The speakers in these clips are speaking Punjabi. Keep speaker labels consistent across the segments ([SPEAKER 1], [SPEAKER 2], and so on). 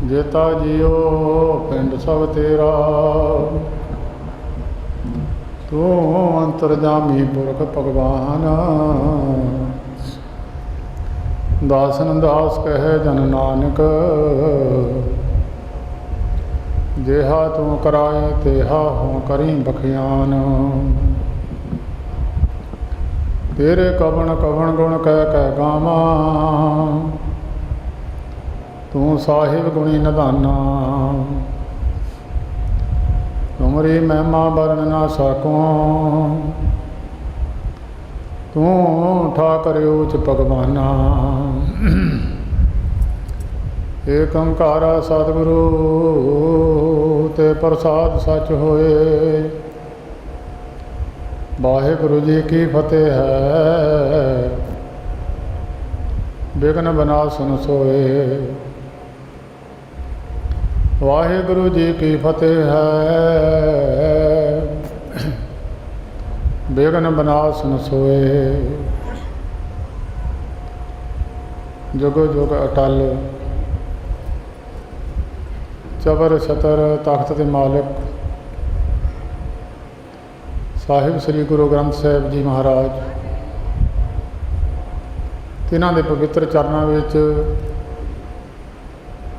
[SPEAKER 1] जेता जियो पिंड सब तेरा, तू अंतरजामी पुरख भगवान। दासन दास कहे जन नानक, जेहा तू कराए तेहा हों करी बखियान। तेरे कवन कवन गुण कह गावा, तू साहिब गुणी निधाना। तुमरी महिमा वर्ण ना सकूं, तू ठाकर उच भगवाना। एक ओंकारा सतगुरु ते प्रसाद सच होए, वाहिगुरु जी की फतेह है, विघ्न विनाशन सोए। वाहिगुरु जी की फतेह है, विघ्न विनाशन सोए। जुग जुग अटल चबर छतर तख्त के मालिक साहिब श्री गुरु ग्रंथ साहिब जी महाराज, तिन्हां दे पवित्र चरणों विच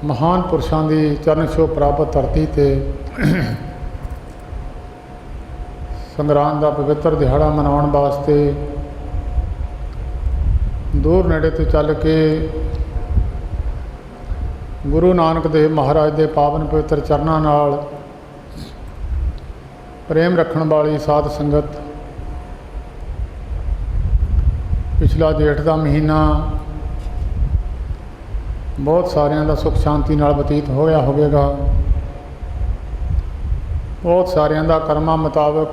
[SPEAKER 1] महान पुरुषों की चरण छो प्राप्त धरती ते संगरांद का पवित्र दिहाड़ा मनाउण वास्ते दूर नेड़े तो चल के गुरु नानक देव महाराज के पावन पवित्र चरणों नाल प्रेम रखण वाली साध संगत, पिछला जेठ का महीना बहुत सारिਆਂ ਦਾ सुख शांति नाल बतीत होया होवेगा। बहुत सारिਆਂ ਦਾ ਕਰਮਾਂ मुताबिक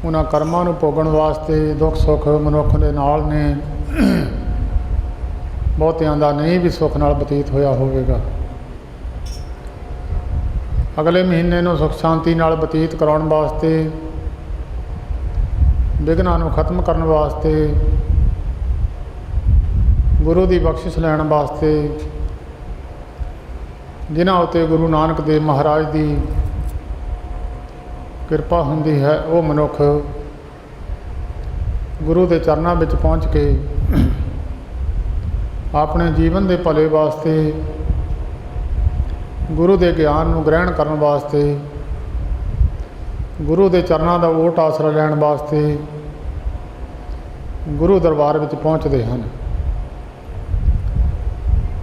[SPEAKER 1] उन्हां ਕਰਮਾਂ ਨੂੰ ਭੋਗਣ वास्ते दुख सुख मनुख ਦੇ ਨਾਲ ने, ਬਹੁਤਿਆਂ ਦਾ नहीं भी सुख नाल बतीत होया होवेगा। अगले महीने ਨੂੰ सुख शांति नाल बतीत कराउण वास्ते, विघ्नां ਨੂੰ खत्म करन वास्ते, गुरु की बख्शिश लैण वास्ते, जिन्हां उत्ते गुरु नानक देव महाराज की किरपा हुंदी है, वो मनुख गुरु के चरणों में पहुँच के अपने जीवन के भले वास्ते, गुरु के ज्ञान को ग्रहण करने वास्ते, गुरु के चरणों का ओट आसरा लैण वास्ते गुरु दरबार में पहुँचते हैं।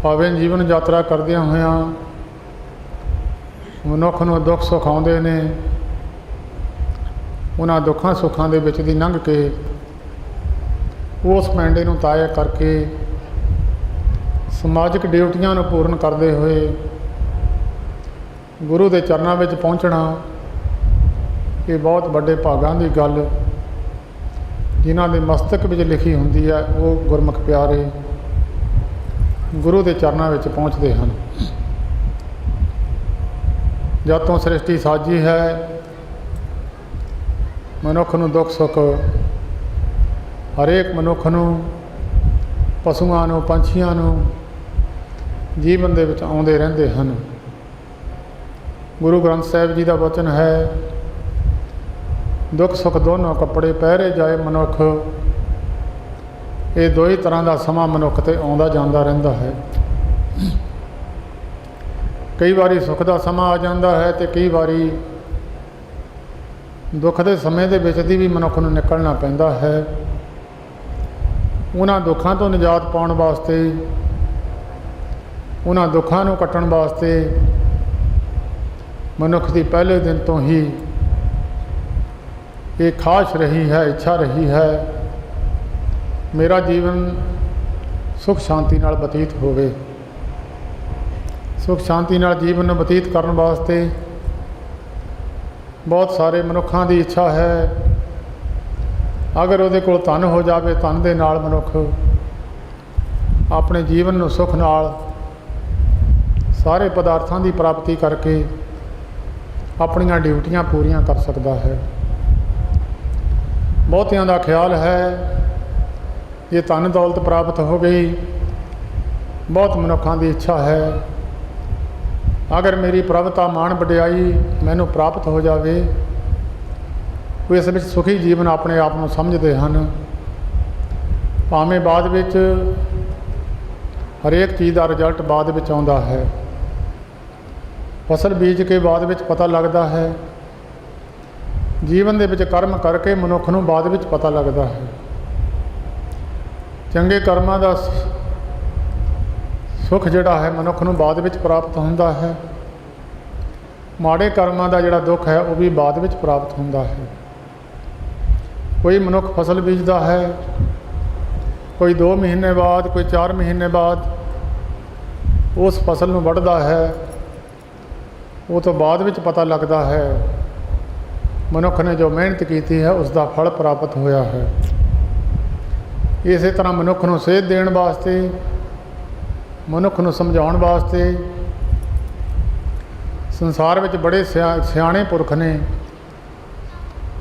[SPEAKER 1] भावें जीवन यात्रा करदियां होइयां मनुख नूं दुख सुख आउंदे ने, उन्हां दुखां सुखां दे विच दी लंघ के उस पैंडे नूं ताया करके समाजिक ड्यूटियां नूं पूर्ण करदे होए गुरु के चरणों में पहुँचना, ये बहुत बड़े भागां दी गल जिन्हां दे मस्तक विच लिखी हुंदी है, वो गुरमुख प्यारे गुरु के चरणों में पहुँचते हैं। जब तो सृष्टि साजी है, मनुख नूं दुख सुख हरेक मनुख नूं, पशुआं नूं, पंछियां नूं जीवन दे विच आउंदे रहिंदे हन। गुरु ग्रंथ साहिब जी का वचन है, दुख सुख दोनों कपड़े पहरे जाए मनुख, ये दो ही तरह का समा मनुख ते आउंदा जांदा रहिंदा है। कई बारी सुख का समा आ जाता है तो कई बारी दुख के समय दे विच दी भी मनुख नूं निकलना पैंदा है। उन्हां दुखों तो निजात पाउण वास्ते, उन्हां दुखों नूं कट्टण वास्ते मनुख की पहले दिन तो ही ये ख्वाहिश रही है, इच्छा रही है, मेरा जीवन सुख शांति नाल बतीत होवे। सुख शांति नाल जीवन बतीत करन वास्ते बहुत सारे मनुखों की इच्छा है, अगर उहदे कोल धन हो जाए, धन दे नाल मनुख अपने जीवन नूं सुख नाल सारे पदार्थों की प्राप्ति करके अपनियां ड्यूटियां पूरियां कर सकता है। बहुतियां दा ख्याल है, ये धन दौलत प्राप्त हो गई बहुत मनुखों की इच्छा है अगर मेरी प्रभुता मान वडियाई मैनू प्राप्त हो जाए, वो इस विच सुखी जीवन अपने आप को समझते हैं। भावें बाद विच हरेक चीज़ का रिजल्ट बाद विच आउंदा है। फसल बीज के बाद विच पता लगता है, जीवन दे विच कर्म करके मनुख नूं बाद विच पता लगता है। चंगे कर्मां दा सुख जिहड़ा है मनुख नूं बाद विच प्राप्त हुंदा है, माड़े कर्मां दा जिहड़ा दुख है वह भी बाद विच प्राप्त हुंदा है। कोई मनुख फसल बीजदा है, कोई 2 महीने बाद, कोई 4 महीने बाद उस फसल नूं वढ़दा है, वो तो बाद विच पता लगता है मनुख ने जो मेहनत की है उसका फल प्राप्त होया है। इस तरह मनुख नूं सेध देण वास्ते, मनुख नूं समझाउण वास्ते संसार विच बड़े सियाणे पुरख ने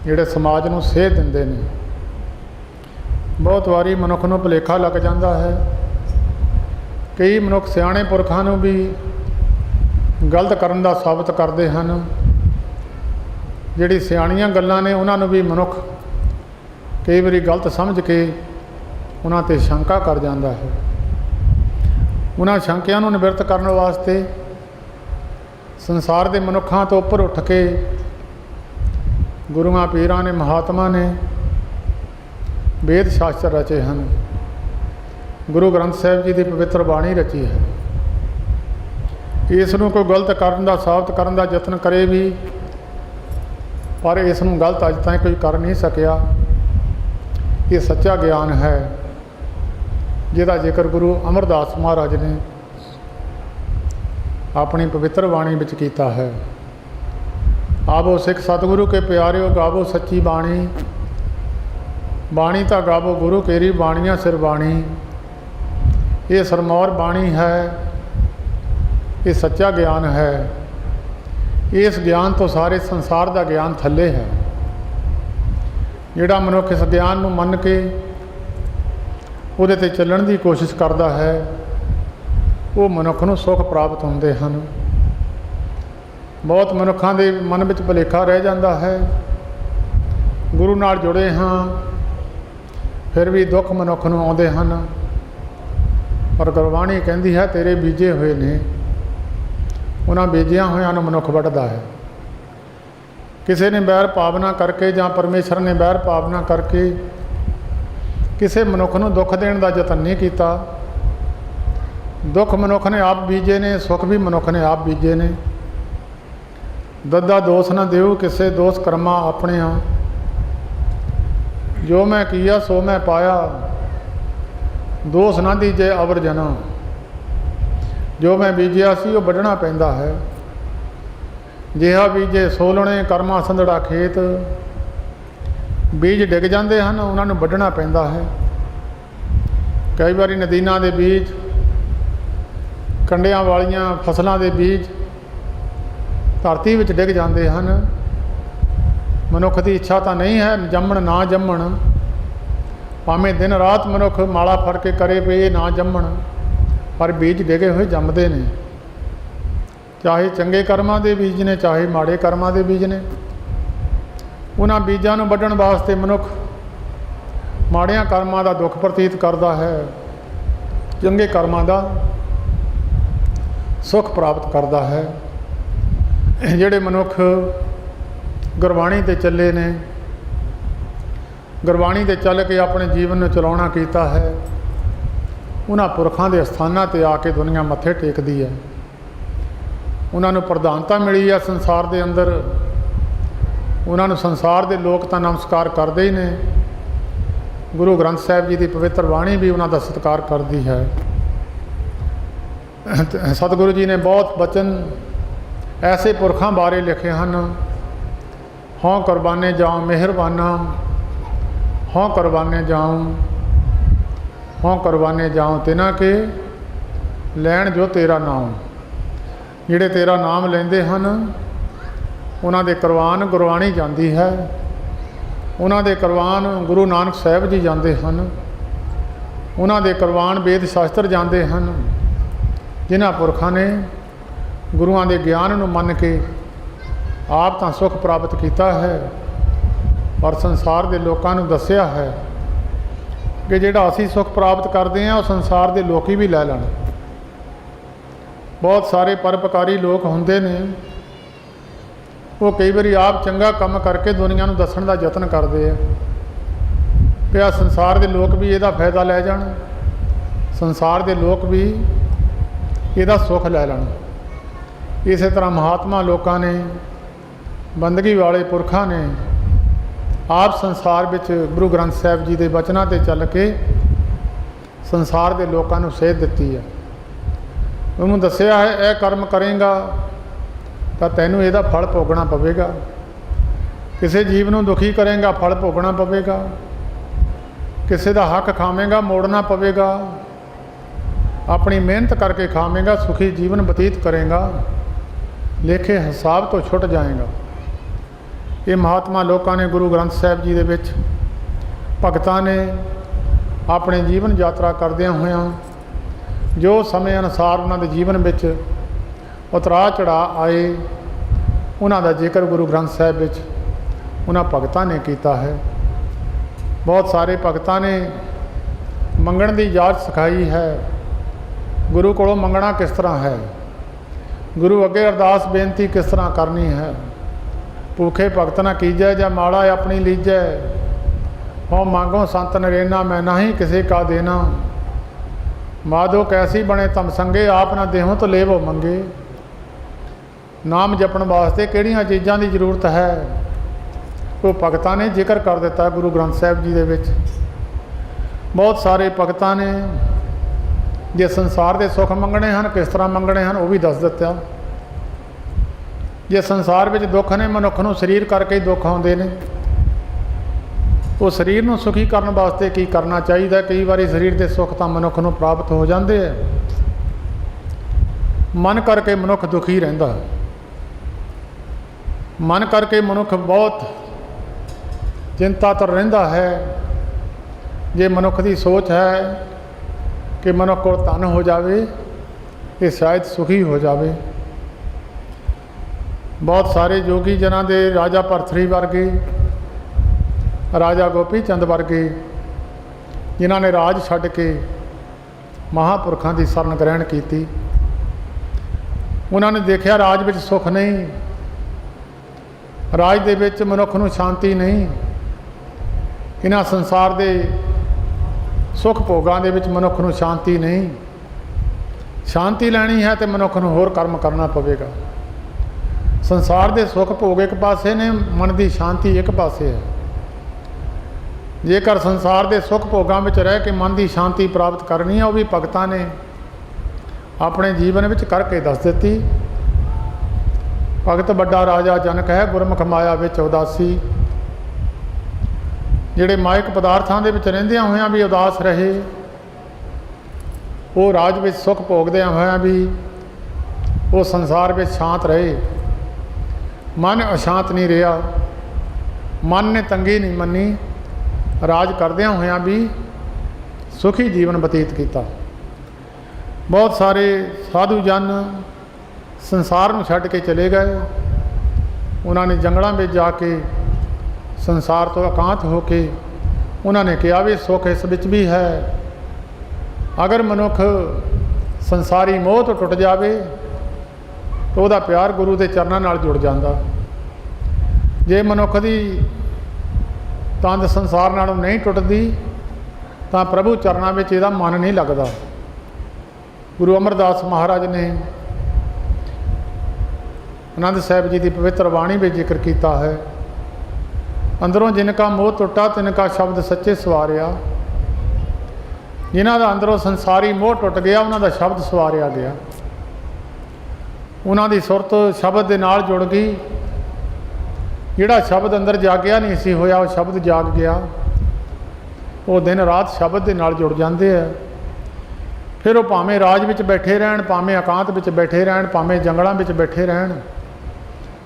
[SPEAKER 1] जिहड़े समाज नूं सेध दिंदे ने। बहुत वारी मनुख नूं भुलेखा लग जाता है, कई मनुख सियाणे पुरखां नूं भी गलत करन दा साबित करते हैं। जिहड़ी सियाणियां गल्लां ने उन्हां भी मनुख कई बारी गलत समझ के उन्हां ते शंका कर जाता है। उन्हां शंकियां नूं निवृत्त करन वास्ते संसार के मनुखां तो उपर उठ के गुरुआं पीरां ने, महात्मा ने वेद शास्त्र रचे हैं। गुरु ग्रंथ साहिब जी की पवित्र बाणी रची है। इस नूं कोई गलत करन दा, साबित करन दा यतन करे भी, पर इस नूं गलत अज तक कोई कर नहीं सकिया। ये सच्चा ज्ञान है जिहदा जिक्र गुरु अमरदास महाराज ने अपनी पवित्र बाणी विच कीता है। आवो सिख सतगुरु के प्यारिओ गावो सच्ची बाणी, बाणी ता गावो गुरु केरी बाणियां सिर बाणी। ये सरमौर बाणी है, ये सच्चा ज्ञान है। इस ज्ञान तो सारे संसार का ज्ञान थले है। जिहड़ा मनुख इस ज्ञान नूं मन के उहदे ते चलण की कोशिश करता है, वो मनुख नूं सुख प्राप्त होंदे हैं। बहुत मनुखों के मन में भुलेखा रह जाता है, गुरु नाल जुड़े हाँ फिर भी दुख मनुख नूं आउंदे हैं। पर गुरबाणी कहती है तेरे बीजे हुए ने, उन्हां बीजिया होयां नूं मनुख वढ़दा है। किसी ने बैर भावना करके जां परमेश्वर ने बैर भावना करके किसी मनुख नूं दुख देण दा यतन नहीं किया। दुख मनुख ने आप बीजे ने, सुख भी मनुख ने आप बीजे ने। दद्दा दोष न देऊ किसे दोष कर्मा अपने आ, जो मैं किया सो मैं पाया, दोष ना दीजे अवर जना। जो मैं बीजिया सी वो वढ़ना पैंदा है। जिहा बीजे सोलणे कर्मा संधड़ा खेत, बीज डिग जाते हैं उन्होंने वढ़ना पैंदा है। कई बारी नदीना के बीज, कंडियां वालियां फसलों के बीज धरती विच डिग जाते हैं। मनुख की इच्छा तो नहीं है जम्मण ना जम्मण, भावें दिन रात मनुख माला फड़ के करे पे ना जम्मण, पर बीज डिगे हुए जमते ने। चाहे चंगे कर्मां दे बीज ने, चाहे माड़े कर्मां दे बीज ने। उन्हां बीजां नूं वढ़ण वास्ते मनुख माड़ियां कर्मां दा दुख प्रतीत करता है, चंगे कर्मां दा सुख प्राप्त करता है। जिहड़े मनुख गुरबाणी ते चले ने, गुरबाणी ते चल के अपने जीवन नूं चलाउणा कीता है, उन्हां पुरखां दे अस्थानां ते आके दुनिया मत्थे टेकदी है। उन्हां नूं प्रधानता मिली है संसार दे अंदर। उन्हां नूं संसार दे लोग तां नमस्कार करदे ही ने, गुरु ग्रंथ साहिब जी की पवित्र बाणी भी उन्हां दा सत्कार करदी है। सतगुरु जी ने बहुत वचन ऐसे पुरखां बारे लिखे हैं। हों कुरबाने जाऊँ मेहरबाना, हों कुरबाने जाऊँ, हों कुरबाने जाऊँ तिन्हां के लैण जो तेरा नाम। जिहड़े तेरा नाम लेंदे हैं उन्हां दे कुरबान गुरबाणी जाती है। उन्हां दे कुरबान गुरु नानक साहिब जी जाते हैं। उन्हां दे कुरबान वेद शास्त्र जाते हैं। ਜਿਨ੍ਹਾਂ ਪੁਰਖਾਂ ਨੇ ਗੁਰੂਆਂ ਦੇ ਗਿਆਨ ਨੂੰ ਮੰਨ ਕੇ ਆਪ ਤਾਂ ਸੁੱਖ ਪ੍ਰਾਪਤ ਕੀਤਾ ਹੈ, ਪਰ ਸੰਸਾਰ ਦੇ ਲੋਕਾਂ ਨੂੰ ਦੱਸਿਆ ਹੈ ਕਿ ਜਿਹੜਾ ਅਸੀਂ ਸੁੱਖ ਪ੍ਰਾਪਤ ਕਰਦੇ ਹਾਂ ਉਹ ਸੰਸਾਰ ਦੇ ਲੋਕੀ ਵੀ ਲੈ ਲੈਣ। ਬਹੁਤ ਸਾਰੇ ਪਰਉਪਕਾਰੀ ਲੋਕ ਹੁੰਦੇ ਨੇ, ਉਹ ਕਈ ਵਾਰੀ ਆਪ ਚੰਗਾ ਕੰਮ ਕਰਕੇ ਦੁਨੀਆ ਨੂੰ ਦੱਸਣ ਦਾ ਯਤਨ ਕਰਦੇ ਆ ਕਿ ਆਹ ਸੰਸਾਰ ਦੇ ਲੋਕ ਵੀ ਇਹਦਾ ਫਾਇਦਾ ਲੈ ਜਾਣ, ਸੰਸਾਰ ਦੇ ਲੋਕ ਵੀ ਇਹਦਾ ਸੁੱਖ ਲੈ ਲੈਣ। ਇਸੇ ਤਰ੍ਹਾਂ ਮਹਾਤਮਾ ਲੋਕਾਂ ਨੇ, ਬੰਦਗੀ ਵਾਲੇ ਪੁਰਖਾਂ ਨੇ ਆਪ ਸੰਸਾਰ ਵਿੱਚ ਗੁਰੂ ਗ੍ਰੰਥ ਸਾਹਿਬ ਜੀ ਦੇ ਬਚਨਾਂ 'ਤੇ ਚੱਲ ਕੇ ਸੰਸਾਰ ਦੇ ਲੋਕਾਂ ਨੂੰ ਸੇਧ ਦਿੱਤੀ ਹੈ। ਉਹਨੂੰ ਦੱਸਿਆ ਹੈ ਇਹ ਕਰਮ ਕਰੇਗਾ ਤਾਂ ਤੈਨੂੰ ਇਹਦਾ ਫਲ ਭੋਗਣਾ ਪਵੇਗਾ, ਕਿਸੇ ਜੀਵ ਨੂੰ ਦੁਖੀ ਕਰੇਗਾ ਫਲ ਭੋਗਣਾ ਪਵੇਗਾ, ਕਿਸੇ ਦਾ ਹੱਕ ਖਾਵੇਂਗਾ ਮੋੜਨਾ ਪਵੇਗਾ, ਆਪਣੀ ਮਿਹਨਤ ਕਰਕੇ ਖਾਵੇਂਗਾ ਸੁਖੀ ਜੀਵਨ ਬਤੀਤ ਕਰੇਗਾ, ਲੇਖੇ ਹਿਸਾਬ ਤੋਂ ਛੁੱਟ ਜਾਏਗਾ। ਇਹ ਮਹਾਤਮਾ ਲੋਕਾਂ ਨੇ ਗੁਰੂ ਗ੍ਰੰਥ ਸਾਹਿਬ ਜੀ ਦੇ ਵਿੱਚ ਭਗਤਾਂ ਨੇ ਆਪਣੇ ਜੀਵਨ ਯਾਤਰਾ ਕਰਦਿਆਂ ਹੋਇਆਂ ਜੋ ਸਮੇਂ ਅਨੁਸਾਰ ਉਹਨਾਂ ਦੇ ਜੀਵਨ ਵਿੱਚ ਉਤਰਾਅ ਚੜ੍ਹਾਅ ਆਏ, ਉਹਨਾਂ ਦਾ ਜ਼ਿਕਰ ਗੁਰੂ ਗ੍ਰੰਥ ਸਾਹਿਬ ਵਿੱਚ ਉਹਨਾਂ ਭਗਤਾਂ ਨੇ ਕੀਤਾ ਹੈ। ਬਹੁਤ ਸਾਰੇ ਭਗਤਾਂ ਨੇ ਮੰਗਣ ਦੀ ਜਾਚ ਸਿਖਾਈ ਹੈ, ਗੁਰੂ ਕੋਲੋਂ ਮੰਗਣਾ ਕਿਸ ਤਰ੍ਹਾਂ ਹੈ, ਗੁਰੂ ਅੱਗੇ ਅਰਦਾਸ ਬੇਨਤੀ ਕਿਸ ਤਰ੍ਹਾਂ ਕਰਨੀ ਹੈ। ਭੂਖੇ ਭਗਤ ਨਾ ਕੀਜੈ ਜਾਂ ਮਾੜਾ ਆਪਣੀ ਲੀਜੈ, ਹੋ ਮੰਗੋ ਸੰਤ ਨਰੇਨਾ ਮੈਂ ਨਹੀਂ ਕਿਸੇ ਕਾ ਦੇਣਾ, ਮਾਧੋ ਕੈਸੀ ਬਣੇ ਤਮ ਸੰਗੇ ਆਪ ਨਾ ਦੇਹੋਂ ਤੋਂ ਲੇਵੋ ਮੰਗੇ। ਨਾਮ ਜਪਣ ਵਾਸਤੇ ਕਿਹੜੀਆਂ ਚੀਜ਼ਾਂ ਦੀ ਜ਼ਰੂਰਤ ਹੈ, ਉਹ ਭਗਤਾਂ ਨੇ ਜ਼ਿਕਰ ਕਰ ਦਿੱਤਾ ਗੁਰੂ ਗ੍ਰੰਥ ਸਾਹਿਬ ਜੀ ਦੇ ਵਿੱਚ। ਬਹੁਤ ਸਾਰੇ ਭਗਤਾਂ ਨੇ ਜੇ ਸੰਸਾਰ ਦੇ ਸੁੱਖ ਮੰਗਣੇ ਹਨ ਕਿਸ ਤਰ੍ਹਾਂ ਮੰਗਣੇ ਹਨ ਉਹ ਵੀ ਦੱਸ ਦਿੱਤਾ। ਜੇ ਸੰਸਾਰ ਵਿੱਚ ਦੁੱਖ ਨੇ, ਮਨੁੱਖ ਨੂੰ ਸਰੀਰ ਕਰਕੇ ਹੀ ਦੁੱਖ ਆਉਂਦੇ ਨੇ, ਉਹ ਸਰੀਰ ਨੂੰ ਸੁਖੀ ਕਰਨ ਵਾਸਤੇ ਕੀ ਕਰਨਾ ਚਾਹੀਦਾ। ਕਈ ਵਾਰੀ ਸਰੀਰ ਦੇ ਸੁੱਖ ਤਾਂ ਮਨੁੱਖ ਨੂੰ ਪ੍ਰਾਪਤ ਹੋ ਜਾਂਦੇ ਹੈ, ਮਨ ਕਰਕੇ ਮਨੁੱਖ ਦੁਖੀ ਰਹਿੰਦਾ, ਮਨ ਕਰਕੇ ਮਨੁੱਖ ਬਹੁਤ ਚਿੰਤਾਤੁਰ ਰਹਿੰਦਾ ਹੈ। ਜੇ ਮਨੁੱਖ ਦੀ ਸੋਚ ਹੈ ਕਿ ਮਨੁੱਖ ਕੋਲ ਧਨ ਹੋ ਜਾਵੇ ਇਹ ਸ਼ਾਇਦ ਸੁਖੀ ਹੋ ਜਾਵੇ। ਬਹੁਤ ਸਾਰੇ ਜੋਗੀ ਜਨਾਂ ਦੇ ਰਾਜਾ ਭਰਥਰੀ ਵਰਗੇ, ਰਾਜਾ ਗੋਪੀ ਚੰਦ ਵਰਗੇ, ਜਿਨ੍ਹਾਂ ਨੇ ਰਾਜ ਛੱਡ ਕੇ ਮਹਾਂਪੁਰਖਾਂ ਦੀ ਸ਼ਰਨ ਗ੍ਰਹਿਣ ਕੀਤੀ, ਉਹਨਾਂ ਨੇ ਦੇਖਿਆ ਰਾਜ ਵਿੱਚ ਸੁੱਖ ਨਹੀਂ, ਰਾਜ ਦੇ ਵਿੱਚ ਮਨੁੱਖ ਨੂੰ ਸ਼ਾਂਤੀ ਨਹੀਂ। ਇਹਨਾਂ ਸੰਸਾਰ ਦੇ ਸੁੱਖ ਭੋਗਾਂ ਦੇ ਵਿੱਚ ਮਨੁੱਖ ਨੂੰ ਸ਼ਾਂਤੀ ਨਹੀਂ। ਸ਼ਾਂਤੀ ਲੈਣੀ ਹੈ ਤਾਂ ਮਨੁੱਖ ਨੂੰ ਹੋਰ ਕਰਮ ਕਰਨਾ ਪਵੇਗਾ। ਸੰਸਾਰ ਦੇ ਸੁੱਖ ਭੋਗ ਇੱਕ ਪਾਸੇ ਨੇ, ਮਨ ਦੀ ਸ਼ਾਂਤੀ ਇੱਕ ਪਾਸੇ ਹੈ। ਜੇਕਰ ਸੰਸਾਰ ਦੇ ਸੁੱਖ ਭੋਗਾਂ ਵਿੱਚ ਰਹਿ ਕੇ ਮਨ ਦੀ ਸ਼ਾਂਤੀ ਪ੍ਰਾਪਤ ਕਰਨੀ ਹੈ, ਉਹ ਵੀ ਭਗਤਾਂ ਨੇ ਆਪਣੇ ਜੀਵਨ ਵਿੱਚ ਕਰਕੇ ਦੱਸ ਦਿੱਤੀ। ਭਗਤ ਵੱਡਾ ਰਾਜਾ ਜਨਕ ਹੈ, ਗੁਰਮੁਖ ਮਾਇਆ ਵਿੱਚ ਉਦਾਸੀ। ਜਿਹੜੇ ਮਾਇਕ ਪਦਾਰਥਾਂ ਦੇ ਵਿੱਚ ਰਹਿੰਦਿਆਂ ਹੋਇਆਂ ਵੀ ਉਦਾਸ ਰਹੇ, ਉਹ ਰਾਜ ਵਿੱਚ ਸੁੱਖ ਭੋਗਦਿਆਂ ਹੋਇਆਂ ਵੀ ਉਹ ਸੰਸਾਰ ਵਿੱਚ ਸ਼ਾਂਤ ਰਹੇ। ਮਨ ਅਸ਼ਾਂਤ ਨਹੀਂ ਰਿਹਾ, ਮਨ ਨੇ ਤੰਗੀ ਨਹੀਂ ਮੰਨੀ, ਰਾਜ ਕਰਦਿਆਂ ਹੋਇਆਂ ਵੀ ਸੁਖੀ ਜੀਵਨ ਬਤੀਤ ਕੀਤਾ। ਬਹੁਤ ਸਾਰੇ ਸਾਧੂ ਜਨ ਸੰਸਾਰ ਨੂੰ ਛੱਡ ਕੇ ਚਲੇ ਗਏ। ਉਹਨਾਂ ਨੇ ਜੰਗਲਾਂ ਵਿੱਚ ਜਾ ਕੇ ਸੰਸਾਰ ਤੋਂ ਇਕਾਂਤ ਹੋ ਕੇ ਉਹਨਾਂ ਨੇ ਕਿਹਾ ਵੀ ਸੁੱਖ ਇਸ ਵਿੱਚ ਵੀ ਹੈ। ਅਗਰ ਮਨੁੱਖ ਸੰਸਾਰੀ ਮੋਹ ਤੋਂ ਟੁੱਟ ਜਾਵੇ ਤਾਂ ਉਹਦਾ ਪਿਆਰ ਗੁਰੂ ਦੇ ਚਰਨਾਂ ਨਾਲ ਜੁੜ ਜਾਂਦਾ। ਜੇ ਮਨੁੱਖ ਦੀ ਤੰਦ ਸੰਸਾਰ ਨਾਲੋਂ ਨਹੀਂ ਟੁੱਟਦੀ ਤਾਂ ਪ੍ਰਭੂ ਚਰਨਾਂ ਵਿੱਚ ਇਹਦਾ ਮਨ ਨਹੀਂ ਲੱਗਦਾ। ਗੁਰੂ ਅਮਰਦਾਸ ਮਹਾਰਾਜ ਨੇ ਆਨੰਦ ਸਾਹਿਬ ਜੀ ਦੀ ਪਵਿੱਤਰ ਬਾਣੀ ਵਿੱਚ ਜ਼ਿਕਰ ਕੀਤਾ ਹੈ, ਅੰਦਰੋਂ ਜਿਨ ਕਾ ਮੋਹ ਟੁੱਟਾ ਤਿਨ ਕਾ ਸ਼ਬਦ ਸੱਚੇ ਸਵਾਰਿਆ। ਜਿਨ੍ਹਾਂ ਦਾ ਅੰਦਰੋਂ ਸੰਸਾਰੀ ਮੋਹ ਟੁੱਟ ਗਿਆ ਉਹਨਾਂ ਦਾ ਸ਼ਬਦ ਸਵਾਰਿਆ ਗਿਆ, ਉਹਨਾਂ ਦੀ ਸੁਰਤ ਸ਼ਬਦ ਦੇ ਨਾਲ ਜੁੜ ਗਈ। ਜਿਹੜਾ ਸ਼ਬਦ ਅੰਦਰ ਜਾਗਿਆ ਨਹੀਂ ਸੀ ਹੋਇਆ ਉਹ ਸ਼ਬਦ ਜਾਗ ਗਿਆ। ਉਹ ਦਿਨ ਰਾਤ ਸ਼ਬਦ ਦੇ ਨਾਲ ਜੁੜ ਜਾਂਦੇ ਆ। ਫਿਰ ਉਹ ਭਾਵੇਂ ਰਾਜ ਵਿੱਚ ਬੈਠੇ ਰਹਿਣ, ਭਾਵੇਂ ਇਕਾਂਤ ਵਿੱਚ ਬੈਠੇ ਰਹਿਣ, ਭਾਵੇਂ ਜੰਗਲਾਂ ਵਿੱਚ ਬੈਠੇ ਰਹਿਣ,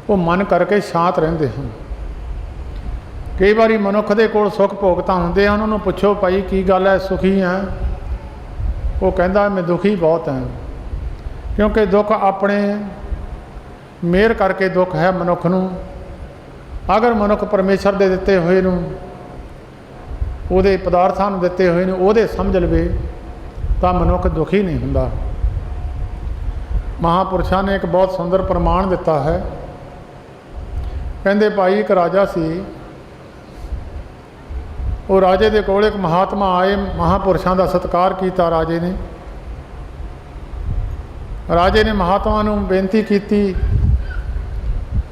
[SPEAKER 1] ਉਹ ਮਨ ਕਰਕੇ ਸ਼ਾਂਤ ਰਹਿੰਦੇ ਹਨ। ਕਈ ਵਾਰੀ ਮਨੁੱਖ ਦੇ ਕੋਲ ਸੁੱਖ ਭੋਗਤਾ ਹੁੰਦੇ ਆ, ਉਹਨਾਂ ਨੂੰ ਪੁੱਛੋ ਭਾਈ ਕੀ ਗੱਲ ਹੈ, ਸੁਖੀ ਹੈ? ਉਹ ਕਹਿੰਦਾ ਮੈਂ ਦੁਖੀ ਬਹੁਤ ਹਾਂ। क्योंकि दुख अपने मेहर करके दुख है मनुख नूं। अगर मनुख परमेश्वर दे दिते हुए नूं ਉਹਦੇ ਪਦਾਰਥਾਂ ਨੂੰ ਦਿੱਤੇ ਹੋਏ ਨੇ ਉਹਦੇ ਸਮਝ ਲਵੇ ਤਾਂ ਮਨੁੱਖ ਦੁਖੀ ਨਹੀਂ ਹੁੰਦਾ। ਮਹਾਂਪੁਰਸ਼ਾਂ ਨੇ ਇੱਕ ਬਹੁਤ ਸੁੰਦਰ ਪ੍ਰਮਾਣ ਦਿੱਤਾ ਹੈ। ਕਹਿੰਦੇ ਭਾਈ ਇੱਕ ਰਾਜਾ ਸੀ, ਉਹ ਰਾਜੇ ਦੇ ਕੋਲ ਇੱਕ ਮਹਾਤਮਾ ਆਏ, ਮਹਾਂਪੁਰਸ਼ਾਂ ਦਾ ਸਤਿਕਾਰ ਕੀਤਾ ਰਾਜੇ ਨੇ। ਰਾਜੇ ਨੇ ਮਹਾਤਮਾ ਨੂੰ ਬੇਨਤੀ ਕੀਤੀ,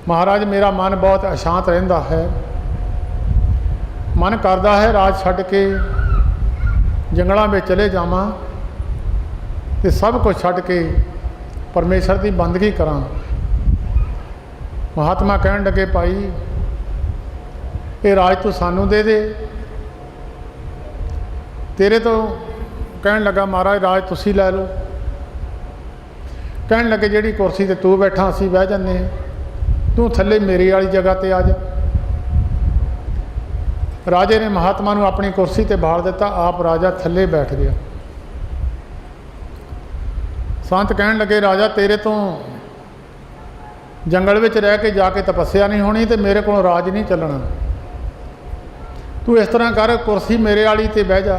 [SPEAKER 1] ਮਹਾਰਾਜ ਮੇਰਾ ਮਨ ਬਹੁਤ ਅਸ਼ਾਂਤ ਰਹਿੰਦਾ ਹੈ, मन करता है राज छड्ड के जंगलों में चले जावां ते सब कुछ छड्ड के परमेश्वर की बंदगी करा। महात्मा कहन लगे भाई ये राज तू सानू दे दे, तेरे तो कहन लगा महाराज राज तुसी लै लो। कहन लगे जिहड़ी कुर्सी ते तू बैठा असीं बह जन्ने, तू थल्ले मेरी वाली जगह ते आ जा। राजे ने महात्मा नूं अपनी कुर्सी ते बाल दिता, आप राजा थल्ले बैठ गया। संत कहन लगे राजा तेरे तो जंगल विच रह के जाके तपस्या नहीं होनी ते मेरे को राज नहीं चलना। तू इस तरह कर कुर्सी मेरे वाली ते बह जा,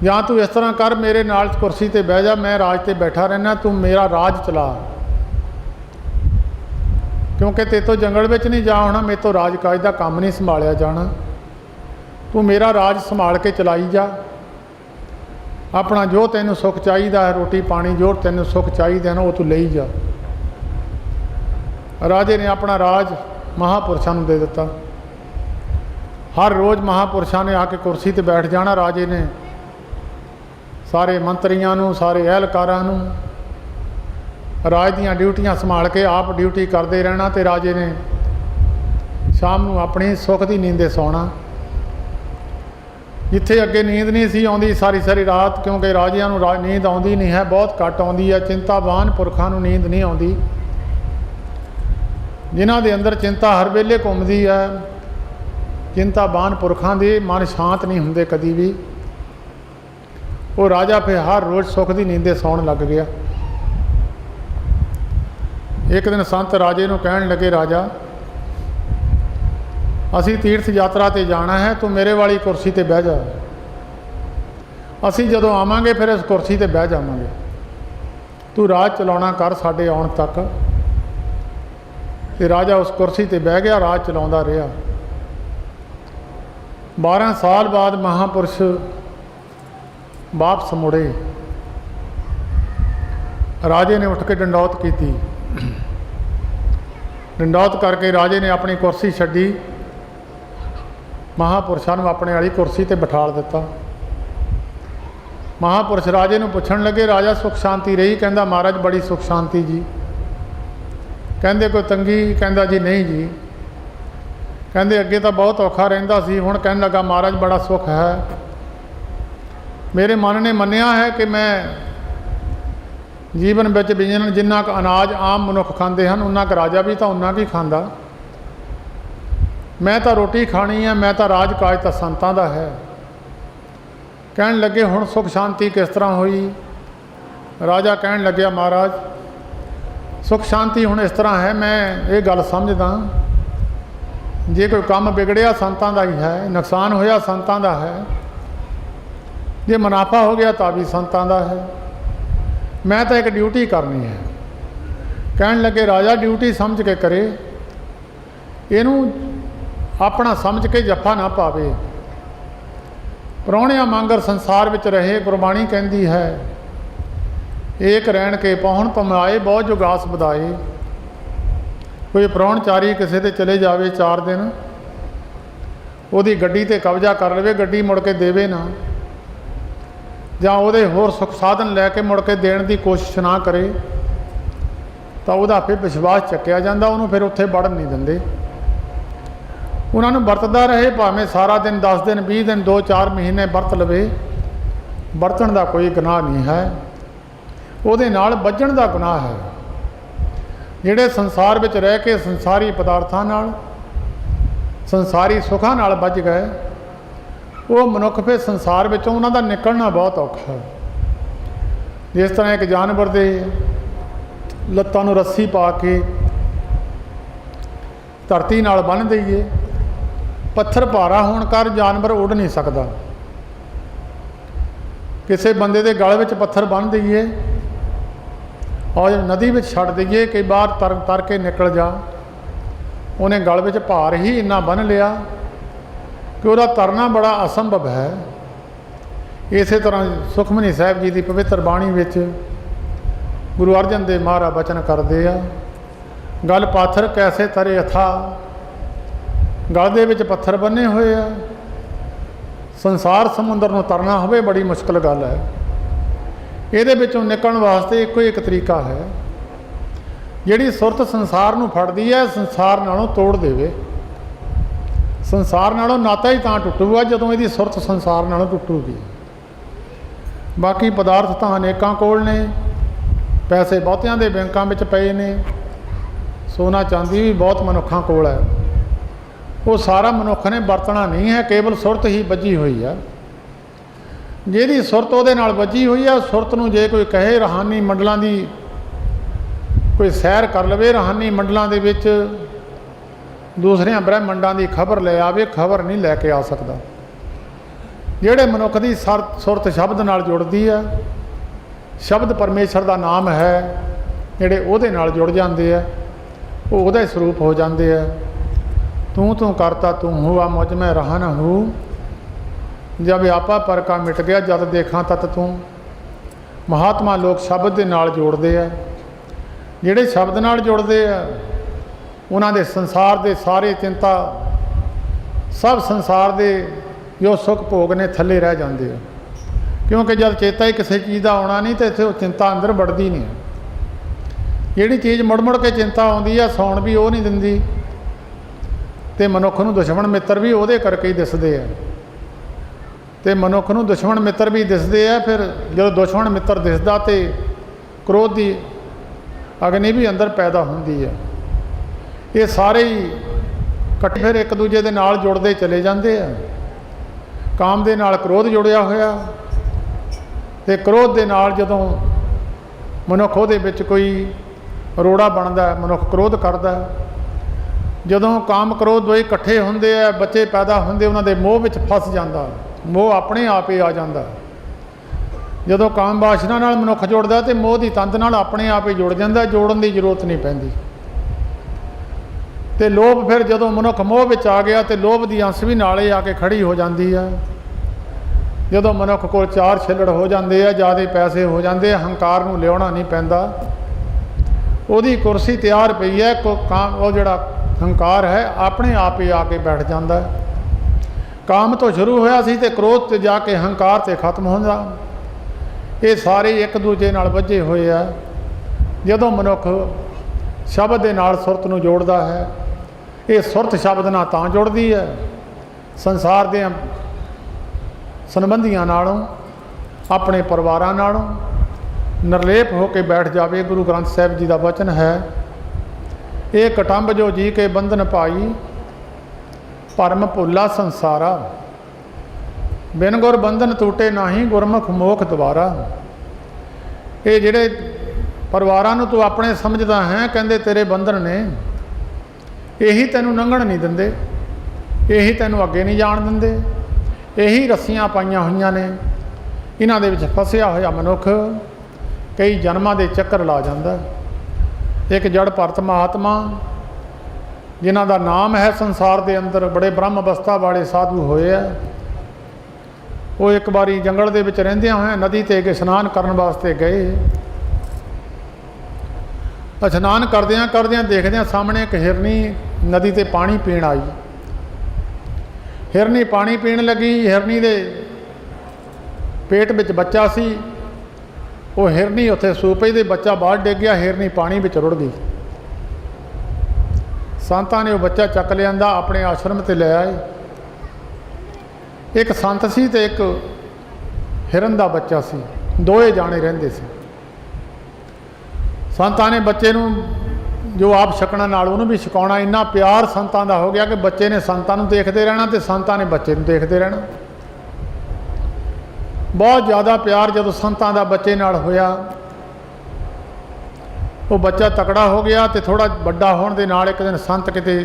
[SPEAKER 1] या तू इस तरह कर मेरे नाल कुर्सी ते बह जा, मैं राज ते बैठा रहना, तू मेरा राज चला। क्योंकि ते तो जंगल में नहीं जा होना, मेरे तो राजकाज का काम नहीं संभालिया जाना, तू मेरा राज संभाल के चलाई जा। अपना जो तेनों सुख चाहिए है, रोटी पानी जो तेनों सुख चाहिए है ना, वो तू ले जा। राजे ने अपना राज महापुरुषों को दे दिता। हर रोज़ महापुरुषों ने आके कुर्सी ते बैठ जाना। राजे ने सारे मंत्रियों नूं, सारे एहलकारां नूं राज दीयां ड्यूटियां संभाल के आप ड्यूटी करते रहना, तो राजे ने शाम को अपनी सुख की नींदे सौना। जिथे अगे नींद नहीं सी आउंदी सारी सारी रात, क्योंकि राजियां नूं नींद आउंदी नहीं है, बहुत घट आउंदी है। चिंतावान पुरखां नूं नींद नहीं आउंदी, जिन्हां दे अंदर चिंता हर वेले घुमदी है। चिंतावान पुरखां दे मन शांत नहीं हुंदे कदी भी। वो राजा फिर हर रोज़ सुख की नींदे सौण लग गया। एक दिन संत राजे नूं कहण लगे राजा असी तीर्थ यात्रा ते जाना है, तू मेरे वाली कुर्सी ते बह जा, असी जदों आवांगे फिर इस कुर्सी ते बह जावांगे, तू राज चलाउणा कर साडे आउण तक। ते राजा उस कुर्सी ते बह गया, राज चलाउंदा रहा। 12 साल बाद महापुरुष वापस मुड़े। राजे ने उठ के डंडौत की। डंडौत करके राजे ने अपनी कुर्सी छड्डी, महापुरुषों को अपने वाली कुर्सी ते बिठा दिता। महापुरुष राजे नूं पुछण लगे राजा सुख शांति रही? कहंदा महाराज बड़ी सुख शांति जी। कहंदे कोई तंगी? कहंदा जी नहीं जी। कहंदे अगे तो बहुत औखा रहिंदा सी, हुण कहण लगा महाराज बड़ा सुख है। मेरे मन ने मन्निया है कि मैं जीवन में जिन्ना क अनाज आम मनुख खाते हैं उन्ना क राजा भी तो उन्ना की खांदा। मैं तो रोटी खानी है, मैं तो राज काज तो संतां दा है। कहन लगे हुण सुख शांति किस तरह हुई? राजा कहन लग्या महाराज सुख शांति हुण इस तरह है, मैं ये गल समझदा जे कोई काम बिगड़िया संतां दा ही है, नुकसान होया संतां दा है, जे मुनाफा हो गया तो भी संतां दा है। मैं तो एक ड्यूटी करनी है। कहन लगे राजा ड्यूटी समझ के करे, इनू अपना समझ के जफा ना पावे। प्राहुणिया मांगर संसार विच रहे, गुरबाणी कहती है एक रहन के पहुण पमाए बहुत जुगास बधाए। कोई प्राहुणचारी किसी ते चले जावे 4 दिन, ਉਹਦੀ ਗੱਡੀ ਤੇ कब्जा कर लवे, ਗੱਡੀ मुड़ के देवे ना, ਜਾਂ ਉਹਦੇ ਹੋਰ ਸੁੱਖ ਸਾਧਨ ਲੈ ਕੇ ਮੁੜ ਕੇ ਦੇਣ ਦੀ ਕੋਸ਼ਿਸ਼ ਨਾ ਕਰੇ ਤਾਂ ਉਹਦਾ ਫਿਰ ਵਿਸ਼ਵਾਸ ਚੱਕਿਆ ਜਾਂਦਾ, ਉਹਨੂੰ ਫਿਰ ਉੱਥੇ ਵੜਨ ਨਹੀਂ ਦਿੰਦੇ। ਉਹਨਾਂ ਨੂੰ ਵਰਤਦਾ ਰਹੇ ਭਾਵੇਂ ਸਾਰਾ ਦਿਨ 10 ਦਿਨ 20 ਦਿਨ 2-4 ਮਹੀਨੇ ਵਰਤ ਲਵੇ, ਵਰਤਣ ਦਾ ਕੋਈ ਗੁਨਾਹ ਨਹੀਂ ਹੈ, ਉਹਦੇ ਨਾਲ ਵੱਜਣ ਦਾ ਗੁਨਾਹ ਹੈ। ਜਿਹੜੇ ਸੰਸਾਰ ਵਿੱਚ ਰਹਿ ਕੇ ਸੰਸਾਰੀ ਪਦਾਰਥਾਂ ਨਾਲ ਸੰਸਾਰੀ ਸੁੱਖਾਂ ਨਾਲ ਵੱਜ ਗਏ, ਉਹ ਮਨੁੱਖ ਫਿਰ ਸੰਸਾਰ ਵਿੱਚੋਂ ਉਹਨਾਂ ਦਾ ਨਿਕਲਣਾ ਬਹੁਤ ਔਖਾ ਹੈ। ਜਿਸ ਤਰ੍ਹਾਂ ਇੱਕ ਜਾਨਵਰ ਦੇ ਲੱਤਾਂ ਨੂੰ ਰੱਸੀ ਪਾ ਕੇ ਧਰਤੀ ਨਾਲ ਬੰਨ੍ਹ ਦਈਏ, ਪੱਥਰ ਭਾਰਾ ਹੋਣ ਕਾਰਨ ਜਾਨਵਰ ਉੱਡ ਨਹੀਂ ਸਕਦਾ। ਕਿਸੇ ਬੰਦੇ ਦੇ ਗਲ ਵਿੱਚ ਪੱਥਰ ਬੰਨ੍ਹ ਦਈਏ ਔਰ ਨਦੀ ਵਿੱਚ ਛੱਡ ਦਈਏ ਕਿ ਬਾਹਰ ਤਰ ਕੇ ਨਿਕਲ ਜਾ, ਉਹਨੇ ਗਲ ਵਿੱਚ ਭਾਰ ਹੀ ਇੰਨਾ ਬੰਨ੍ਹ ਲਿਆ ਕਿ ਉਹਦਾ ਤਰਨਾ ਬੜਾ ਅਸੰਭਵ ਹੈ। ਇਸੇ ਤਰ੍ਹਾਂ ਸੁਖਮਨੀ ਸਾਹਿਬ ਜੀ ਦੀ ਪਵਿੱਤਰ ਬਾਣੀ ਵਿੱਚ ਗੁਰੂ ਅਰਜਨ ਦੇਵ ਮਹਾਰਾਜ ਬਚਨ ਕਰਦੇ ਆ, ਗਲ ਪਾਥਰ ਕੈਸੇ ਤਰੇ ਅਥਾ, ਗਲ ਦੇ ਵਿੱਚ ਪੱਥਰ ਬੰਨੇ ਹੋਏ ਆ। ਸੰਸਾਰ ਸਮੁੰਦਰ ਨੂੰ ਤਰਨਾ ਹੋਵੇ ਬੜੀ ਮੁਸ਼ਕਲ ਗੱਲ ਹੈ। ਇਹਦੇ ਵਿੱਚੋਂ ਨਿਕਲਣ ਵਾਸਤੇ ਇੱਕੋ ਇੱਕ ਤਰੀਕਾ ਹੈ, ਜਿਹੜੀ ਸੁਰਤ ਸੰਸਾਰ ਨੂੰ ਫੜਦੀ ਹੈ ਸੰਸਾਰ ਨਾਲੋਂ ਤੋੜ ਦੇਵੇ। ਸੰਸਾਰ ਨਾਲੋਂ ਨਾਤਾ ਹੀ ਤਾਂ ਟੁੱਟੂਗਾ ਜਦੋਂ ਇਹਦੀ ਸੁਰਤ ਸੰਸਾਰ ਨਾਲੋਂ ਟੁੱਟੂਗੀ। ਬਾਕੀ ਪਦਾਰਥ ਤਾਂ ਅਨੇਕਾਂ ਕੋਲ ਨੇ, ਪੈਸੇ ਬਹੁਤਿਆਂ ਦੇ ਬੈਂਕਾਂ ਵਿੱਚ ਪਏ ਨੇ, ਸੋਨਾ ਚਾਂਦੀ ਵੀ ਬਹੁਤ ਮਨੁੱਖਾਂ ਕੋਲ ਹੈ। ਉਹ ਸਾਰਾ ਮਨੁੱਖ ਨੇ ਵਰਤਣਾ ਨਹੀਂ ਹੈ, ਕੇਵਲ ਸੁਰਤ ਹੀ ਵੱਜੀ ਹੋਈ ਆ। ਜਿਹਦੀ ਸੁਰਤ ਉਹਦੇ ਨਾਲ ਵੱਜੀ ਹੋਈ ਆ, ਸੁਰਤ ਨੂੰ ਜੇ ਕੋਈ ਕਹੇ ਰੂਹਾਨੀ ਮੰਡਲਾਂ ਦੀ ਕੋਈ ਸੈਰ ਕਰ ਲਵੇ, ਰੂਹਾਨੀ ਮੰਡਲਾਂ ਦੇ ਵਿੱਚ ਦੂਸਰਿਆਂ ਬ੍ਰਹਿਮੰਡਾਂ ਦੀ ਖਬਰ ਲੈ ਆਵੇ, ਖਬਰ ਨਹੀਂ ਲੈ ਕੇ ਆ ਸਕਦਾ। ਜਿਹੜੇ ਮਨੁੱਖ ਦੀ ਸੁਰਤ ਸ਼ਬਦ ਨਾਲ ਜੁੜਦੀ ਆ, ਸ਼ਬਦ ਪਰਮੇਸ਼ਰ ਦਾ ਨਾਮ ਹੈ, ਜਿਹੜੇ ਉਹਦੇ ਨਾਲ ਜੁੜ ਜਾਂਦੇ ਆ ਉਹ ਉਹਦਾ ਹੀ ਸਰੂਪ ਹੋ ਜਾਂਦੇ ਆ। ਤੂੰ ਤੂੰ ਕਰਤਾ ਤੂੰ ਹੁਆ ਮੁਝ ਮੈਂ ਰਹਾ ਨਾ ਹੂੰ, ਜਦ ਆਪਾ ਪਰ ਕਾ ਮਿਟ ਗਿਆ ਜਦ ਦੇਖਾਂ ਤਤ ਤੂੰ। ਮਹਾਤਮਾ ਲੋਕ ਸ਼ਬਦ ਦੇ ਨਾਲ ਜੋੜਦੇ ਆ। ਜਿਹੜੇ ਸ਼ਬਦ ਨਾਲ ਜੁੜਦੇ ਆ ਉਹਨਾਂ ਦੇ ਸੰਸਾਰ ਦੇ ਸਾਰੇ ਚਿੰਤਾ, ਸਭ ਸੰਸਾਰ ਦੇ ਜੋ ਸੁੱਖ ਭੋਗ ਨੇ ਥੱਲੇ ਰਹਿ ਜਾਂਦੇ ਆ। ਕਿਉਂਕਿ ਜਦ ਚੇਤਾ ਹੀ ਕਿਸੇ ਚੀਜ਼ ਦਾ ਆਉਣਾ ਨਹੀਂ ਤਾਂ ਇੱਥੇ ਉਹ ਚਿੰਤਾ ਅੰਦਰ ਵੜਦੀ ਨਹੀਂ। ਜਿਹੜੀ ਚੀਜ਼ ਮੁੜ ਮੁੜ ਕੇ ਚਿੰਤਾ ਆਉਂਦੀ ਆ, ਸੌਣ ਵੀ ਉਹ ਨਹੀਂ ਦਿੰਦੀ, ਅਤੇ ਮਨੁੱਖ ਨੂੰ ਦੁਸ਼ਮਣ ਮਿੱਤਰ ਵੀ ਉਹਦੇ ਕਰਕੇ ਹੀ ਦਿਸਦੇ ਆ। ਅਤੇ ਮਨੁੱਖ ਨੂੰ ਦੁਸ਼ਮਣ ਮਿੱਤਰ ਵੀ ਦਿਸਦੇ ਆ। ਫਿਰ ਜਦੋਂ ਦੁਸ਼ਮਣ ਮਿੱਤਰ ਦਿਸਦਾ ਤਾਂ ਕ੍ਰੋਧ ਦੀ ਅਗਨੀ ਵੀ ਅੰਦਰ ਪੈਦਾ ਹੁੰਦੀ ਹੈ। ਇਹ ਸਾਰੇ ਹੀ ਇਕੱਠੇ ਫਿਰ ਇੱਕ ਦੂਜੇ ਦੇ ਨਾਲ ਜੁੜਦੇ ਚਲੇ ਜਾਂਦੇ ਆ। ਕਾਮ ਦੇ ਨਾਲ ਕ੍ਰੋਧ ਜੁੜਿਆ ਹੋਇਆ, ਅਤੇ ਕ੍ਰੋਧ ਦੇ ਨਾਲ ਜਦੋਂ ਮਨੁੱਖ ਉਹਦੇ ਵਿੱਚ ਕੋਈ ਰੋੜਾ ਬਣਦਾ, ਮਨੁੱਖ ਕ੍ਰੋਧ ਕਰਦਾ। ਜਦੋਂ ਕਾਮ ਕ੍ਰੋਧ ਦੋਏ ਇਕੱਠੇ ਹੁੰਦੇ ਆ, ਬੱਚੇ ਪੈਦਾ ਹੁੰਦੇ, ਉਹਨਾਂ ਦੇ ਮੋਹ ਵਿੱਚ ਫਸ ਜਾਂਦਾ, ਮੋਹ ਆਪਣੇ ਆਪ ਹੀ ਆ ਜਾਂਦਾ। ਜਦੋਂ ਕਾਮ ਵਾਸ਼ਨਾ ਨਾਲ ਮਨੁੱਖ ਜੁੜਦਾ ਅਤੇ ਮੋਹ ਦੀ ਤੰਦ ਨਾਲ ਆਪਣੇ ਆਪ ਹੀ ਜੁੜ ਜਾਂਦਾ, ਜੋੜਨ ਦੀ ਜ਼ਰੂਰਤ ਨਹੀਂ ਪੈਂਦੀ। ਅਤੇ ਲੋਭ, ਫਿਰ ਜਦੋਂ ਮਨੁੱਖ ਮੋਹ ਵਿੱਚ ਆ ਗਿਆ ਅਤੇ ਲੋਭ ਦੀ ਅੰਸ਼ ਵੀ ਨਾਲੇ ਆ ਕੇ ਖੜੀ ਹੋ ਜਾਂਦੀ ਆ। ਜਦੋਂ ਮਨੁੱਖ ਕੋਲ ਚਾਰ ਛਿੱਲੜ ਹੋ ਜਾਂਦੇ ਆ, ਜ਼ਿਆਦਾ ਪੈਸੇ ਹੋ ਜਾਂਦੇ ਆ, ਹੰਕਾਰ ਨੂੰ ਲਿਆਉਣਾ ਨਹੀਂ ਪੈਂਦਾ, ਉਹਦੀ ਕੁਰਸੀ ਤਿਆਰ ਪਈ ਹੈ। ਉਹ ਜਿਹੜਾ ਹੰਕਾਰ ਹੈ ਆਪਣੇ ਆਪ ਹੀ ਆ ਕੇ ਬੈਠ ਜਾਂਦਾ। ਕਾਮ ਤੋਂ ਸ਼ੁਰੂ ਹੋਇਆ ਸੀ ਅਤੇ ਕ੍ਰੋਧ 'ਤੇ ਜਾ ਕੇ ਹੰਕਾਰ 'ਤੇ ਖਤਮ ਹੁੰਦਾ। ਇਹ ਸਾਰੇ ਇੱਕ ਦੂਜੇ ਨਾਲ ਬੱਝੇ ਹੋਏ ਆ। ਜਦੋਂ ਮਨੁੱਖ ਸ਼ਬਦ ਦੇ ਨਾਲ ਸੁਰਤ ਨੂੰ ਜੋੜਦਾ ਹੈ, ਇਹ ਸੁਰਤ ਸ਼ਬਦ ਨਾਲ ਤਾਂ ਜੁੜਦੀ ਹੈ ਸੰਸਾਰ ਦੇ ਸੰਬੰਧੀਆਂ ਨਾਲੋਂ, ਆਪਣੇ ਪਰਿਵਾਰਾਂ ਨਾਲੋਂ ਨਿਰਲੇਪ ਹੋ ਕੇ ਬੈਠ ਜਾਵੇ। ਗੁਰੂ ਗ੍ਰੰਥ ਸਾਹਿਬ ਜੀ ਦਾ ਵਚਨ ਹੈ, ਇਹ ਕਟੰਬ ਜੋ ਜੀ ਕੇ ਬੰਧਨ ਪਾਈ, ਭਰਮ ਭੁੱਲਾ ਸੰਸਾਰਾ, ਬਿਨ ਗੁਰ ਬੰਧਨ ਟੂਟੇ ਨਾਹੀਂ, ਗੁਰਮੁਖ ਮੋਖ ਦੁਆਰਾ। ਇਹ ਜਿਹੜੇ ਪਰਿਵਾਰਾਂ ਨੂੰ ਤੂੰ ਆਪਣੇ ਸਮਝਦਾ ਹੈ, ਕਹਿੰਦੇ ਤੇਰੇ ਬੰਧਨ ਨੇ, ਇਹੀ ਤੈਨੂੰ ਲੰਘਣ ਨਹੀਂ ਦਿੰਦੇ, ਇਹੀ ਤੈਨੂੰ ਅੱਗੇ ਨਹੀਂ ਜਾਣ ਦਿੰਦੇ, ਇਹੀ ਰੱਸੀਆਂ ਪਾਈਆਂ ਹੋਈਆਂ ਨੇ। ਇਹਨਾਂ ਦੇ ਵਿੱਚ ਫਸਿਆ ਹੋਇਆ ਮਨੁੱਖ ਕਈ ਜਨਮਾਂ ਦੇ ਚੱਕਰ ਲਾ ਜਾਂਦਾ। ਇੱਕ ਜੜ ਭਰਤ ਮਹਾਤਮਾ, ਜਿਨ੍ਹਾਂ ਦਾ ਨਾਮ ਹੈ ਸੰਸਾਰ ਦੇ ਅੰਦਰ, ਬੜੇ ਬ੍ਰਹਮ ਅਵਸਥਾ ਵਾਲੇ ਸਾਧੂ ਹੋਏ ਆ। ਉਹ ਇੱਕ ਵਾਰੀ ਜੰਗਲ ਦੇ ਵਿੱਚ ਰਹਿੰਦਿਆਂ ਹੋਇਆਂ ਨਦੀ 'ਤੇ ਇਸ਼ਨਾਨ ਕਰਨ ਵਾਸਤੇ ਗਏ। ਇਸ਼ਨਾਨ ਕਰਦਿਆਂ ਕਰਦਿਆਂ ਦੇਖਦਿਆਂ ਸਾਹਮਣੇ ਇੱਕ ਹਿਰਨੀ ਨਦੀ 'ਤੇ ਪਾਣੀ ਪੀਣ ਆਈ। ਹਿਰਨੀ ਪਾਣੀ ਪੀਣ ਲੱਗੀ। ਹਿਰਨੀ ਦੇ ਪੇਟ ਵਿੱਚ ਬੱਚਾ ਸੀ। ਉਹ ਹਿਰਨੀ ਉੱਥੇ ਸੂਪੇ ਦੇ, ਬੱਚਾ ਬਾਹਰ ਡਿੱਗ ਗਿਆ, ਹਿਰਨੀ ਪਾਣੀ ਵਿੱਚ ਰੁੜ ਗਈ। ਸੰਤਾਂ ਨੇ ਉਹ ਬੱਚਾ ਚੱਕ ਲਿਆਂਦਾ, ਆਪਣੇ ਆਸ਼ਰਮ 'ਤੇ ਲੈ ਆਏ। ਇੱਕ ਸੰਤ ਸੀ ਅਤੇ ਇੱਕ ਹਿਰਨ ਦਾ ਬੱਚਾ ਸੀ, ਦੋਏ ਜਾਣੇ ਰਹਿੰਦੇ ਸੀ। ਸੰਤਾਂ ਨੇ ਬੱਚੇ ਨੂੰ ਜੋ ਆਪ ਛਕਣਾ ਨਾਲ ਉਹਨੂੰ ਵੀ ਛਕਾਉਣਾ। ਇੰਨਾ ਪਿਆਰ ਸੰਤਾਂ ਦਾ ਹੋ ਗਿਆ ਕਿ ਬੱਚੇ ਨੇ ਸੰਤਾਂ ਨੂੰ ਦੇਖਦੇ ਰਹਿਣਾ ਅਤੇ ਸੰਤਾਂ ਨੇ ਬੱਚੇ ਨੂੰ ਦੇਖਦੇ ਰਹਿਣਾ। बहुत ज़्यादा प्यार जदों संतां दा बच्चे नाल होया, वो बच्चा तकड़ा हो गया तो थोड़ा बड़ा होने के नाल एक दिन संत किते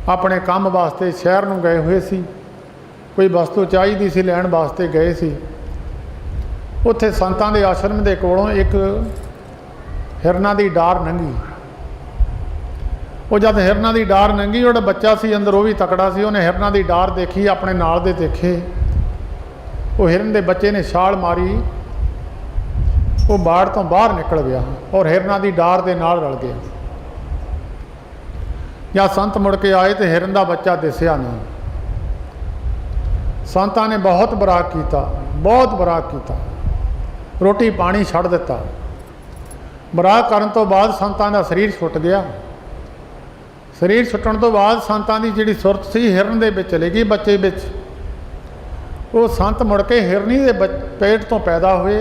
[SPEAKER 1] अपने काम वास्ते शहर नूं गए हुए सी, कोई वस्तु चाहिदी सी लैण वास्ते गए सी। उत्थे संतां दे आश्रम दे कोलों एक हिरना दी डार लंघी। वो जब हिरना दी डार लंघी, जोड़ा बच्चा सी अंदर वो भी तकड़ा सी, उन्हें हिरना दी डार देखी, अपने नाल दे देखे, वो हिरन दे बच्चे ने छाल मारी, वो बाड़ तो बाहर निकल गया और हिरना दी डार दे नाल रल गया। या संत मुड़ के आए तो हिरन दा बच्चा दिसिया नहीं। संतां ने बहुत बराग किया, बहुत बराग किया, रोटी पानी छड़ दिता। बराग करन तो बाद संतां दा शरीर छुट गया। शरीर छुट्टण तो बाद संतां दी जिहड़ी सुरत सी हिरन दे विच चली गई, बच्चे विच। वो संत मुड़ के हिरनी दे पेट तो पैदा हुए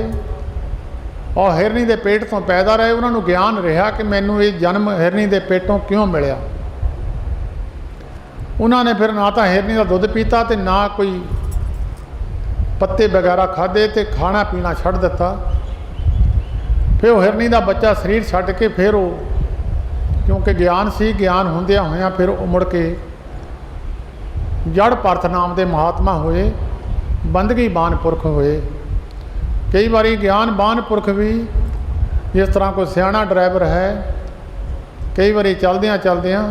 [SPEAKER 1] और हिरनी दे पेट तो पैदा रहे। उन्होंने ज्ञान रहा कि मैनू ये जन्म हिरनी दे पेटों क्यों मिलिया। उन्होंने फिर ना तो हिरनी का दुध पीता तो ना कोई पत्ते वगैरह खाधे, तो खाना पीना छड़ दिता। फिर वो हिरनी का बच्चा शरीर छड्ड के फिर वो, क्योंकि ज्ञान सी, ज्ञान होंदिया होया फिर वो मुड़ के जड़ परथ नाम के महात्मा हुए, बंदगी बान पुरख हुए। कई बारी ज्ञान बान पुरख भी जिस तरह कोई सियाणा ड्राइवर है, कई बारी चलदियां चलदियां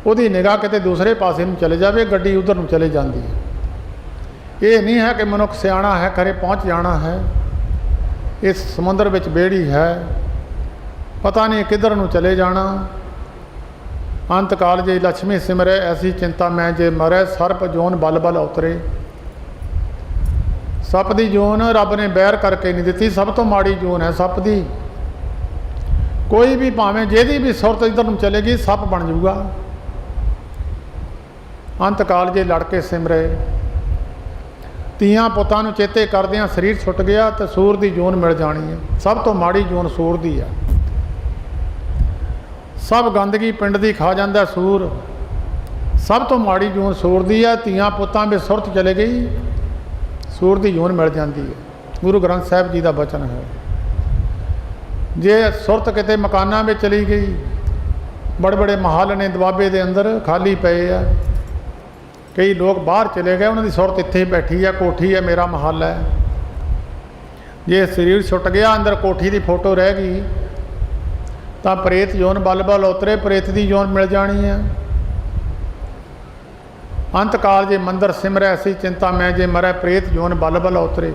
[SPEAKER 1] उहदी निगाह किते दूसरे पासे नूं चले जावे, गड्डी उधर नूं चले जाती है। ये नहीं है कि मनुख सियाणा है घरे पहुँच जाना है। इस समुद्र विच बेड़ी है, पता नहीं किधर नूं चले जाना। अंत काल जे लक्ष्मी सिमरे ऐसी चिंता मैं जे मरै, सर्प जोन बल बल उतरे। सप की जोन रब ने बैर करके नहीं दी, सब तो माड़ी जोन है सप की। कोई भी भावें जिहदी भी सुरत इधर नूं चलेगी सप बन जाऊगा। अंत काल जे लड़के सिमरे, ਧੀਆਂ ਪੁੱਤਾਂ ਨੂੰ ਚੇਤੇ ਕਰਦਿਆਂ ਸਰੀਰ ਛੁੱਟ ਗਿਆ तो सूर की जोन मिल जानी है। सब तो माड़ी जोन सूर की है। सब गंदगी पिंड की खा जाता सूर, सब तो माड़ी जोन सूर की है। ਧੀਆਂ ਪੁੱਤਾਂ में सुरत चले गई, सूर की जोन मिल जाती है। गुरु ग्रंथ साहिब जी का वचन है। जे सुरत किते मकाना में चली गई, बड़े बड़े महल ने दुआबे के अंदर खाली पे है, कई लोग बाहर चले गए, उन्होंने सुरत इत्थे ही बैठी है, कोठी है, मेरा महल है। जे शरीर छुट गया, अंदर कोठी की फोटो रह गई, तो प्रेत जोन बल बल उतरे, प्रेत की जोन मिल जानी है। अंत काल जे मंदिर सिमरै ऐसी चिंता मैं जे मरै, प्रेत जोन बल बल उतरे।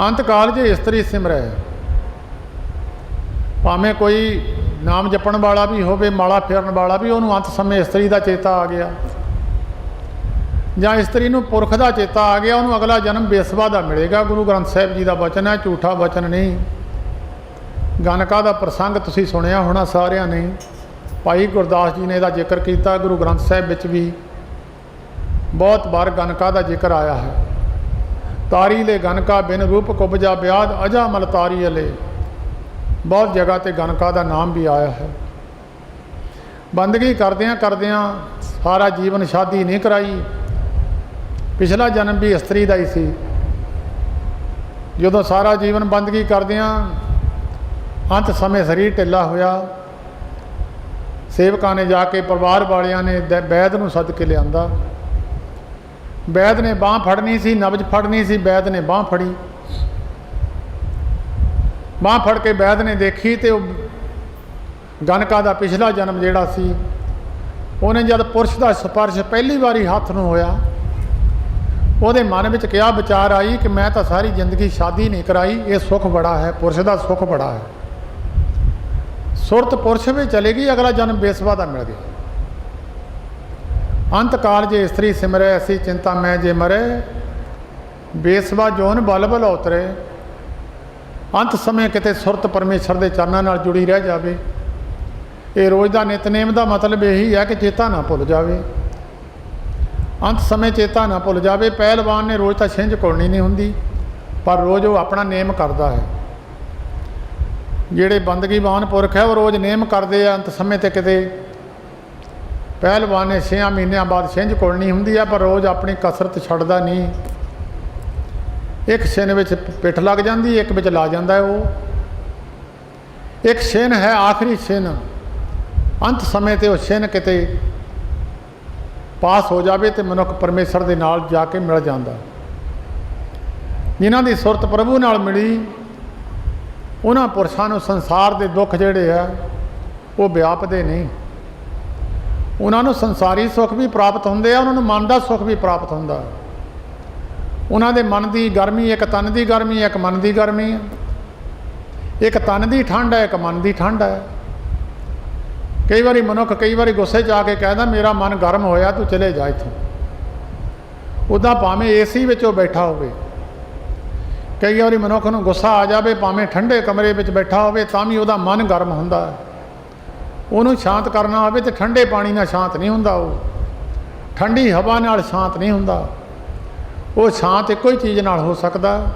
[SPEAKER 1] अंत काल जे इस्त्री सिमरै, भावें कोई नाम जपण वाला भी होवे, माला फेरन वाला भी, उन्होंने अंत समय इस्त्री का चेता आ गया, ਜਾਂ इस्त्री नूं पुरख का चेता आ गया, उन्होंने अगला जन्म बेसवा का मिलेगा। गुरु ग्रंथ साहिब जी का वचन है, झूठा वचन नहीं। गणका का प्रसंग तुसीं सुनिया होना सारिਆਂ ने, भाई गुरदास जी ने इसका जिक्र किया। गुरु ग्रंथ साहिब विच भी बहुत बार गणका का जिक्र आया है। तारी ले गणका बिन रूप कुबजा ब्याद, अजा मल तारी अले। बहुत जगह ते गणका का नाम भी आया है। बंदगी करदियां करदियां सारा जीवन शादी नहीं कराई, पिछला जन्म भी इस्त्री का ही सी। जदों सारा जीवन बंदगी करदियां अंत समय शरीर ढिला होया, सेवकां ने जाके परिवार वालियां ने वैद नूं सद के लिया। वैद ने बांह फड़नी सी, नब्ज फड़नी सी, वैद ने बांह फड़ी। बांह फड़ के वैद ने देखी तो गणका का पिछला जन्म जिहड़ा सी, उन्हें जब पुरुष का स्पर्श पहली बारी हाथ नूं होया, ਉਹਦੇ मन में क्या विचार आई कि मैं तो सारी जिंदगी शादी नहीं कराई, ये सुख बड़ा है, पुरुष का सुख बड़ा है। सुरत पुरुष भी चलेगी, अगला जन्म बेसवा का मिल गया। अंत काल जे इस्त्री सिमरै ऐसी चिंता मैं जे मरै, बेसवा जोन बल बल उतरे। अंत समय किते सुरत परमेश्वर के चरणों नाल जुड़ी रह जाए। ये रोज़ का नितनेम का मतलब यही है कि चेता ना भुल जाए, अंत समय चेता ना भुल जाए। पहलवान ने रोज़ तो छिंज घुलनी नहीं होंदी, पर रोज़ वो अपना नेम करता है। जिहड़े बंदगीवान पुरख है वो रोज़ नेम करते हैं, अंत समय ते किते ਪਹਿਲਵਾਨ ਨੇ 6 ਮਹੀਨਿਆਂ ਬਾਅਦ ਛਿੰਝ ਕੁੜਨੀ ਹੁੰਦੀ ਹੈ, ਪਰ ਰੋਜ਼ ਆਪਣੀ ਕਸਰਤ ਛੱਡਦਾ ਨਹੀਂ। ਇੱਕ ਛਿੰਨ ਵਿੱਚ ਪਿੱਠ ਲੱਗ ਜਾਂਦੀ, ਇੱਕ ਵਿੱਚ ਲਾ ਜਾਂਦਾ ਹੈ। ਉਹ ਇੱਕ ਛਿੰਨ ਹੈ ਆਖਰੀ ਛਿੰਨ, ਅੰਤ ਸਮੇਂ 'ਤੇ ਉਹ ਛਿੰਨ ਕਿਤੇ ਪਾਸ ਹੋ ਜਾਵੇ ਤੇ ਮਨੁੱਖ ਪਰਮੇਸ਼ਰ ਦੇ ਨਾਲ ਜਾ ਕੇ ਮਿਲ ਜਾਂਦਾ। ਜਿਨ੍ਹਾਂ ਦੀ ਸੁਰਤ ਪ੍ਰਭੂ ਨਾਲ ਮਿਲੀ, ਉਹਨਾਂ ਪੁਰਸ਼ਾਂ ਨੂੰ ਸੰਸਾਰ ਦੇ ਦੁੱਖ ਜਿਹੜੇ ਆ ਉਹ ਵਿਆਪਦੇ ਨਹੀਂ। ਉਹਨਾਂ ਨੂੰ ਸੰਸਾਰੀ ਸੁੱਖ ਵੀ ਪ੍ਰਾਪਤ ਹੁੰਦੇ ਆ, ਉਹਨਾਂ ਨੂੰ ਮਨ ਦਾ ਸੁੱਖ ਵੀ ਪ੍ਰਾਪਤ ਹੁੰਦਾ। ਉਹਨਾਂ ਦੇ ਮਨ ਦੀ ਗਰਮੀ ਇੱਕ ਤਨ ਦੀ ਗਰਮੀ, ਇੱਕ ਮਨ ਦੀ ਗਰਮੀ ਹੈ। ਇੱਕ ਤਨ ਦੀ ਠੰਡ ਹੈ, ਇੱਕ ਮਨ ਦੀ ਠੰਡ ਹੈ। ਕਈ ਵਾਰੀ ਮਨੁੱਖ ਕਈ ਵਾਰੀ ਗੁੱਸੇ 'ਚ ਆ ਕੇ ਕਹਿੰਦਾ ਮੇਰਾ ਮਨ ਗਰਮ ਹੋਇਆ, ਤੂੰ ਚਲੇ ਜਾ ਇੱਥੋਂ। ਉੱਦਾਂ ਭਾਵੇਂ ਏਸੀ ਵਿੱਚ ਉਹ ਬੈਠਾ ਹੋਵੇ, ਕਈ ਵਾਰੀ ਮਨੁੱਖ ਨੂੰ ਗੁੱਸਾ ਆ ਜਾਵੇ, ਭਾਵੇਂ ਠੰਡੇ ਕਮਰੇ ਵਿੱਚ ਬੈਠਾ ਹੋਵੇ ਤਾਂ ਵੀ ਉਹਦਾ ਮਨ ਗਰਮ ਹੁੰਦਾ। ਉਹਨੂੰ ਸ਼ਾਂਤ ਕਰਨਾ ਹੋਵੇ ਤੇ ਠੰਡੇ ਪਾਣੀ ਨਾਲ ਸ਼ਾਂਤ ਨਹੀਂ ਹੁੰਦਾ, ਉਹ ਠੰਡੀ ਹਵਾ ਨਾਲ ਸ਼ਾਂਤ ਨਹੀਂ ਹੁੰਦਾ। ਉਹ ਸ਼ਾਂਤ ਇੱਕੋ ਹੀ ਚੀਜ਼ ਨਾਲ ਹੋ ਸਕਦਾ,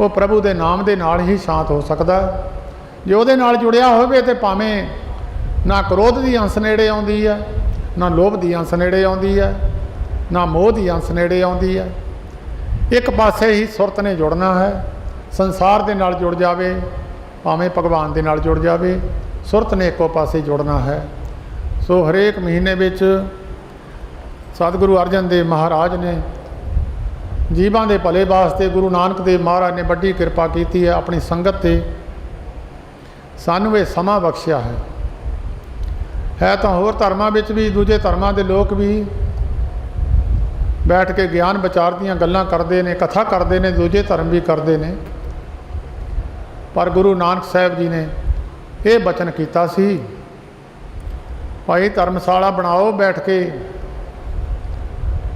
[SPEAKER 1] ਉਹ ਪ੍ਰਭੂ ਦੇ ਨਾਮ ਦੇ ਨਾਲ ਹੀ ਸ਼ਾਂਤ ਹੋ ਸਕਦਾ। ਜੇ ਉਹਦੇ ਨਾਲ ਜੁੜਿਆ ਹੋਵੇ ਤੇ ਭਾਵੇਂ ਨਾ ਕ੍ਰੋਧ ਦੀ ਅੰਸ ਨੇੜੇ ਆਉਂਦੀ ਹੈ, ਨਾ ਲੋਭ ਦੀ ਅੰਸ ਨੇੜੇ ਆਉਂਦੀ ਹੈ, ਨਾ ਮੋਹ ਦੀ ਅੰਸ ਨੇੜੇ ਆਉਂਦੀ ਹੈ। ਇੱਕ ਪਾਸੇ ਹੀ ਸੁਰਤ ਨੇ ਜੁੜਨਾ ਹੈ। ਸੰਸਾਰ ਦੇ ਨਾਲ ਜੁੜ ਜਾਵੇ, ਭਾਵੇਂ ਭਗਵਾਨ ਦੇ ਨਾਲ ਜੁੜ ਜਾਵੇ, ਸੁਰਤ ਨੇ ਇੱਕੋ ਪਾਸੇ ਜੁੜਨਾ ਹੈ। ਸੋ ਹਰੇਕ ਮਹੀਨੇ ਵਿੱਚ ਸਤਿਗੁਰੂ ਅਰਜਨ ਦੇਵ ਮਹਾਰਾਜ ਨੇ ਜੀਵਾਂ ਦੇ ਭਲੇ ਵਾਸਤੇ, ਗੁਰੂ ਨਾਨਕ ਦੇਵ ਮਹਾਰਾਜ ਨੇ ਵੱਡੀ ਕਿਰਪਾ ਕੀਤੀ ਹੈ ਆਪਣੀ ਸੰਗਤ 'ਤੇ। ਸਾਨੂੰ ਇਹ ਸਮਾਂ ਬਖਸ਼ਿਆ ਹੈ ਤਾਂ ਹੋਰ ਧਰਮਾਂ ਵਿੱਚ ਵੀ, ਦੂਜੇ ਧਰਮਾਂ ਦੇ ਲੋਕ ਵੀ ਬੈਠ ਕੇ ਗਿਆਨ ਵਿਚਾਰ ਦੀਆਂ ਗੱਲਾਂ ਕਰਦੇ ਨੇ, ਕਥਾ ਕਰਦੇ ਨੇ, ਦੂਜੇ ਧਰਮ ਵੀ ਕਰਦੇ ਨੇ। ਪਰ ਗੁਰੂ ਨਾਨਕ ਸਾਹਿਬ ਜੀ ਨੇ ਇਹ ਬਚਨ ਕੀਤਾ ਸੀ, ਭਾਈ ਧਰਮਸ਼ਾਲਾ ਬਣਾਓ, ਬੈਠ ਕੇ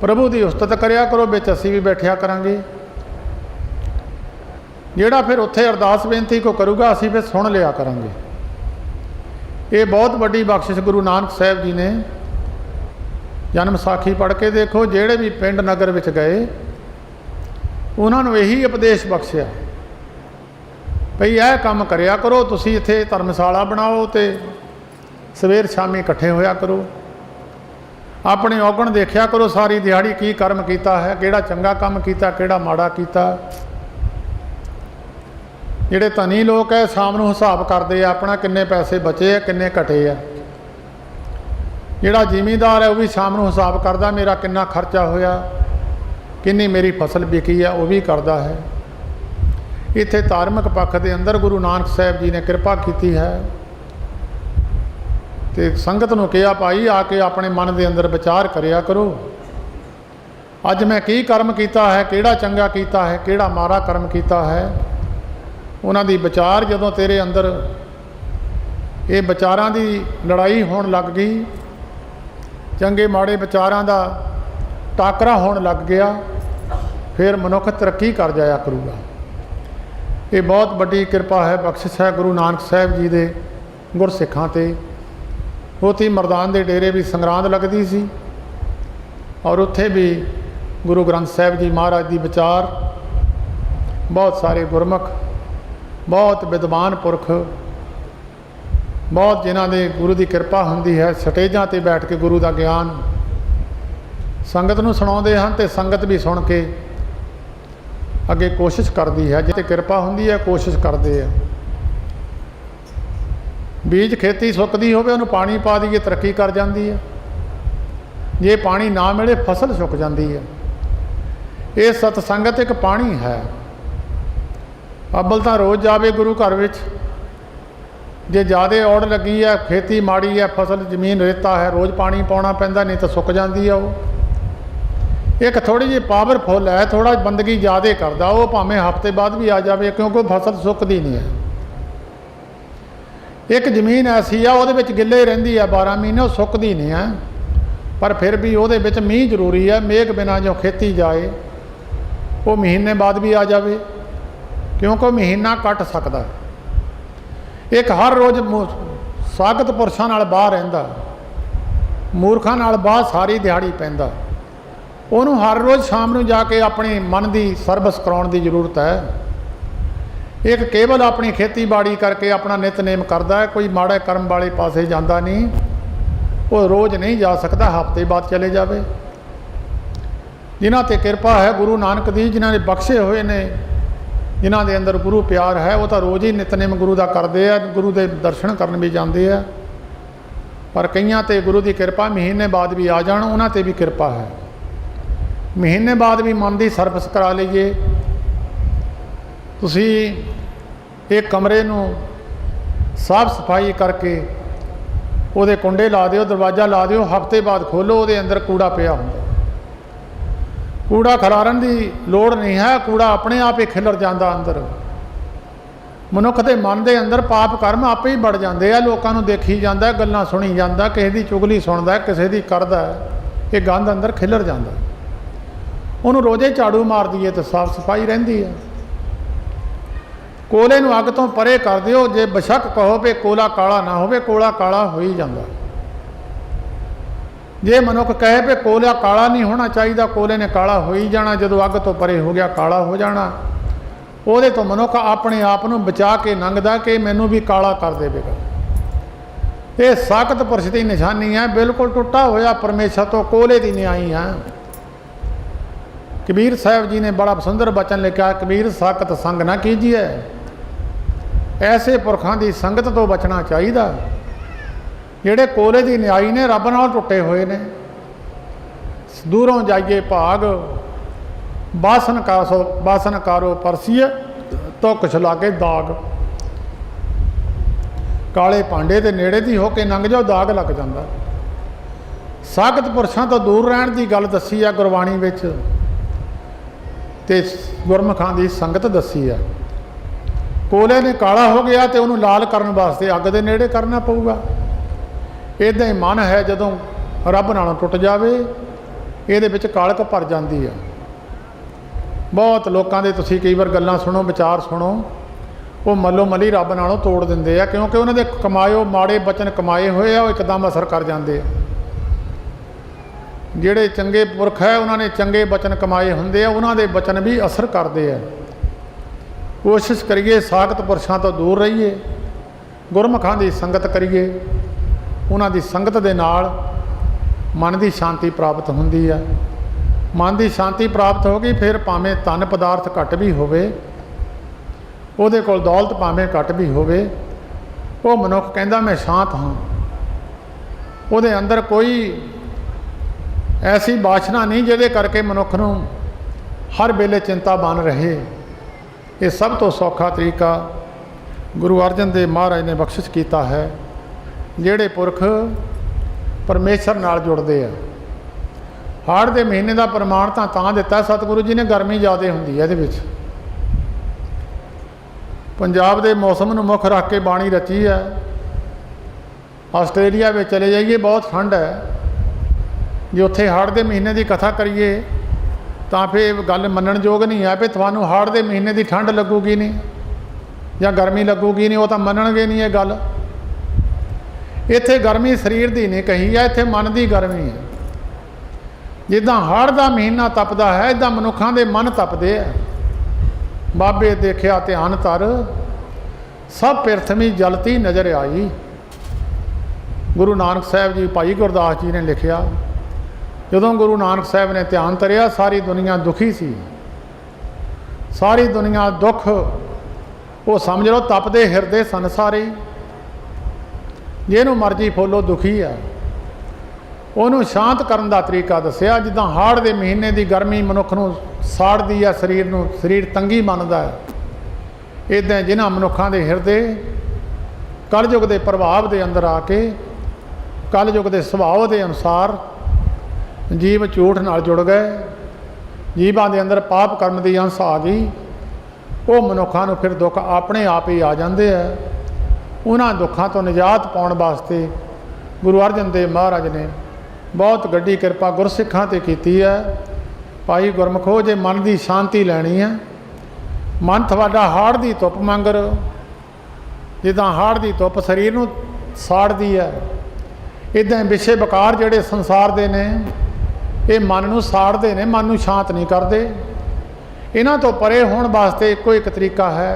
[SPEAKER 1] ਪ੍ਰਭੂ ਦੀ ਉਸਤਤ ਕਰਿਆ ਕਰੋ, ਵਿੱਚ ਅਸੀਂ ਵੀ ਬੈਠਿਆ ਕਰਾਂਗੇ। ਜਿਹੜਾ ਫਿਰ ਉੱਥੇ ਅਰਦਾਸ ਬੇਨਤੀ ਕੋ ਕਰੂਗਾ, ਅਸੀਂ ਫਿਰ ਸੁਣ ਲਿਆ ਕਰਾਂਗੇ। ਇਹ ਬਹੁਤ ਵੱਡੀ ਬਖਸ਼ਿਸ਼ ਗੁਰੂ ਨਾਨਕ ਸਾਹਿਬ ਜੀ ਨੇ। ਜਨਮ ਸਾਖੀ ਪੜ੍ਹ ਕੇ ਦੇਖੋ, ਜਿਹੜੇ ਵੀ ਪਿੰਡ ਨਗਰ ਵਿੱਚ ਗਏ ਉਹਨਾਂ ਨੂੰ ਇਹੀ ਉਪਦੇਸ਼ ਬਖਸ਼ਿਆ, ਭਈ ਇਹ ਕੰਮ ਕਰਿਆ ਕਰੋ, ਤੁਸੀਂ ਇੱਥੇ ਧਰਮਸ਼ਾਲਾ ਬਣਾਓ ਤੇ ਸਵੇਰ ਸ਼ਾਮੀ ਇਕੱਠੇ ਹੋਇਆ ਕਰੋ। ਆਪਣੇ ਔਗਣ ਦੇਖਿਆ ਕਰੋ, ਸਾਰੀ ਦਿਹਾੜੀ ਕੀ ਕਰਮ ਕੀਤਾ ਹੈ, ਕਿਹੜਾ ਚੰਗਾ ਕੰਮ ਕੀਤਾ, ਕਿਹੜਾ ਮਾੜਾ ਕੀਤਾ। ਜਿਹੜੇ ਧਨੀ ਲੋਕ ਹੈ ਸ਼ਾਮ ਨੂੰ ਹਿਸਾਬ ਕਰਦੇ ਆ ਆਪਣਾ, ਕਿੰਨੇ ਪੈਸੇ ਬਚੇ ਆ, ਕਿੰਨੇ ਘਟੇ ਆ। ਜਿਹੜਾ ਜ਼ਿਮੀਂਦਾਰ ਹੈ ਉਹ ਵੀ ਸ਼ਾਮ ਨੂੰ ਹਿਸਾਬ ਕਰਦਾ, ਮੇਰਾ ਕਿੰਨਾ ਖਰਚਾ ਹੋਇਆ, ਕਿੰਨੀ ਮੇਰੀ ਫਸਲ ਵਿਕੀ ਆ, ਉਹ ਵੀ ਕਰਦਾ ਹੈ। ਇੱਥੇ ਧਾਰਮਿਕ ਪੱਖ ਦੇ ਅੰਦਰ ਗੁਰੂ ਨਾਨਕ ਸਾਹਿਬ ਜੀ ਨੇ ਕਿਰਪਾ ਕੀਤੀ ਹੈ ਤੇ ਸੰਗਤ ਨੂੰ ਕਿਹਾ, ਭਾਈ ਆ ਕੇ ਆਪਣੇ ਮਨ ਦੇ ਅੰਦਰ ਵਿਚਾਰ ਕਰਿਆ ਕਰੋ, ਅੱਜ ਮੈਂ ਕੀ ਕਰਮ ਕੀਤਾ ਹੈ, ਕਿਹੜਾ ਚੰਗਾ ਕੀਤਾ ਹੈ, ਕਿਹੜਾ ਮਾੜਾ ਕਰਮ ਕੀਤਾ ਹੈ। ਉਹਨਾਂ ਦੀ ਵਿਚਾਰ ਜਦੋਂ ਤੇਰੇ ਅੰਦਰ ਇਹ ਵਿਚਾਰਾਂ ਦੀ ਲੜਾਈ ਹੋਣ ਲੱਗ ਗਈ, ਚੰਗੇ ਮਾੜੇ ਵਿਚਾਰਾਂ ਦਾ ਟਾਕਰਾ ਹੋਣ ਲੱਗ ਗਿਆ, ਫਿਰ ਮਨੁੱਖ ਤਰੱਕੀ ਕਰ ਜਾਇਆ ਕਰੂਗਾ। ਇਹ ਬਹੁਤ ਵੱਡੀ ਕਿਰਪਾ ਹੈ, ਬਖਸ਼ਿਸ਼ ਹੈ ਗੁਰੂ ਨਾਨਕ ਸਾਹਿਬ ਜੀ ਦੇ ਗੁਰਸਿੱਖਾਂ 'ਤੇ। ਹੋਤੀ ਮਰਦਾਨ ਦੇ ਡੇਰੇ ਵੀ ਸੰਗਰਾਂਦ ਲੱਗਦੀ ਸੀ ਔਰ ਉੱਥੇ ਵੀ ਗੁਰੂ ਗ੍ਰੰਥ ਸਾਹਿਬ ਜੀ ਮਹਾਰਾਜ ਦੀ ਵਿਚਾਰ, ਬਹੁਤ ਸਾਰੇ ਗੁਰਮੁਖ, ਬਹੁਤ ਵਿਦਵਾਨ ਪੁਰਖ, ਬਹੁਤ ਜਿਨ੍ਹਾਂ ਦੇ ਗੁਰੂ ਦੀ ਕਿਰਪਾ ਹੁੰਦੀ ਹੈ, ਸਟੇਜਾਂ 'ਤੇ ਬੈਠ ਕੇ ਗੁਰੂ ਦਾ ਗਿਆਨ ਸੰਗਤ ਨੂੰ ਸੁਣਾਉਂਦੇ ਹਨ ਤੇ ਸੰਗਤ ਵੀ ਸੁਣ ਕੇ ਅੱਗੇ ਕੋਸ਼ਿਸ਼ ਕਰਦੀ ਹੈ। ਜੇ ਕਿਰਪਾ ਹੁੰਦੀ ਹੈ ਕੋਸ਼ਿਸ਼ ਕਰਦੇ ਆ। ਬੀਜ ਖੇਤੀ ਸੁੱਕਦੀ ਹੋਵੇ, ਉਹਨੂੰ ਪਾਣੀ ਪਾ ਦਈਏ, ਤਰੱਕੀ ਕਰ ਜਾਂਦੀ ਹੈ। ਜੇ ਪਾਣੀ ਨਾ ਮਿਲੇ ਫਸਲ ਸੁੱਕ ਜਾਂਦੀ ਹੈ। ਇਹ ਸਤਸੰਗਤ ਇੱਕ ਪਾਣੀ ਹੈ। ਅੱਬਲ ਤਾਂ ਰੋਜ਼ ਜਾਵੇ ਗੁਰੂ ਘਰ ਵਿੱਚ, ਜੇ ਜ਼ਿਆਦਾ ਔੜ ਲੱਗੀ ਹੈ, ਖੇਤੀ ਮਾੜੀ ਹੈ, ਫਸਲ ਜ਼ਮੀਨ ਰੇਤਾ ਹੈ, ਰੋਜ਼ ਪਾਣੀ ਪਾਉਣਾ ਪੈਂਦਾ, ਨਹੀਂ ਤਾਂ ਸੁੱਕ ਜਾਂਦੀ ਹੈ। ਉਹ ਇੱਕ ਥੋੜ੍ਹੀ ਜਿਹੀ ਪਾਵਰਫੁੱਲ ਹੈ, ਥੋੜ੍ਹਾ ਬੰਦਗੀ ਜ਼ਿਆਦਾ ਕਰਦਾ, ਉਹ ਭਾਵੇਂ ਹਫ਼ਤੇ ਬਾਅਦ ਵੀ ਆ ਜਾਵੇ, ਕਿਉਂਕਿ ਫਸਲ ਸੁੱਕਦੀ ਨਹੀਂ ਹੈ। ਇੱਕ ਜ਼ਮੀਨ ਐਸੀ ਆ, ਉਹਦੇ ਵਿੱਚ ਗਿੱਲੇ ਰਹਿੰਦੀ ਹੈ 12 ਮਹੀਨੇ, ਉਹ ਸੁੱਕਦੀ ਨਹੀਂ ਹੈ, ਪਰ ਫਿਰ ਵੀ ਉਹਦੇ ਵਿੱਚ ਮੀਂਹ ਜ਼ਰੂਰੀ ਹੈ। ਮੇਘ ਬਿਨਾਂ ਜੋ ਖੇਤੀ ਜਾਏ, ਉਹ ਮਹੀਨੇ ਬਾਅਦ ਵੀ ਆ ਜਾਵੇ, ਕਿਉਂਕਿ ਉਹ ਮਹੀਨਾ ਕੱਟ ਸਕਦਾ। ਇੱਕ ਹਰ ਰੋਜ਼ ਸਾਗਤ ਪੁਰਸ਼ਾਂ ਨਾਲ ਬਾਹਰ ਰਹਿੰਦਾ, ਮੂਰਖਾਂ ਨਾਲ ਬਾਹਰ ਸਾਰੀ ਦਿਹਾੜੀ ਪੈਂਦਾ। ਉਹਨੂੰ ਹਰ ਰੋਜ਼ ਸ਼ਾਮ ਨੂੰ ਜਾ ਕੇ ਆਪਣੀ ਮਨ ਦੀ ਸਰਵਿਸ ਕਰਾਉਣ ਦੀ ਜ਼ਰੂਰਤ ਹੈ। ਇੱਕ ਕੇਵਲ ਆਪਣੀ ਖੇਤੀਬਾੜੀ ਕਰਕੇ ਆਪਣਾ ਨਿਤਨੇਮ ਕਰਦਾ ਹੈ, ਕੋਈ ਮਾੜੇ ਕਰਮ ਵਾਲੇ ਪਾਸੇ ਜਾਂਦਾ ਨਹੀਂ। वो रोज़ नहीं जा सकता, हफ्ते बाद चले जाए। जिन्हां ते किरपा है गुरु नानक दी, जिन्हां ने बख्शे हुए ने, जिन्हां दे अंदर गुरु प्यार है, वो तो रोज़ ही नितनेम गुरु का करते हैं, गुरु के दर्शन करन भी जाते हैं। पर कईयां ते गुरु की किरपा महीने बाद भी आ जाण, उन्हां ते भी किरपा है। महीने बाद भी मन की सर्विस करा लीजिए। तुसी एक कमरे नूं साफ सफाई करके ਉਹਦੇ कुंडे ला दिओ, दरवाज़ा ला दिओ, हफ्ते बाद खोलो, ਉਹਦੇ अंदर कूड़ा पिया ਹੁੰਦਾ। कूड़ा खिलारन की लोड़ नहीं है, कूड़ा अपने आप ही खिलर जाता अंदर। मनुख के मन के अंदर पाप कर्म आपे ही बढ़ जाते हैं। लोगों को देखी जाता, गल्लां सुनी जाता, किसी की चुगली सुनता, किसी की करता, ये गंद अंदर खिलर जाता। उन्होंने रोज़े झाड़ू मार दीए तो साफ सफाई रहिंदी है। कोले नूं अग तो परे कर दिओ। जे बेशक कहो भी कोला काला ना होवे, कोला काला हो ही जाता। जे मनुख कहे भी कोला काला नहीं होना चाहिए, कोले ने काला हो ही जाना। जो अग तो परे हो गया काला हो जाना। ਉਹਦੇ तो मनुख अपने आप ਨੂੰ बचा के लंघदा कि मैनू भी काला कर देगा। ये साकत पुरुष की निशानी है। बिल्कुल टुटा होया परमेश्वर तो कोले की न्याई है। कबीर साहब जी ने बड़ा सुंदर बचन लिखा, कबीर साकत संग ना कीजिए। ऐसे पुरखों की संगत तो बचना चाहिए ਜਿਹੜੇ कोले की न्याई ने, रब नाल टुटे हुए ने। दूरों जाइए भाग, बासन कारो परसीए तो कुछ लागे दाग। काले भांडे के नेड़े दी होके लंघ जाओ, दाग लग जाता। साकत पुरुषों तो दूर रहने की गल दसी है गुरबाणी विच, ते गुरमुखां की संगत दसी है। कोले ने काला हो गया तो उन्होंने लाल करने वास्ते अग के नेड़े करना पऊगा। इदां ही मन है जदों रब नालों टुट जाए, ये कालक भर जाती है। बहुत लोगों के तुसीं कई बार गल्लां सुनो, विचार सुनो, वो मलो मली रब नालों तोड़ दिंदे आ, क्योंकि उन्होंने कमाए माड़े बचन कमाए हुए आ, एकदम असर कर जाते हैं। जिहड़े चंगे पुरख है उन्होंने चंगे बचन कमाए होंदे आ, उन्होंने बचन भी असर करते हैं। कोशिश करिए साकत पुरुषों तो दूर रहिए, गुरमुखां की संगत करिए। उन्हां दी संगत दे नाल मन की शांति प्राप्त होंदी है। मन की शांति प्राप्त हो गई, फिर भावें धन पदार्थ घट भी होवे, उहदे कोल दौलत भावें घट भी होवे, वो मनुख कहंदा मैं शांत हाँ। उहदे अंदर कोई ऐसी वासना नहीं जिहदे करके मनुख नूं हर वेले चिंता बन रहे। ये सब तो सौखा तरीका गुरु अर्जन देव महाराज ने बख्शिश किया है। जिहड़े पुरख परमेश्वर नाल जुड़ते हैं। हाड़ के महीने का प्रमाण तां दिता सतगुरु जी ने, गर्मी ज़्यादा होंदी है। ये पंजाब के मौसम में मुख रख के बाणी रची है। आस्ट्रेलिया में चले जाइए, बहुत ठंड है। जे उत्थे हाड़ के महीने की कथा करिए तो फिर गल मनण योग नहीं है भी थानू हाड़ के महीने की ठंड लगूगी नहीं या गर्मी लगूगी नहीं, वो तो मनणगे नहीं। ये गल इत्थे गर्मी शरीर की नहीं कही है, इत्थे मन की गर्मी है। जिदा हाड़ का महीना तपदा है, इदा मनुखों के मन तपदे है। बाबे देखिया ध्यान तर, सब पिरथमी जलती नज़र आई। गुरु नानक साहब जी, भाई गुरदास जी ने लिखिया, जदों गुरु नानक साहब ने ध्यान तरिया, सारी दुनिया दुखी सी। सारी दुनिया दुख, वो समझ लो तपदे हिरदे सन सारे। जिहनूं मर्जी फोलो दुखी है, उन्होंने शांत करने का तरीका दसिया। जिदा हाड़ के महीने की गर्मी मनुख नूं साड़दी है, शरीर नूं, शरीर तंगी मनदा है। इदां जिन्हां मनुखां दे हिरदे कलयुग के प्रभाव के अंदर आके, कलयुग के सुभाव के अनुसार जीव झूठ नाल जुड़ गए। जीवां दे अंदर पाप कर्म की अंश आ गई। वो मनुखों को फिर दुख अपने आप ही आ जाते हैं। उन्हां दुखों तो निजात पाउण वास्ते गुरु अर्जन देव महाराज ने बहुत वड्डी किरपा गुरसिखां ते कीती है। भाई गुरमुखो, जे मन की शांति लैनी है, मन थोड़ा हाड़ की धुप मंगर, जिदा हाड़ की धुप शरीर नूं साड़दी है, इदां विषे विकार जिहड़े संसार दे ने, ये मन नूं साड़दे ने, मन नूं शांत नहीं करते। इन्हां तो परे होण वास्ते इक्को एक तरीका है।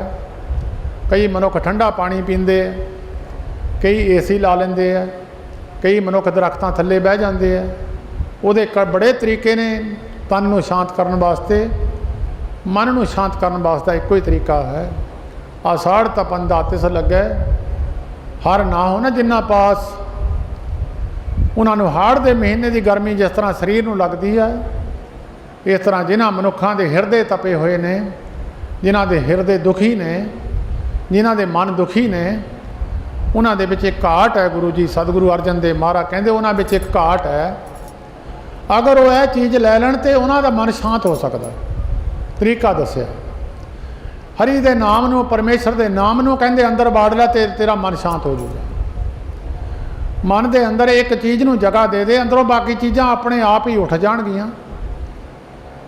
[SPEAKER 1] कई मनुख ठंडा पानी पींदे, कई AC ला लेंदे है, ਕਈ ਮਨੁੱਖ ਦਰਖਤਾਂ ਥੱਲੇ ਬਹਿ ਜਾਂਦੇ ਆ। ਉਹਦੇ ਬੜੇ ਤਰੀਕੇ ਨੇ ਤਨ ਨੂੰ ਸ਼ਾਂਤ ਕਰਨ ਵਾਸਤੇ, ਮਨ ਨੂੰ ਸ਼ਾਂਤ ਕਰਨ ਵਾਸਤੇ ਇੱਕੋ ਹੀ ਤਰੀਕਾ ਹੈ। ਆਸਾੜ ਤਪੰਦਾ ਤਿਸ ਲੱਗੈ, ਹਰ ਨਾ ਹੋ ਨਾ ਜਿੰਨਾ ਪਾਸ। ਉਹਨਾਂ ਨੂੰ ਹਾੜ ਦੇ ਮਹੀਨੇ ਦੀ ਗਰਮੀ ਜਿਸ ਤਰ੍ਹਾਂ ਸਰੀਰ ਨੂੰ ਲੱਗਦੀ ਹੈ, ਇਸ ਤਰ੍ਹਾਂ ਜਿਨ੍ਹਾਂ ਮਨੁੱਖਾਂ ਦੇ ਹਿਰਦੇ ਤਪੇ ਹੋਏ ਨੇ, ਜਿਨ੍ਹਾਂ ਦੇ ਹਿਰਦੇ ਦੁਖੀ ਨੇ, ਜਿਨ੍ਹਾਂ ਦੇ ਮਨ ਦੁਖੀ ਨੇ, ਉਹਨਾਂ ਦੇ ਵਿੱਚ ਇੱਕ ਘਾਟ ਹੈ। ਗੁਰੂ ਜੀ ਸਤਿਗੁਰੂ ਅਰਜਨ ਦੇਵ ਮਹਾਰਾਜ ਕਹਿੰਦੇ ਉਹਨਾਂ ਵਿੱਚ ਇੱਕ ਘਾਟ ਹੈ। ਅਗਰ ਉਹ ਇਹ ਚੀਜ਼ ਲੈ ਲੈਣ ਤਾਂ ਉਹਨਾਂ ਦਾ ਮਨ ਸ਼ਾਂਤ ਹੋ ਸਕਦਾ। ਤਰੀਕਾ ਦੱਸਿਆ, ਹਰੀ ਦੇ ਨਾਮ ਨੂੰ, ਪਰਮੇਸ਼ਰ ਦੇ ਨਾਮ ਨੂੰ ਕਹਿੰਦੇ ਅੰਦਰ ਬਾੜ ਲੈ ਤੇ ਤੇਰਾ ਮਨ ਸ਼ਾਂਤ ਹੋ ਜਾਊਗਾ। ਮਨ ਦੇ ਅੰਦਰ ਇੱਕ ਚੀਜ਼ ਨੂੰ ਜਗ੍ਹਾ ਦੇ ਦੇ, ਅੰਦਰੋਂ ਬਾਕੀ ਚੀਜ਼ਾਂ ਆਪਣੇ ਆਪ ਹੀ ਉੱਠ ਜਾਣਗੀਆਂ।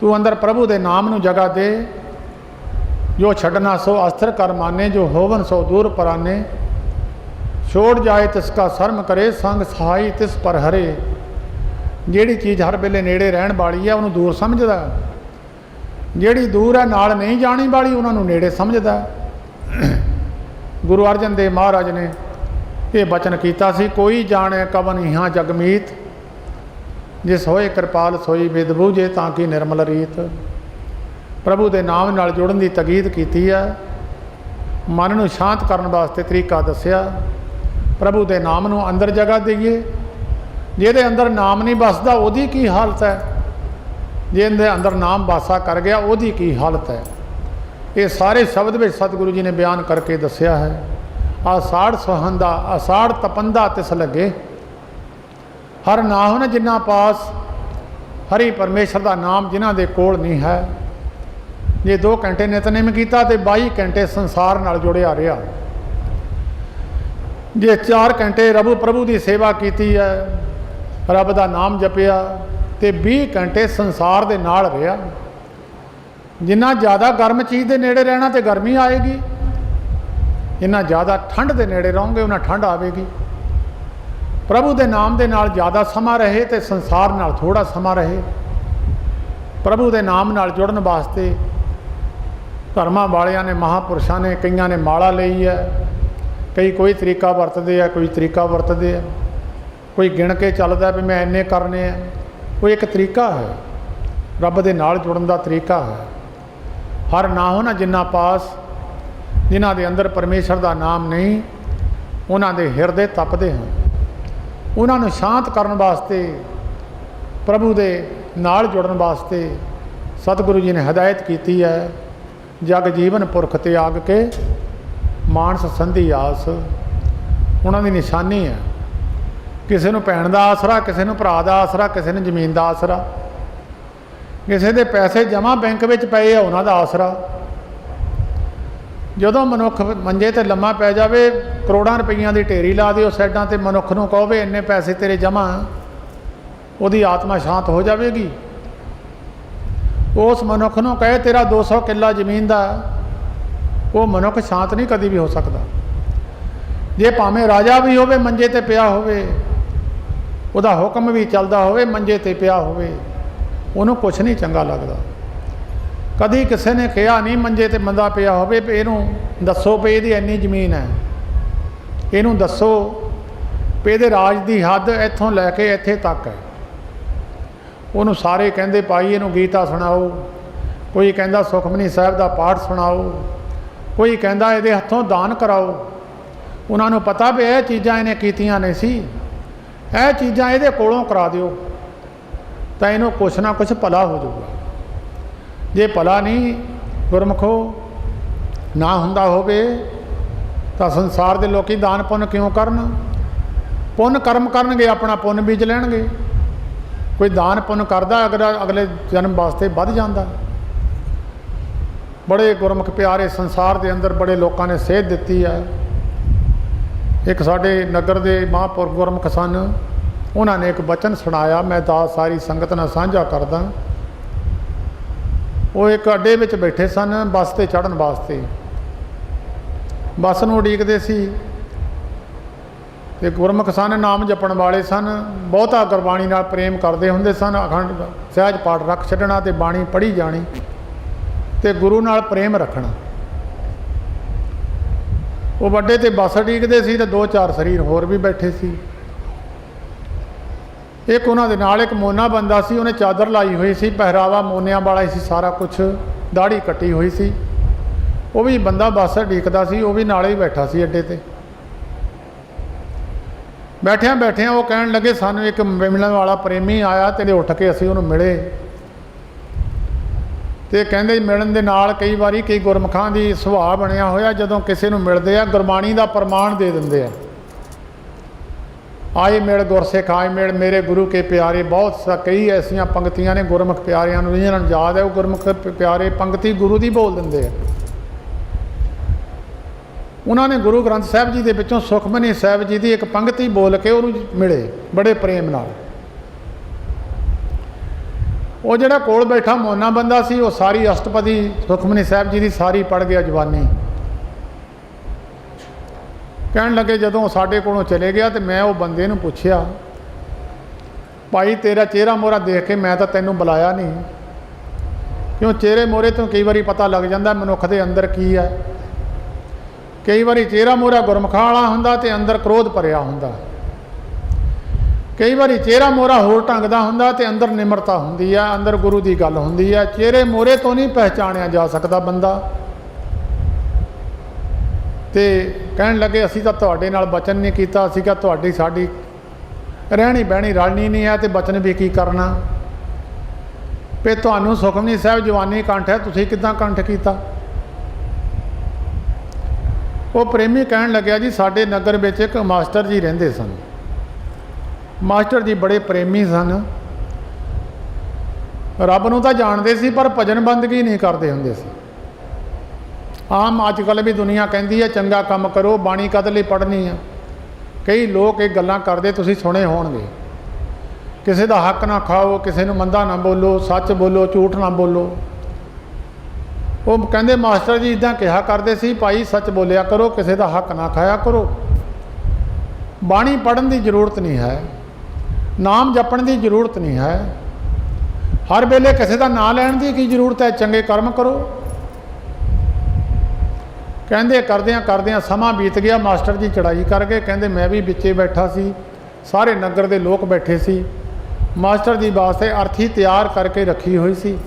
[SPEAKER 1] ਤੂੰ ਅੰਦਰ ਪ੍ਰਭੂ ਦੇ ਨਾਮ ਨੂੰ ਜਗ੍ਹਾ ਦੇ। ਜੋ ਛੱਡਣਾ ਸੋ ਅਸਥਿਰ ਕਰ ਮਾਨੇ, ਜੋ ਹੋਵਨ ਸੋ ਦੂਰ ਪਰਾਨੇ। ਛੋੜ ਜਾਏ ਤਿਸ ਕਾ ਸ਼ਰਮ ਕਰੇ, ਸੰਗ ਸਹਾਈ ਤਿਸ ਪਰ ਹਰੇ। ਜਿਹੜੀ ਚੀਜ਼ ਹਰ ਵੇਲੇ ਨੇੜੇ ਰਹਿਣ ਵਾਲੀ ਹੈ ਉਹਨੂੰ ਦੂਰ ਸਮਝਦਾ, ਜਿਹੜੀ ਦੂਰ ਹੈ ਨਾਲ ਨਹੀਂ ਜਾਣੀ ਵਾਲੀ ਉਹਨਾਂ ਨੂੰ ਨੇੜੇ ਸਮਝਦਾ। ਗੁਰੂ ਅਰਜਨ ਦੇਵ ਮਹਾਰਾਜ ਨੇ ਇਹ ਬਚਨ ਕੀਤਾ ਸੀ, ਕੋਈ ਜਾਣੇ ਕਵਨ ਇਹਾਂ ਜਗਮੀਤ, ਜਿਸ ਹੋਏ ਕਿਰਪਾਲ ਸੋਈ ਬਿਦ ਬੂਝੇ ਤਾਂ ਕਿ ਨਿਰਮਲ ਰੀਤ। ਪ੍ਰਭੂ ਦੇ ਨਾਮ ਨਾਲ ਜੁੜਨ ਦੀ ਤਕੀਦ ਕੀਤੀ ਹੈ। ਮਨ ਨੂੰ ਸ਼ਾਂਤ ਕਰਨ ਵਾਸਤੇ ਤਰੀਕਾ ਦੱਸਿਆ। ਪ੍ਰਭੂ ਦੇ ਨਾਮ ਨੂੰ ਅੰਦਰ ਜਗ੍ਹਾ ਦੇਈਏ। ਜਿਹਦੇ ਅੰਦਰ ਨਾਮ ਨਹੀਂ ਵੱਸਦਾ ਉਹਦੀ ਕੀ ਹਾਲਤ ਹੈ, ਜਿਹਦੇ ਅੰਦਰ ਨਾਮ ਵਾਸਾ ਕਰ ਗਿਆ ਉਹਦੀ ਕੀ ਹਾਲਤ ਹੈ। ਇਹ ਸਾਰੇ ਸ਼ਬਦ ਵਿੱਚ ਸਤਿਗੁਰੂ ਜੀ ਨੇ ਬਿਆਨ ਕਰਕੇ ਦੱਸਿਆ ਹੈ। ਆਸਾੜ ਸੁਹੰਦਾ, ਆਸਾੜ ਤਪੰਦਾ ਤਿਸ ਲੱਗੇ, ਹਰ ਨਾ ਹੋ ਨਾ ਜਿਨ੍ਹਾਂ ਪਾਸ। ਹਰੀ ਪਰਮੇਸ਼ਰ ਦਾ ਨਾਮ ਜਿਨ੍ਹਾਂ ਦੇ ਕੋਲ ਨਹੀਂ ਹੈ। ਜੇ 2 ਘੰਟੇ ਨਿਤਨੇਮ ਕੀਤਾ ਤੇ 22 ਘੰਟੇ ਸੰਸਾਰ ਨਾਲ ਜੁੜਿਆ ਰਿਹਾ। ਜੇ 4 ਘੰਟੇ ਪ੍ਰਭੂ ਦੀ ਸੇਵਾ ਕੀਤੀ ਹੈ, ਰੱਬ ਦਾ ਨਾਮ ਜਪਿਆ ਤੇ 20 ਘੰਟੇ ਸੰਸਾਰ ਦੇ ਨਾਲ ਰਿਹਾ। ਜਿੰਨਾ ਜ਼ਿਆਦਾ ਗਰਮ ਚੀਜ਼ ਦੇ ਨੇੜੇ ਰਹਿਣਾ ਤੇ ਗਰਮੀ ਆਏਗੀ, ਜਿੰਨਾ ਜ਼ਿਆਦਾ ਠੰਡ ਦੇ ਨੇੜੇ ਰਹੋਗੇ ਉਹਨਾਂ ਠੰਡ ਆਵੇਗੀ। ਪ੍ਰਭੂ ਦੇ ਨਾਮ ਦੇ ਨਾਲ ਜ਼ਿਆਦਾ ਸਮਾਂ ਰਹੇ ਤੇ ਸੰਸਾਰ ਨਾਲ ਥੋੜ੍ਹਾ ਸਮਾਂ ਰਹੇ। ਪ੍ਰਭੂ ਦੇ ਨਾਮ ਨਾਲ ਜੁੜਨ ਵਾਸਤੇ ਧਰਮਾਂ ਵਾਲਿਆਂ ਨੇ, ਮਹਾਂਪੁਰਸ਼ਾਂ ਨੇ, ਕਈਆਂ ਨੇ ਮਾਲਾ ਲਈ ਹੈ, ਕਈ ਕੋਈ ਤਰੀਕਾ ਵਰਤਦੇ ਆ, ਕੋਈ ਤਰੀਕਾ ਵਰਤਦੇ ਆ, ਕੋਈ ਗਿਣ ਕੇ ਚੱਲਦਾ ਵੀ ਮੈਂ ਇੰਨੇ ਕਰਨੇ ਆ। ਕੋਈ ਇੱਕ ਤਰੀਕਾ ਹੈ, ਰੱਬ ਦੇ ਨਾਲ ਜੁੜਨ ਦਾ ਤਰੀਕਾ ਹੈ। ਹਰ ਨਾ ਹੋ ਨਾ ਜਿਨ੍ਹਾਂ ਪਾਸ, ਜਿਨ੍ਹਾਂ ਦੇ ਅੰਦਰ ਪਰਮੇਸ਼ਰ ਦਾ ਨਾਮ ਨਹੀਂ, ਉਹਨਾਂ ਦੇ ਹਿਰਦੇ ਤਪਦੇ ਹਨ। ਉਹਨਾਂ ਨੂੰ ਸ਼ਾਂਤ ਕਰਨ ਵਾਸਤੇ, ਪ੍ਰਭੂ ਦੇ ਨਾਲ ਜੁੜਨ ਵਾਸਤੇ ਸਤਿਗੁਰੂ ਜੀ ਨੇ ਹਦਾਇਤ ਕੀਤੀ ਹੈ। ਜਗ ਜੀਵਨ ਪੁਰਖ ਤਿਆਗ ਕੇ, ਮਾਨਸ ਸੰਧੀ ਆਸ। ਉਹਨਾਂ ਦੀ ਨਿਸ਼ਾਨੀ ਹੈ। ਕਿਸੇ ਨੂੰ ਭੈਣ ਦਾ ਆਸਰਾ, ਕਿਸੇ ਨੂੰ ਭਰਾ ਦਾ ਆਸਰਾ, ਕਿਸੇ ਨੂੰ ਜ਼ਮੀਨ ਦਾ ਆਸਰਾ, ਕਿਸੇ ਦੇ ਪੈਸੇ ਜਮ੍ਹਾਂ ਬੈਂਕ ਵਿੱਚ ਪਏ ਆ ਉਹਨਾਂ ਦਾ ਆਸਰਾ। ਜਦੋਂ ਮਨੁੱਖ ਮੰਜੇ 'ਤੇ ਲੰਮਾ ਪੈ ਜਾਵੇ, ਕਰੋੜਾਂ ਰੁਪਈਆਂ ਦੀ ਢੇਰੀ ਲਾ ਦਿਓ ਸਾਈਡਾਂ 'ਤੇ, ਮਨੁੱਖ ਨੂੰ ਕਹੋ ਵੀ ਇੰਨੇ ਪੈਸੇ ਤੇਰੇ ਜਮ੍ਹਾਂ, ਉਹਦੀ ਆਤਮਾ ਸ਼ਾਂਤ ਹੋ ਜਾਵੇਗੀ। ਉਸ ਮਨੁੱਖ ਨੂੰ ਕਹੇ ਤੇਰਾ 200 ਕਿੱਲਾ ਜ਼ਮੀਨ ਦਾ, ਉਹ ਮਨੁੱਖ ਸ਼ਾਂਤ ਨਹੀਂ ਕਦੀ ਵੀ ਹੋ ਸਕਦਾ। ਜੇ ਭਾਵੇਂ ਰਾਜਾ ਵੀ ਹੋਵੇ, ਮੰਜੇ 'ਤੇ ਪਿਆ ਹੋਵੇ, ਉਹਦਾ ਹੁਕਮ ਵੀ ਚੱਲਦਾ ਹੋਵੇ, ਮੰਜੇ 'ਤੇ ਪਿਆ ਹੋਵੇ, ਉਹਨੂੰ ਕੁਛ ਨਹੀਂ ਚੰਗਾ ਲੱਗਦਾ। ਕਦੀ ਕਿਸੇ ਨੇ ਕਿਹਾ ਨਹੀਂ ਮੰਜੇ 'ਤੇ ਮੰਦਾ ਪਿਆ ਹੋਵੇ ਵੀ ਇਹਨੂੰ ਦੱਸੋ ਵੀ ਇਹਦੀ ਇੰਨੀ ਜ਼ਮੀਨ ਹੈ, ਇਹਨੂੰ ਦੱਸੋ ਵੀ ਇਹਦੇ ਰਾਜ ਦੀ ਹੱਦ ਇੱਥੋਂ ਲੈ ਕੇ ਇੱਥੇ ਤੱਕ ਹੈ। ਉਹਨੂੰ ਸਾਰੇ ਕਹਿੰਦੇ ਭਾਈ ਇਹਨੂੰ ਗੀਤਾ ਸੁਣਾਓ, ਕੋਈ ਕਹਿੰਦਾ ਸੁਖਮਨੀ ਸਾਹਿਬ ਦਾ ਪਾਠ ਸੁਣਾਓ, ਕੋਈ ਕਹਿੰਦਾ ਇਹਦੇ ਹੱਥੋਂ ਦਾਨ ਕਰਾਓ। ਉਹਨਾਂ ਨੂੰ ਪਤਾ ਵੀ ਇਹ ਚੀਜ਼ਾਂ ਇਹਨੇ ਕੀਤੀਆਂ ਨਹੀਂ ਸੀ, ਇਹ ਚੀਜ਼ਾਂ ਇਹਦੇ ਕੋਲੋਂ ਕਰਾ ਦਿਓ ਤਾਂ ਇਹਨੂੰ ਕੁਛ ਨਾ ਕੁਛ ਭਲਾ ਹੋ ਜਾਊਗਾ। ਜੇ ਭਲਾ ਨਹੀਂ ਗੁਰਮੁਖੋ ਨਾ ਹੁੰਦਾ ਹੋਵੇ ਤਾਂ ਸੰਸਾਰ ਦੇ ਲੋਕੀ ਦਾਨ ਪੁੰਨ ਕਿਉਂ ਕਰਨ? ਪੁੰਨ ਕਰਮ ਕਰਨਗੇ, ਆਪਣਾ ਪੁੰਨ ਬੀਜ ਲੈਣਗੇ। ਕੋਈ ਦਾਨ ਪੁੰਨ ਕਰਦਾ ਅਗਲੇ ਜਨਮ ਵਾਸਤੇ ਵੱਧ ਜਾਂਦਾ। ਬੜੇ ਗੁਰਮੁਖ ਪਿਆਰੇ ਸੰਸਾਰ ਦੇ ਅੰਦਰ ਬੜੇ ਲੋਕਾਂ ਨੇ ਸੇਧ ਦਿੱਤੀ ਹੈ। ਇੱਕ ਸਾਡੇ ਨਗਰ ਦੇ ਮਹਾਂਪੁਰਖ ਗੁਰਮੁਖ ਸਨ, ਉਹਨਾਂ ਨੇ ਇੱਕ ਬਚਨ ਸੁਣਾਇਆ, ਮੈਂ ਦਾਸ ਸਾਰੀ ਸੰਗਤ ਨਾਲ ਸਾਂਝਾ ਕਰਦਾ। ਉਹ ਇੱਕ ਅੱਡੇ ਵਿੱਚ ਬੈਠੇ ਸਨ ਬੱਸ 'ਤੇ ਚੜ੍ਹਨ ਵਾਸਤੇ, ਬੱਸ ਨੂੰ ਉਡੀਕਦੇ ਸੀ ਤੇ ਗੁਰਮੁਖ ਸਨ, ਨਾਮ ਜਪਣ ਵਾਲੇ ਸਨ, ਬਹੁਤਾ ਗੁਰਬਾਣੀ ਨਾਲ ਪ੍ਰੇਮ ਕਰਦੇ ਹੁੰਦੇ ਸਨ। ਅਖੰਡ ਸਹਿਜ ਪਾਠ ਰੱਖ ਛੱਡਣਾ ਤੇ ਬਾਣੀ ਪੜ੍ਹੀ ਜਾਣੀ ਤੇ ਗੁਰੂ ਨਾਲ ਪ੍ਰੇਮ ਰੱਖਣਾ। ਉਹ ਵੱਡੇ ਤੇ ਬੱਸ ਉਡੀਕਦੇ ਸੀ ਤੇ 2-4 ਸਰੀਰ ਹੋਰ ਵੀ ਬੈਠੇ ਸੀ। एक उन्होंने नाल एक मोना बंदा सी, उन्हें चादर लाई हुई सी, पहरावा मोनिया वाला ही सी, सारा कुछ, दाढ़ी कट्टी हुई सी। वो भी बंदा बस उड़ीकदा सी, वो भी नाले ही बैठा सी अड्डे ते। बैठिया बैठिया वो कहन लगे सानू एक मिलने वाला प्रेमी आया, तो उठ के असीं उहनूं मिले। तो कहते मिलन दे नाल कई बारी कई गुरमुखां दी सुभाअ बनिया होया, जदों किसी नूं मिलदे आ गुरबाणी दा प्रमाण दे दिंदे आ, आए मिल गुरसिख आए मिल मेरे गुरु के प्यारे। बहुत सा कई ऐसिया पंक्तियां ने गुरमुख प्यारियां नूं जिन्हां नूं याद है, वो गुरमुख प्यारे पंक्ति गुरु दी बोल दिंदे आ। उन्होंने गुरु ग्रंथ साहिब जी के विचों सुखमनी साहिब जी की एक पंक्ति बोल के उन्होंने मिले बड़े प्रेम नाल। वो जिहड़ा कोल बैठा मोना बंदा सी, वो सारी अष्टपदी सुखमनी साहिब जी की सारी पढ़ गया जवानी। कहन लगे जदों साडे कोलों चले गया तो मैं वो बंदे नूं पुछया, भाई तेरा चेहरा मोहरा देख के मैं तो तैनूं बुलाया नहीं, क्यों चेहरे मोहरे तो कई बारी पता लग जाता मनुख के अंदर की है। कई बारी चेहरा मोहरा गुरमुखां वाला हुंदा ते अंदर क्रोध भरिया हुंदा, कई बारी चेहरा मोहरा होर ढंग दा हुंदा ते अंदर निमरता हुंदी है, अंदर गुरु की गल हुंदी है। चेहरे मोहरे तो नहीं पहचानिया जा सकता बंदा। ते कहन लगे असीं तां तुहाडे नाल वचन नहीं कीता, असीं कहा तुहाडी साडी रहनी बहनी रलनी नहीं है, तो वचन भी की करना। पे तुहानूं सुखमनी साहिब जवानी कंठ है, तुसीं किदां कंठ कीता? वो प्रेमी कहन लग्या जी साडे नगर में एक मास्टर जी रहिंदे सन। मास्टर जी बड़े प्रेमी सन, रब नूं तां जाणदे सी पर भजन बंदगी नहीं करते हुंदे सी। आम अजकल भी दुनिया कहती है चंगा काम करो, बाणी कद लई पढ़नी है। कई लोग ये गल्लां करदे तुसीं सुणे होणगे, किसी का हक ना खाओ, किसी नूं मंदा ना बोलो, सच बोलो, झूठ ना बोलो। वो कहते मास्टर जी इदां कहा करते सी, भाई सच बोलिया करो, किसी का हक ना खाया करो, बाणी पढ़न की जरूरत नहीं है, नाम जपण की जरूरत नहीं है, हर वेले किसी का नाम लैण की की जरूरत है, चंगे कर्म करो। कहते करदियां करदियां समा बीत गया, मास्टर जी चढ़ाई कर गए। कहते मैं भी बिच्चे बैठा सी, सारे नगर के लोग बैठे सी, मास्टर जी वास्ते अर्थी तैयार करके रखी हुई सी,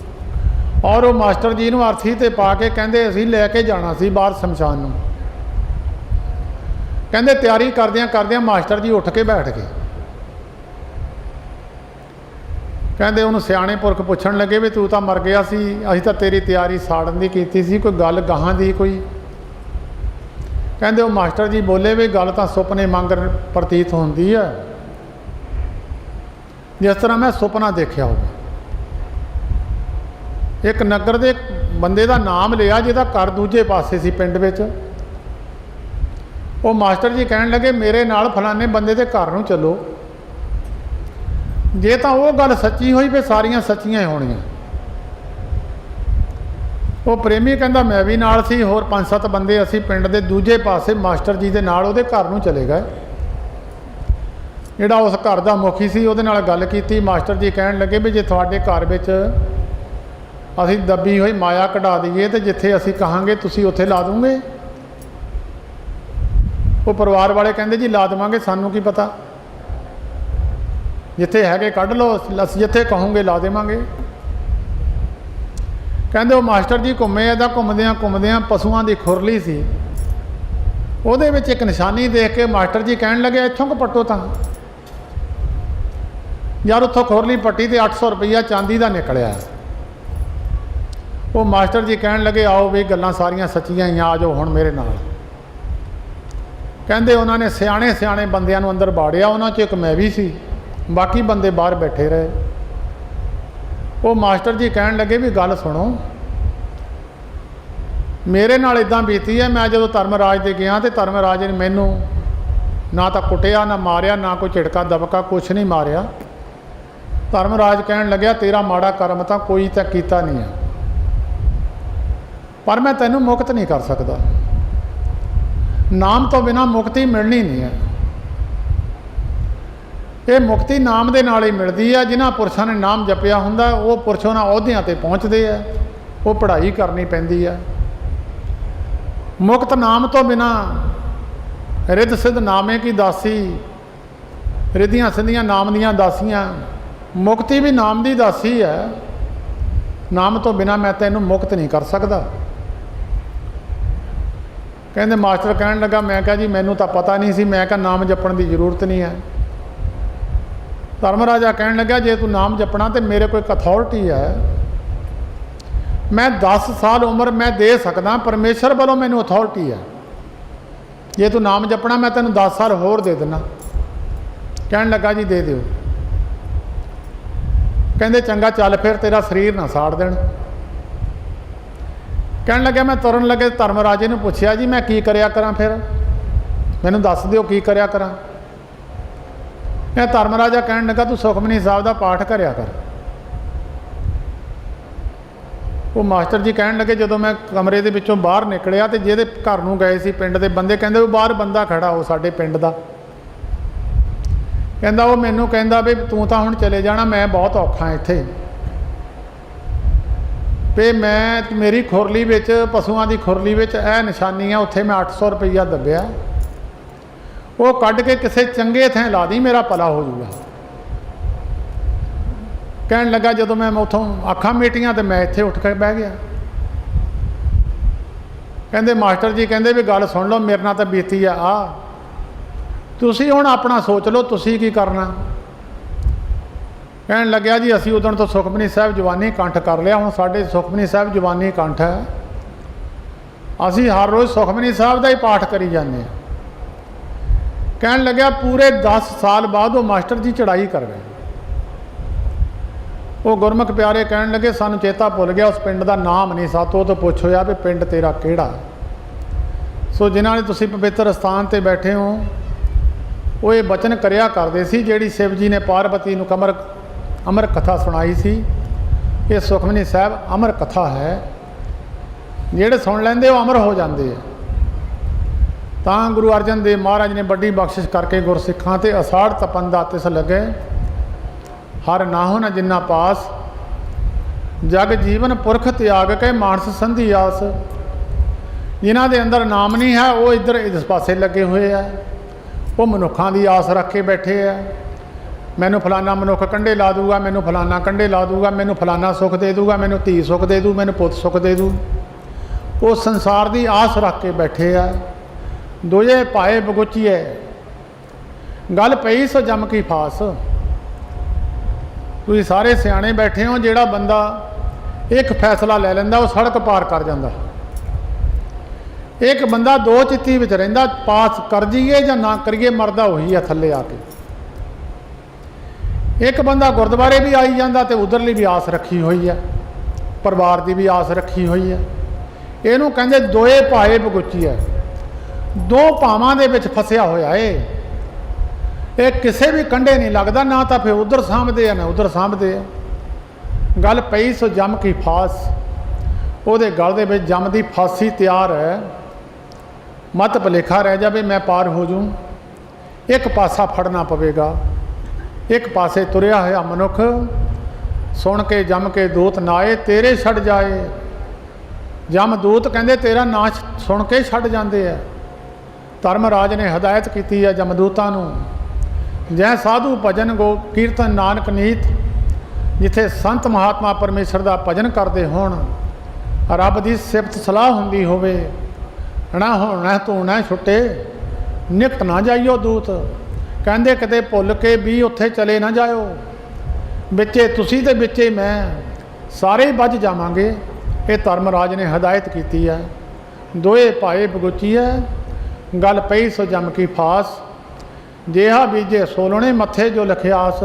[SPEAKER 1] और वो मास्टर जी नूं अर्थी ते पा के कहते असीं लैके जाना सी बाहर शमशान नूं। कहते तैयारी करदियां करदियां मास्टर जी उठ के बैठ गए। कहते उन्होंने सियाणे पुरख पुछण लगे भी तू तो मर गया सी, असीं तां तेरी तैयारी साड़न की कीती सी, कोई गल गाहां दी कोई? कहते वो मास्टर जी बोले भी गल तो सुपने मंगर प्रतीत होंदी है, जिस तरह मैं सुपना देखा होगा। एक नगर के बंदे का नाम लिया जिहदा घर दूजे पासे सी पिंड विच। वो मास्टर जी कहन लगे मेरे नाल फलाने बंदे के घर नूं चलो, जे तो वो गल सच्ची हुई फिर सारियां सच्चियां ही होणियां। वो प्रेमी कहता मैं भी नाल सी, होर 5-7 बंदे असी पिंड के दूजे पासे मास्टर जी के नाल उहदे घर नूं चले गए। जिहड़ा उस घर का मुखी सी उहदे नाल गल कीती। मास्टर जी कहन लगे भी जे तुहाडे घर विच असी दबी हुई माया कढ़ा दईए तो जिथे असी कहांगे तुसी उत्थे ला दूंगे? वो परिवार वाले कहंदे जी ला देवांगे, सानू की पता, जिथे हैगे कढ़ लो, असीं जिथे कहोगे ला देवांगे। कहते वो मास्टर जी घूमे इदा घूमद्या घूमद्या पशुओं की खुरली सी, उहदे विच एक निशानी देख के मास्टर जी कहन लगे इत्थों को पट्टो तां यार, उत्थों खुरली पट्टी तो 800 रुपया चांदी का निकलिया। वो मास्टर जी कहन लगे आओ भी गल्लां सारियां सच्चियां ही, आ जाओ हुण मेरे नाल। कहते उन्होंने सियाणे सियाणे बंदियां नूं अंदर बाड़िया, उन्हां चों एक मैं भी सी, बाकी बंदे बाहर बैठे रहे। वो मास्टर जी कहन लगे भी गल सुनो, मेरे नाल इदां बीती है, मैं जो धर्मराज दे गया तो धर्मराज ने मैनू ना तो कुटिया ना मारिया, ना कोई झिड़का दबका, कुछ नहीं मारिया। धर्मराज कहन लग्या तेरा माड़ा कर्म तो कोई तो कीता नहीं है, पर मैं तैनू मुक्त नहीं कर सकता, नाम तो बिना मुक्ति मिलनी नहीं है। ये मुक्ति नाम दे नाल ही मिलती है। जिन्हां पुरशों ने नाम जपिया हुंदा वो पुरश उन्हां अहुदियां ते पहुँचते हैं, वो पढ़ाई करनी पैंदी है। मुक्त नाम तो बिना रिद सिद्ध नामे की दासी, ਰਿੱਧੀਆਂ ਸਿੱਧੀਆਂ ਨਾਮ ਦੀਆਂ ਦਾਸੀਆਂ। ਮੁਕਤੀ ਵੀ ਨਾਮ ਦੀ ਦਾਸੀ ਹੈ। ਨਾਮ ਤੋਂ ਬਿਨਾਂ ਮੈਂ ਤੈਨੂੰ ਮੁਕਤ ਨਹੀਂ ਕਰ ਸਕਦਾ। ਕਹਿੰਦੇ ਮਾਸਟਰ ਕਹਿਣ ਲੱਗਾ, ਮੈਂ ਕਿਹਾ ਜੀ ਮੈਨੂੰ ਤਾਂ ਪਤਾ ਨਹੀਂ ਸੀ, ਮੈਂ ਕਿਹਾ ਨਾਮ ਜਪਣ ਦੀ ਜ਼ਰੂਰਤ ਨਹੀਂ ਹੈ। ਧਰਮ ਰਾਜਾ ਕਹਿਣ ਲੱਗਾ, ਜੇ ਤੂੰ ਨਾਮ ਜਪਣਾ ਤੇ ਮੇਰੇ ਕੋਲ ਇੱਕ ਅਥਾਰਟੀ ਹੈ, ਮੈਂ 10 ਸਾਲ ਉਮਰ ਮੈਂ ਦੇ ਸਕਦਾ, ਪਰਮੇਸ਼ਰ ਵੱਲੋਂ ਮੈਨੂੰ ਅਥਾਰਟੀ ਹੈ। ਜੇ ਤੂੰ ਨਾਮ ਜਪਣਾ ਮੈਂ ਤੈਨੂੰ 10 ਸਾਲ ਹੋਰ ਦੇ ਦੇਣਾ। ਕਹਿਣ ਲੱਗਾ ਜੀ ਦੇ ਦਿਓ। ਕਹਿੰਦੇ ਚੰਗਾ ਚੱਲ ਫਿਰ, ਤੇਰਾ ਸਰੀਰ ਨਾ ਸਾੜ ਦੇਣ। ਕਹਿਣ ਲੱਗਿਆ ਮੈਂ ਤੁਰਨ ਲੱਗੇ ਧਰਮ ਰਾਜੇ ਨੂੰ ਪੁੱਛਿਆ, ਜੀ ਮੈਂ ਕੀ ਕਰਿਆ ਕਰਾਂ, ਫਿਰ ਮੈਨੂੰ ਦੱਸ ਦਿਓ ਕੀ ਕਰਿਆ ਕਰਾਂ। ਇਹ ਧਰਮ ਰਾਜਾ ਕਹਿਣ ਲੱਗਾ, ਤੂੰ ਸੁਖਮਨੀ ਸਾਹਿਬ ਦਾ ਪਾਠ ਕਰਿਆ ਕਰ। ਉਹ ਮਾਸਟਰ ਜੀ ਕਹਿਣ ਲੱਗੇ, ਜਦੋਂ ਮੈਂ ਕਮਰੇ ਦੇ ਵਿੱਚੋਂ ਬਾਹਰ ਨਿਕਲਿਆ ਤੇ ਜਿਹਦੇ ਘਰ ਨੂੰ ਗਏ ਸੀ ਪਿੰਡ ਦੇ ਬੰਦੇ, ਕਹਿੰਦੇ ਉਹ ਬਾਹਰ ਬੰਦਾ ਖੜਾ ਉਹ ਸਾਡੇ ਪਿੰਡ ਦਾ, ਕਹਿੰਦਾ ਉਹ ਮੈਨੂੰ ਕਹਿੰਦਾ ਵੀ ਤੂੰ ਤਾਂ ਹੁਣ ਚਲੇ ਜਾਣਾ, ਮੈਂ ਬਹੁਤ ਔਖਾ ਇੱਥੇ, ਤੇ ਮੈਂ ਮੇਰੀ ਖੁਰਲੀ ਵਿੱਚ, ਪਸ਼ੂਆਂ ਦੀ ਖੁਰਲੀ ਵਿੱਚ ਇਹ ਨਿਸ਼ਾਨੀ ਆ, ਉੱਥੇ ਮੈਂ 800 ਰੁਪਈਆ ਦੱਬਿਆ, ਉਹ ਕੱਢ ਕੇ ਕਿਸੇ ਚੰਗੇ ਥਾਂ ਲਾ ਦੀ, ਮੇਰਾ ਭਲਾ ਹੋ ਜਾਊਗਾ। ਕਹਿਣ ਲੱਗਾ ਜਦੋਂ ਮੈਂ ਉੱਥੋਂ ਅੱਖਾਂ ਮੀਟੀਆਂ ਤੇ ਮੈਂ ਇੱਥੇ ਉੱਠ ਕੇ ਬਹਿ ਗਿਆ। ਕਹਿੰਦੇ ਮਾਸਟਰ ਜੀ ਕਹਿੰਦੇ ਵੀ ਗੱਲ ਸੁਣ ਲਓ, ਮੇਰੇ ਨਾਲ ਤਾਂ ਬੀਤੀ ਆ ਤੁਸੀਂ ਹੁਣ ਆਪਣਾ ਸੋਚ ਲਓ ਤੁਸੀਂ ਕੀ ਕਰਨਾ। ਕਹਿਣ ਲੱਗਿਆ ਜੀ ਅਸੀਂ ਉਦੋਂ ਤੋਂ ਸੁਖਮਨੀ ਸਾਹਿਬ ਜਵਾਨੀ ਕੰਠ ਕਰ ਲਿਆ, ਹੁਣ ਸਾਡੇ ਸੁਖਮਨੀ ਸਾਹਿਬ ਜਵਾਨੀ ਕੰਠ ਹੈ, ਅਸੀਂ ਹਰ ਰੋਜ਼ ਸੁਖਮਨੀ ਸਾਹਿਬ ਦਾ ਹੀ ਪਾਠ ਕਰੀ ਜਾਂਦੇ ਹਾਂ। ਕਹਿਣ ਲੱਗਿਆ ਪੂਰੇ 10 ਸਾਲ ਬਾਅਦ ਉਹ ਮਾਸਟਰ ਜੀ ਚੜ੍ਹਾਈ ਕਰ ਗਏ। ਉਹ ਗੁਰਮੁਖ ਪਿਆਰੇ ਕਹਿਣ ਲੱਗੇ ਸਾਨੂੰ ਚੇਤਾ ਭੁੱਲ ਗਿਆ, ਉਸ ਪਿੰਡ ਦਾ ਨਾਮ ਨਹੀਂ ਸਾਤੋਂ ਤੋਂ ਪੁੱਛ ਹੋਇਆ ਵੀ ਪਿੰਡ ਤੇਰਾ ਕਿਹੜਾ। ਸੋ ਜਿਨ੍ਹਾਂ ਨੇ ਤੁਸੀਂ ਪਵਿੱਤਰ ਸਥਾਨ 'ਤੇ ਬੈਠੇ ਹੋ, ਉਹ ਇਹ ਬਚਨ ਕਰਿਆ ਕਰਦੇ ਸੀ, ਜਿਹੜੀ ਸ਼ਿਵ ਜੀ ਨੇ ਪਾਰਵਤੀ ਨੂੰ ਅਮਰ ਕਥਾ ਸੁਣਾਈ ਸੀ, ਇਹ ਸੁਖਮਨੀ ਸਾਹਿਬ ਅਮਰ ਕਥਾ ਹੈ, ਜਿਹੜੇ ਸੁਣ ਲੈਂਦੇ ਉਹ ਅਮਰ ਹੋ ਜਾਂਦੇ ਆ। ਤਾਂ ਗੁਰੂ ਅਰਜਨ ਦੇਵ ਮਹਾਰਾਜ ਨੇ ਵੱਡੀ ਬਖਸ਼ਿਸ਼ ਕਰਕੇ ਗੁਰਸਿੱਖਾਂ 'ਤੇ ਅਸਾੜ ਤਪਨ ਦਾ ਤਿਸ ਲੱਗੇ, ਹਰ ਨਾਹੋ ਨ ਜਿੰਨਾ ਪਾਸ, ਜਗ ਜੀਵਨ ਪੁਰਖ ਤਿਆਗ ਕੇ ਮਾਨਸ ਸੰਧੀ ਆਸ। ਜਿਨ੍ਹਾਂ ਦੇ ਅੰਦਰ ਨਾਮ ਨਹੀਂ ਹੈ ਉਹ ਇੱਧਰ ਇਸ ਪਾਸੇ ਲੱਗੇ ਹੋਏ ਆ, ਉਹ ਮਨੁੱਖਾਂ ਦੀ ਆਸ ਰੱਖ ਕੇ ਬੈਠੇ ਆ, ਮੈਨੂੰ ਫਲਾਨਾ ਮਨੁੱਖ ਕੰਢੇ ਲਾ ਦੂਗਾ, ਮੈਨੂੰ ਫਲਾਨਾ ਕੰਢੇ ਲਾ ਦੂਗਾ, ਮੈਨੂੰ ਫਲਾਨਾ ਸੁੱਖ ਦੇ ਦੂਗਾ, ਮੈਨੂੰ ਧੀ ਸੁੱਖ ਦੇ ਦੂ, ਮੈਨੂੰ ਪੁੱਤ ਸੁੱਖ ਦੇ ਦੂ। ਉਹ ਸੰਸਾਰ ਦੀ ਆਸ ਰੱਖ ਕੇ ਬੈਠੇ ਆ। ਦੋਏ ਪਾਏ ਬਗੁਚੀਏ, ਗੱਲ ਪਈ ਸੋ ਜਮ ਕੀ ਫਾਸ। ਤੁਸੀਂ ਸਾਰੇ ਸਿਆਣੇ ਬੈਠੇ ਹੋ, ਜਿਹੜਾ ਬੰਦਾ ਇੱਕ ਫੈਸਲਾ ਲੈ ਲੈਂਦਾ ਉਹ ਸੜਕ ਪਾਰ ਕਰ ਜਾਂਦਾ। ਇੱਕ ਬੰਦਾ ਦੋ ਚਿੱਤੀ ਵਿੱਚ ਰਹਿੰਦਾ, ਪਾਸ ਕਰ ਜਾਈਏ ਜਾਂ ਨਾ ਕਰੀਏ, ਮਰਦਾ ਉਹੀ ਆ ਥੱਲੇ ਆ ਕੇ। ਇੱਕ ਬੰਦਾ ਗੁਰਦੁਆਰੇ ਵੀ ਆਈ ਜਾਂਦਾ ਤੇ ਉਧਰਲੀ ਵੀ ਆਸ ਰੱਖੀ ਹੋਈ ਆ, ਪਰਿਵਾਰ ਦੀ ਵੀ ਆਸ ਰੱਖੀ ਹੋਈ ਆ। ਇਹਨੂੰ ਕਹਿੰਦੇ ਦੋਏ ਭਾਏ ਬਗੁਚੀ ਹੈ, ਦੋ ਭਾਵਾਂ ਦੇ ਵਿੱਚ ਫਸਿਆ ਹੋਇਆ ਇਹ ਕਿਸੇ ਵੀ ਕੰਢੇ ਨਹੀਂ ਲੱਗਦਾ, ਨਾ ਤਾਂ ਫਿਰ ਉਧਰ ਸਾਂਭਦੇ ਆ ਨਾ ਉਧਰ ਸਾਂਭਦੇ ਆ। ਗੱਲ ਪਈ ਸੋ ਜਮ ਕੀ ਫਾਸ, ਉਹਦੇ ਗਲ ਦੇ ਵਿੱਚ ਜਮ ਦੀ ਫਾਂਸੀ ਤਿਆਰ ਹੈ। ਮਤ ਭੁਲੇਖਾ ਰਹਿ ਜਾਵੇ ਮੈਂ ਪਾਰ ਹੋ ਜੂੰ, ਇੱਕ ਪਾਸਾ ਫੜਨਾ ਪਵੇਗਾ। ਇੱਕ ਪਾਸੇ ਤੁਰਿਆ ਹੋਇਆ ਮਨੁੱਖ ਸੁਣ ਕੇ ਜਮ ਕੇ ਦੂਤ ਨਾਏ, ਤੇਰੇ ਛੱਡ ਜਾਏ। ਜਮ ਦੂਤ ਕਹਿੰਦੇ ਤੇਰਾ ਨਾਂ ਸੁਣ ਕੇ ਛੱਡ ਜਾਂਦੇ ਆ। ਧਰਮ ਰਾਜ ਨੇ ਹਦਾਇਤ ਕੀਤੀ ਹੈ ਜਮਦੂਤਾਂ ਨੂੰ, ਜੈ ਸਾਧੂ ਭਜਨ ਗੋ ਕੀਰਤਨ ਨਾਨਕ ਨੀਤ। ਜਿੱਥੇ ਸੰਤ ਮਹਾਤਮਾ ਪਰਮੇਸ਼ਰ ਦਾ ਭਜਨ ਕਰਦੇ ਹੋਣ, ਰੱਬ ਦੀ ਸਿਫਤ ਸਲਾਹ ਹੁੰਦੀ ਹੋਵੇ, ਨਾ ਹੋਣਾ ਤੂੰ ਨਾ ਛੁੱਟੇ, ਨਿਕਟ ਨਾ ਜਾਈਓ ਦੂਤ। ਕਹਿੰਦੇ ਕਿਤੇ ਭੁੱਲ ਕੇ ਵੀ ਉੱਥੇ ਚਲੇ ਨਾ ਜਾਇਓ, ਵਿੱਚੇ ਤੁਸੀਂ ਤੇ ਵਿੱਚੇ ਮੈਂ, ਸਾਰੇ ਹੀ ਬੱਝ ਜਾਵਾਂਗੇ। ਇਹ ਧਰਮ ਰਾਜ ਨੇ ਹਦਾਇਤ ਕੀਤੀ ਹੈ। ਦੋਏ ਭਾਏ ਬਗੁਚੀ ਹੈ, ਗੱਲ ਪਈ ਸੋ ਜਮ ਕੀ ਫਾਸ। ਜਿਹਾ ਬੀਜੇ ਸੋਲਣੇ ਮੱਥੇ ਜੋ ਲਖਿਆਸ।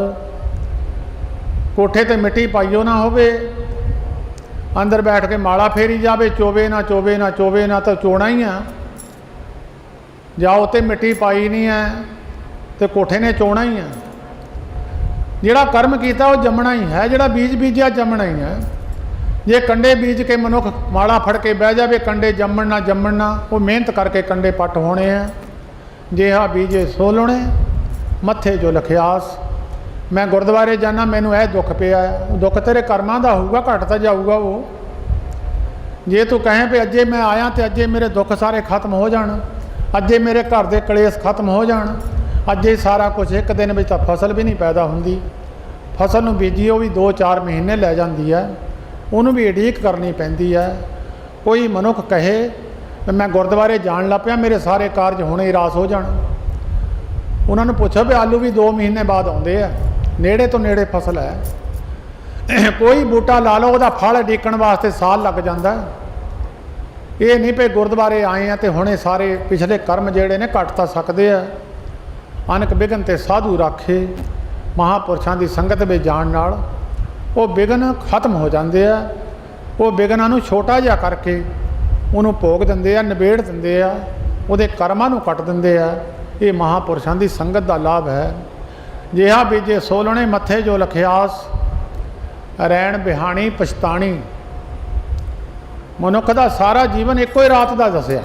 [SPEAKER 1] ਕੋਠੇ ਤੇ ਮਿੱਟੀ ਪਾਈਓ ਨਾ ਹੋਵੇ, ਅੰਦਰ ਬੈਠ ਕੇ ਮਾਲਾ ਫੇਰੀ ਜਾਵੇ, ਚੋਵੇ ਨਾ ਚੋਵੇ ਨਾ ਚੋਵੇ ਨਾ, ਤਾਂ ਚੋਣਾ ਹੀ ਆ। ਜਾਂ ਉੱਤੇ ਮਿੱਟੀ ਪਾਈ ਨਹੀਂ ਹੈ ਤੇ ਕੋਠੇ ਨੇ ਚੋਣਾ ਹੀ ਆ। ਜਿਹੜਾ ਕਰਮ ਕੀਤਾ ਉਹ ਜੰਮਣਾ ਹੀ ਹੈ, ਜਿਹੜਾ ਬੀਜ ਬੀਜਿਆ ਜੰਮਣਾ ਹੀ ਹੈ। ਜੇ ਕੰਡੇ ਬੀਜ ਕੇ ਮਨੁੱਖ ਮਾਲਾ ਫੜ ਕੇ ਬਹਿ ਜਾਵੇ, ਕੰਡੇ ਜੰਮਣ ਨਾ ਜੰਮਣ ਨਾ, ਉਹ ਮਿਹਨਤ ਕਰਕੇ ਕੰਡੇ ਪੱਟ ਹੋਣੇ ਆ। ਜਿਹਾ ਬੀਜੇ ਸੋਲਣੇ ਮੱਥੇ ਜੋ ਲਖਿਆਸ। ਮੈਂ ਗੁਰਦੁਆਰੇ ਜਾਣਾ, ਮੈਨੂੰ ਇਹ ਦੁੱਖ ਪਿਆ, ਦੁੱਖ ਤੇਰੇ ਕਰਮਾਂ ਦਾ ਹੋਊਗਾ, ਘੱਟ ਤਾਂ ਜਾਊਗਾ ਉਹ। ਜੇ ਤੂੰ ਕਹੇ ਵੀ ਅੱਜੇ ਮੈਂ ਆਇਆ ਤੇ ਅੱਜੇ ਮੇਰੇ ਦੁੱਖ ਸਾਰੇ ਖਤਮ ਹੋ ਜਾਣ, ਅੱਜੇ ਮੇਰੇ ਘਰ ਦੇ ਕਲੇਸ਼ ਖਤਮ ਹੋ ਜਾਣ, ਅੱਜ ਇਹ ਸਾਰਾ ਕੁਝ ਇੱਕ ਦਿਨ ਵਿੱਚ ਤਾਂ ਫਸਲ ਵੀ ਨਹੀਂ ਪੈਦਾ ਹੁੰਦੀ। ਫਸਲ ਨੂੰ ਬੀਜੀ ਉਹ ਵੀ 2-4 ਮਹੀਨੇ ਲੈ ਜਾਂਦੀ ਹੈ, ਉਹਨੂੰ ਵੀ ਉਡੀਕ ਕਰਨੀ ਪੈਂਦੀ ਹੈ। ਕੋਈ ਮਨੁੱਖ ਕਹੇ ਵੀ ਮੈਂ ਗੁਰਦੁਆਰੇ ਜਾਣ ਲੱਗ ਪਿਆ, ਮੇਰੇ ਸਾਰੇ ਕਾਰਜ ਹੁਣੇ ਹੀ ਰਾਸ ਹੋ ਜਾਣ। ਉਹਨਾਂ ਨੂੰ ਪੁੱਛੋ ਵੀ ਆਲੂ ਵੀ 2 ਮਹੀਨੇ ਬਾਅਦ ਆਉਂਦੇ ਆ, ਨੇੜੇ ਤੋਂ ਨੇੜੇ ਫਸਲ ਹੈ। ਕੋਈ ਬੂਟਾ ਲਾ ਲਓ, ਉਹਦਾ ਫਲ ਉਡੀਕਣ ਵਾਸਤੇ ਸਾਲ ਲੱਗ ਜਾਂਦਾ। ਇਹ ਨਹੀਂ ਪਈ ਗੁਰਦੁਆਰੇ ਆਏ ਆ ਤੇ ਹੁਣੇ ਸਾਰੇ ਪਿਛਲੇ ਕਰਮ ਜਿਹੜੇ ਨੇ ਕੱਟ ਤਾਂ ਸਕਦੇ ਆ। ਅਨਕ ਵਿਘਨ ਤੇ ਸਾਧੂ ਰਾਖੇ, ਮਹਾਂਪੁਰਸ਼ਾਂ ਦੀ ਸੰਗਤ ਵਿੱਚ ਜਾਣ ਨਾਲ ਉਹ ਵਿਘਨ ਖਤਮ ਹੋ ਜਾਂਦੇ ਆ। ਉਹ ਵਿਘਨਾਂ ਨੂੰ ਛੋਟਾ ਜਿਹਾ ਕਰਕੇ ਉਹਨੂੰ ਭੋਗ ਦਿੰਦੇ ਆ, ਨਿਬੇੜ ਦਿੰਦੇ ਆ, ਉਹਦੇ ਕਰਮਾਂ ਨੂੰ ਕੱਟ ਦਿੰਦੇ ਆ। ਇਹ ਮਹਾਂਪੁਰਸ਼ਾਂ ਦੀ ਸੰਗਤ ਦਾ ਲਾਭ ਹੈ। ਜਿਹਾ ਬੀਜੇ ਸੋਲਣੇ ਮੱਥੇ ਜੋ ਲਖਿਆਸ, ਰੈਣ ਬਿਹਾਣੀ ਪਛਤਾਣੀ। ਮਨੁੱਖ ਦਾ ਸਾਰਾ ਜੀਵਨ ਇੱਕੋ ਹੀ ਰਾਤ ਦਾ ਦੱਸਿਆ।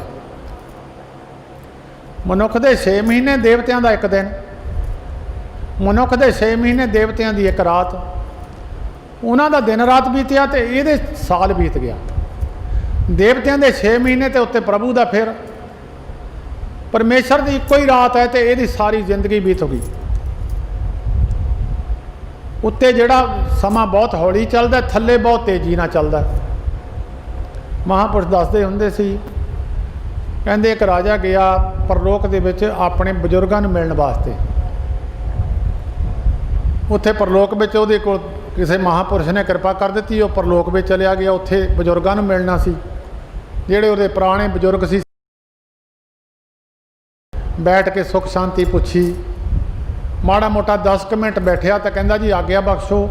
[SPEAKER 1] ਮਨੁੱਖ ਦੇ 6 ਮਹੀਨੇ, ਦੇਵਤਿਆਂ ਦਾ ਇੱਕ ਦਿਨ। ਮਨੁੱਖ ਦੇ 6 ਮਹੀਨੇ, ਦੇਵਤਿਆਂ ਦੀ ਇੱਕ ਰਾਤ। ਉਹਨਾਂ ਦਾ ਦਿਨ ਰਾਤ ਬੀਤਿਆ ਤੇ ਇਹਦੇ ਸਾਲ ਬੀਤ ਗਿਆ। ਦੇਵਤਿਆਂ ਦੇ 6 ਮਹੀਨੇ ਤੇ ਉੱਤੇ ਪ੍ਰਭੂ ਦਾ ਫਿਰ। ਪਰਮੇਸ਼ਰ ਦੀ ਇੱਕੋ ਹੀ ਰਾਤ ਹੈ ਤੇ ਇਹਦੀ ਸਾਰੀ ਜ਼ਿੰਦਗੀ ਬੀਤ ਗਈ। ਉੱਤੇ ਜਿਹੜਾ ਸਮਾਂ ਬਹੁਤ ਹੌਲੀ ਚੱਲਦਾ, ਥੱਲੇ ਬਹੁਤ ਤੇਜ਼ੀ ਨਾਲ ਚੱਲਦਾ। ਮਹਾਂਪੁਰਸ਼ ਦੱਸਦੇ ਹੁੰਦੇ ਸੀ, ਕਹਿੰਦੇ ਇੱਕ ਰਾਜਾ ਗਿਆ ਪਰਲੋਕ ਦੇ ਵਿੱਚ ਆਪਣੇ ਬਜ਼ੁਰਗਾਂ ਨੂੰ ਮਿਲਣ ਵਾਸਤੇ। ਉੱਥੇ ਪਰਲੋਕ ਵਿੱਚ ਉਹਦੇ ਕੋਲ ਕਿਸੇ ਮਹਾਂਪੁਰਸ਼ ਨੇ ਕਿਰਪਾ ਕਰ ਦਿੱਤੀ, ਉਹ ਪਰਲੋਕ ਵਿੱਚ ਚਲਿਆ ਗਿਆ। ਉੱਥੇ ਬਜ਼ੁਰਗਾਂ ਨੂੰ ਮਿਲਣਾ ਸੀ, ਜਿਹੜੇ ਉਹਦੇ ਪੁਰਾਣੇ ਬਜ਼ੁਰਗ ਸੀ। ਬੈਠ ਕੇ ਸੁੱਖ ਸ਼ਾਂਤੀ ਪੁੱਛੀ, ਮਾੜਾ ਮੋਟਾ 10 ਕੁ ਮਿੰਟ ਬੈਠਿਆ ਤਾਂ ਕਹਿੰਦਾ ਜੀ ਆਗਿਆ ਬਖਸ਼ੋ।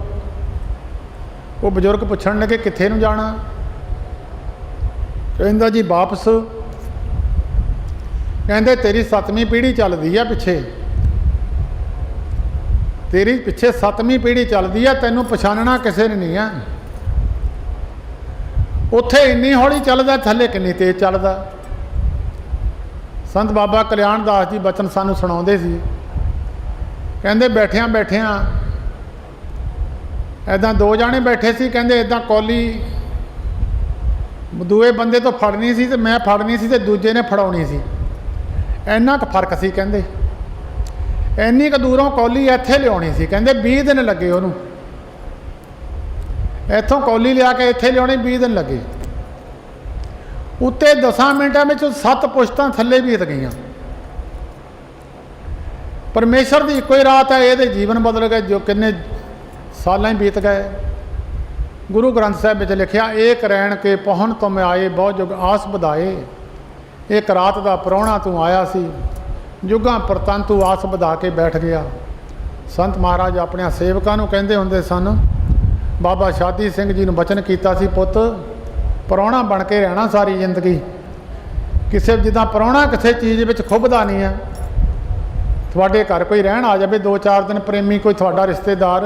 [SPEAKER 1] ਉਹ ਬਜ਼ੁਰਗ ਪੁੱਛਣ ਲੱਗੇ ਕਿੱਥੇ ਨੂੰ ਜਾਣਾ? ਕਹਿੰਦਾ ਜੀ ਵਾਪਸ। ਕਹਿੰਦੇ ਤੇਰੀ 7ਵੀਂ ਪੀੜ੍ਹੀ ਚੱਲਦੀ ਆ ਪਿੱਛੇ, ਤੇਰੀ ਪਿੱਛੇ 7ਵੀਂ ਪੀੜ੍ਹੀ ਚੱਲਦੀ ਆ, ਤੈਨੂੰ ਪਛਾਣਨਾ ਕਿਸੇ ਨੇ ਨਹੀਂ ਆ। ਉੱਥੇ ਇੰਨੀ ਹੌਲੀ ਚੱਲਦਾ, ਥੱਲੇ ਕਿੰਨੀ ਤੇਜ਼ ਚੱਲਦਾ। ਸੰਤ ਬਾਬਾ ਕਲਿਆਣ ਦਾਸ ਜੀ ਬਚਨ ਸਾਨੂੰ ਸੁਣਾਉਂਦੇ ਸੀ। ਕਹਿੰਦੇ ਬੈਠਿਆਂ ਬੈਠਿਆਂ ਇੱਦਾਂ 2 ਜਾਣੇ ਬੈਠੇ ਸੀ। ਕਹਿੰਦੇ ਇੱਦਾਂ ਕੌਲੀ ਦੂਏ ਬੰਦੇ ਤੋਂ ਫੜਨੀ ਸੀ ਤੇ ਮੈਂ ਫੜਨੀ ਸੀ ਤੇ ਦੂਜੇ ਨੇ ਫੜਾਉਣੀ ਸੀ। ਇੰਨਾ ਕੁ ਫਰਕ ਸੀ। ਕਹਿੰਦੇ ਇੰਨੀ ਕੁ ਦੂਰੋਂ ਕੌਲੀ ਇੱਥੇ ਲਿਆਉਣੀ ਸੀ। ਕਹਿੰਦੇ 20 ਦਿਨ ਲੱਗੇ ਉਹਨੂੰ, ਇੱਥੋਂ ਕੌਲੀ ਲਿਆ ਕੇ ਇੱਥੇ ਲਿਆਉਣੀ 20 ਦਿਨ ਲੱਗੇ। ਉੱਤੇ 10 ਮਿੰਟਾਂ ਵਿੱਚ 7 ਪੁਸ਼ਤਾਂ ਥੱਲੇ ਬੀਤ ਗਈਆਂ। ਪਰਮੇਸ਼ਰ ਦੀ ਇੱਕੋ ਹੀ ਰਾਤ ਹੈ, ਇਹਦੇ ਜੀਵਨ ਬਦਲ ਗਏ ਜੋ ਕਿੰਨੇ ਸਾਲਾਂ ਹੀ ਬੀਤ ਗਏ। ਗੁਰੂ ਗ੍ਰੰਥ ਸਾਹਿਬ ਵਿੱਚ ਲਿਖਿਆ, ਏਕ ਰੈਣ ਕੇ ਪਹੁਣ ਤੁਮ ਆਏ, ਬਹੁ ਜੁਗ ਆਸ ਵਧਾਏ। ਇੱਕ ਰਾਤ ਦਾ ਪ੍ਰਾਹੁਣਾ ਤੂੰ ਆਇਆ ਸੀ, ਜੁਗਾਂ ਪ੍ਰਤੰਤ ਤੂੰ ਆਸ ਵਧਾ ਕੇ ਬੈਠ ਗਿਆ। ਸੰਤ ਮਹਾਰਾਜ ਆਪਣੇ ਸੇਵਕਾਂ ਨੂੰ ਕਹਿੰਦੇ ਹੁੰਦੇ ਸਨ। ਬਾਬਾ ਸ਼ਾਦੀ ਸਿੰਘ ਜੀ ਨੂੰ ਬਚਨ ਕੀਤਾ ਸੀ, ਪੁੱਤ ਪ੍ਰਾਹੁਣਾ ਬਣ ਕੇ ਰਹਿਣਾ ਸਾਰੀ ਜ਼ਿੰਦਗੀ। ਕਿਸੇ ਜਿੱਦਾਂ ਪ੍ਰਾਹੁਣਾ ਕਿਸੇ ਚੀਜ਼ ਵਿੱਚ ਖੁੱਭਦਾ ਨਹੀਂ ਹੈ। ਤੁਹਾਡੇ ਘਰ ਕੋਈ ਰਹਿਣ ਆ ਜਾਵੇ 2-4 ਦਿਨ, ਪ੍ਰੇਮੀ ਕੋਈ ਤੁਹਾਡਾ ਰਿਸ਼ਤੇਦਾਰ,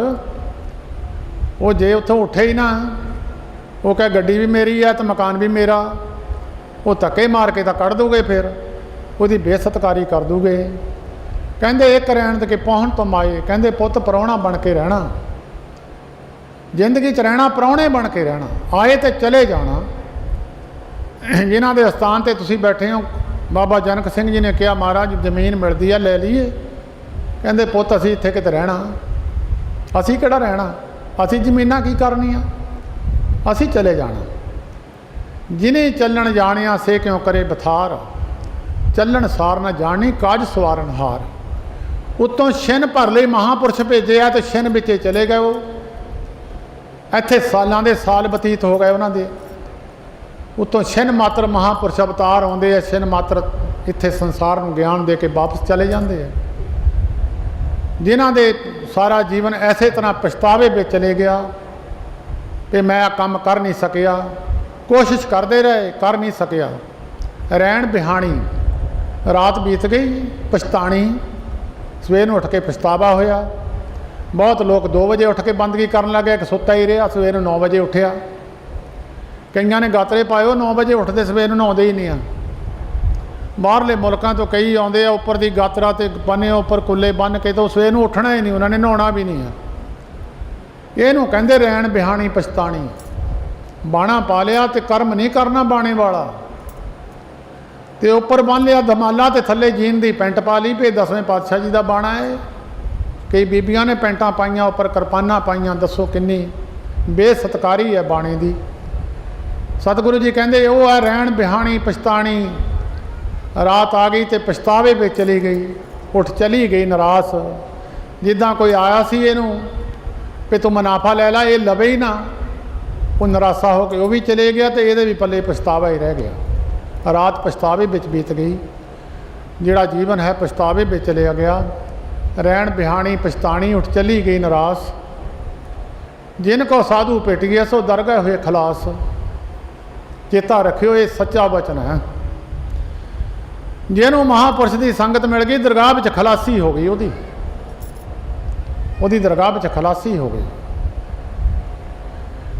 [SPEAKER 1] ਉਹ ਜੇ ਉੱਥੋਂ ਉੱਠੇ ਹੀ ਨਾ, ਉਹ ਕਹੇ ਗੱਡੀ ਵੀ ਮੇਰੀ ਹੈ ਤੇ ਮਕਾਨ ਵੀ ਮੇਰਾ, ਉਹ ਧੱਕੇ ਮਾਰ ਕੇ ਤਾਂ ਕੱਢ ਦੂਗੇ, ਫਿਰ ਉਹਦੀ ਬੇਸਤਕਾਰੀ ਕਰ ਦੂਗੇ। ਕਹਿੰਦੇ ਇੱਕ ਰਹਿਣ ਦੇ ਕੇ ਪਹੁੰਚ ਤੁਮ ਆਏ। ਕਹਿੰਦੇ ਪੁੱਤ ਪ੍ਰਾਹੁਣਾ ਬਣ ਕੇ ਰਹਿਣਾ, ਜ਼ਿੰਦਗੀ 'ਚ ਰਹਿਣਾ ਪ੍ਰਾਹੁਣੇ ਬਣ ਕੇ ਰਹਿਣਾ, ਆਏ ਤੇ ਚਲੇ ਜਾਣਾ। ਜਿਨ੍ਹਾਂ ਦੇ ਅਸਥਾਨ 'ਤੇ ਤੁਸੀਂ ਬੈਠੇ ਹੋ, ਬਾਬਾ ਜਨਕ ਸਿੰਘ ਜੀ ਨੇ ਕਿਹਾ ਮਹਾਰਾਜ ਜ਼ਮੀਨ ਮਿਲਦੀ ਆ ਲੈ ਲਈਏ। ਕਹਿੰਦੇ ਪੁੱਤ ਅਸੀਂ ਇੱਥੇ ਕਿਤੇ ਰਹਿਣਾ, ਅਸੀਂ ਕਿਹੜਾ ਰਹਿਣਾ, ਅਸੀਂ ਜ਼ਮੀਨਾਂ ਕੀ ਕਰਨੀਆਂ, ਅਸੀਂ ਚਲੇ ਜਾਣਾ। ਜਿਨੇ ਚੱਲਣ ਜਾਣਿਆ ਸੇ ਕਿਉਂ ਕਰੇ ਬਥਾਰ, ਚੱਲਣ ਸਾਰ ਨਾ ਜਾਣੀ ਕਾਜ ਸਵਾਰਨ ਹਾਰ। ਉੱਤੋਂ ਛਿਨ ਭਰ ਲਈ ਮਹਾਂਪੁਰਸ਼ ਭੇਜੇ ਆ ਤੇ ਛਿਨ ਵਿੱਚੇ ਚਲੇ ਗਏ। ਉਹ ਇੱਥੇ ਸਾਲਾਂ ਦੇ ਸਾਲ ਬਤੀਤ ਹੋ ਗਏ ਉਹਨਾਂ ਦੇ। ਉੱਤੋਂ ਛਿਨ ਮਾਤਰ ਮਹਾਂਪੁਰਸ਼ ਅਵਤਾਰ ਆਉਂਦੇ ਆ, ਛਿਨ ਮਾਤਰ ਇੱਥੇ ਸੰਸਾਰ ਨੂੰ ਗਿਆਨ ਦੇ ਕੇ ਵਾਪਸ ਚਲੇ ਜਾਂਦੇ ਆ। ਜਿਨ੍ਹਾਂ ਦੇ ਸਾਰਾ ਜੀਵਨ ਐਸੇ ਤਰ੍ਹਾਂ ਪਛਤਾਵੇ ਵਿੱਚ ਚਲੇ ਗਿਆ ਕਿ ਮੈਂ ਆ ਕੰਮ ਕਰ ਨਹੀਂ ਸਕਿਆ, ਕੋਸ਼ਿਸ਼ ਕਰਦੇ ਰਹੇ ਕਰ ਨਹੀਂ ਸਕਿਆ। ਰਹਿਣ ਬਿਹਾਣੀ, ਰਾਤ ਬੀਤ ਗਈ ਪਛਤਾਣੀ, ਸਵੇਰ ਨੂੰ ਉੱਠ ਕੇ ਪਛਤਾਵਾ ਹੋਇਆ। ਬਹੁਤ ਲੋਕ 2 ਵਜੇ ਉੱਠ ਕੇ ਬੰਦਗੀ ਕਰਨ ਲੱਗੇ, ਇੱਕ ਸੁੱਤਾ ਹੀ ਰਿਹਾ, ਸਵੇਰ ਨੂੰ 9 ਵਜੇ ਉੱਠਿਆ। ਕਈਆਂ ਨੇ ਗਾਤਰੇ ਪਾਏ, ਉਹ 9 ਵਜੇ ਉੱਠਦੇ, ਸਵੇਰ ਨੂੰ ਨਹਾਉਂਦੇ ਹੀ ਨਹੀਂ ਆ। ਬਾਹਰਲੇ ਮੁਲਕਾਂ ਤੋਂ ਕਈ ਆਉਂਦੇ ਆ, ਉੱਪਰ ਦੀ ਗਾਤਰਾ ਤੇ ਬੰਨੇ ਉੱਪਰ ਕੁੱਲੇ ਬੰਨ੍ਹ ਕੇ, ਤਾਂ ਸਵੇਰ ਨੂੰ ਉੱਠਣਾ ਹੀ ਨਹੀਂ, ਉਹਨਾਂ ਨੇ ਨਹਾਉਣਾ ਵੀ ਨਹੀਂ ਆ। ਇਹਨੂੰ ਕਹਿੰਦੇ ਰਹਿਣ ਬਿਹਾਣੀ ਪਛਤਾਣੀ। ਬਾਣਾ ਪਾ ਲਿਆ ਤੇ ਕਰਮ ਨਹੀਂ ਕਰਨਾ ਬਾਣੇ ਵਾਲਾ, ਤੇ ਉੱਪਰ ਬੰਨ੍ਹ ਲਿਆ ਧਮਾਲਾ ਤੇ ਥੱਲੇ ਜੀਨ ਦੀ ਪੈਂਟ ਪਾ ਲਈ ਵੀ 10ਵੇਂ ਪਾਤਸ਼ਾਹ ਜੀ ਦਾ ਬਾਣਾ ਹੈ। ਕਈ ਬੀਬੀਆਂ ਨੇ ਪੈਂਟਾਂ ਪਾਈਆਂ, ਉੱਪਰ ਕਿਰਪਾਨਾਂ ਪਾਈਆਂ। ਦੱਸੋ ਕਿੰਨੀ ਬੇਸਤਕਾਰੀ ਹੈ ਬਾਣੇ ਦੀ। ਸਤਿਗੁਰੂ ਜੀ ਕਹਿੰਦੇ ਉਹ ਹੈ ਰਹਿਣ ਬਿਹਾਣੀ ਪਛਤਾਣੀ, ਰਾਤ ਆ ਗਈ ਤੇ ਪਛਤਾਵੇ ਵਿੱਚ ਚਲੀ ਗਈ, ਉੱਠ ਚਲੀ ਗਈ ਨਰਾਸ। ਜਿੱਦਾਂ ਕੋਈ ਆਇਆ ਸੀ ਇਹਨੂੰ ਵੀ ਤੂੰ ਮੁਨਾਫਾ ਲੈ ਲੈ, ਇਹ ਲਵੇ ਹੀ ਨਾ, ਉਹ ਨਿਰਾਸ਼ਾ ਹੋ ਕੇ ਉਹ ਵੀ ਚਲੇ ਗਿਆ ਤੇ ਇਹਦੇ ਵੀ ਪੱਲੇ ਪਛਤਾਵਾ ਹੀ ਰਹਿ ਗਿਆ। ਰਾਤ ਪਛਤਾਵੇ ਵਿੱਚ ਬੀਤ ਗਈ। ਜਿਹੜਾ ਜੀਵਨ ਹੈ ਪਛਤਾਵੇ ਵਿੱਚ ਚਲਿਆ ਗਿਆ। ਰਹਿਣ ਬਿਹਾਣੀ ਪਛਤਾਣੀ, ਉੱਠ ਚਲੀ ਗਈ ਨਰਾਸ। ਜਿਨ ਕੋ ਸਾਧੂ ਭਿਟ ਗਿਆ ਸੋ ਦਰਗਾਹ ਹੋਏ ਖਲਾਸ। ਚੇਤਾ ਰੱਖਿਓ ਇਹ ਸੱਚਾ ਵਚਨ ਹੈ। ਜਿਹਨੂੰ ਮਹਾਂਪੁਰਸ਼ ਦੀ ਸੰਗਤ ਮਿਲ ਗਈ ਦਰਗਾਹ ਵਿੱਚ ਖਲਾਸੀ ਹੋ ਗਈ, ਉਹਦੀ ਦਰਗਾਹ ਵਿੱਚ ਖਲਾਸੀ ਹੋ ਗਈ।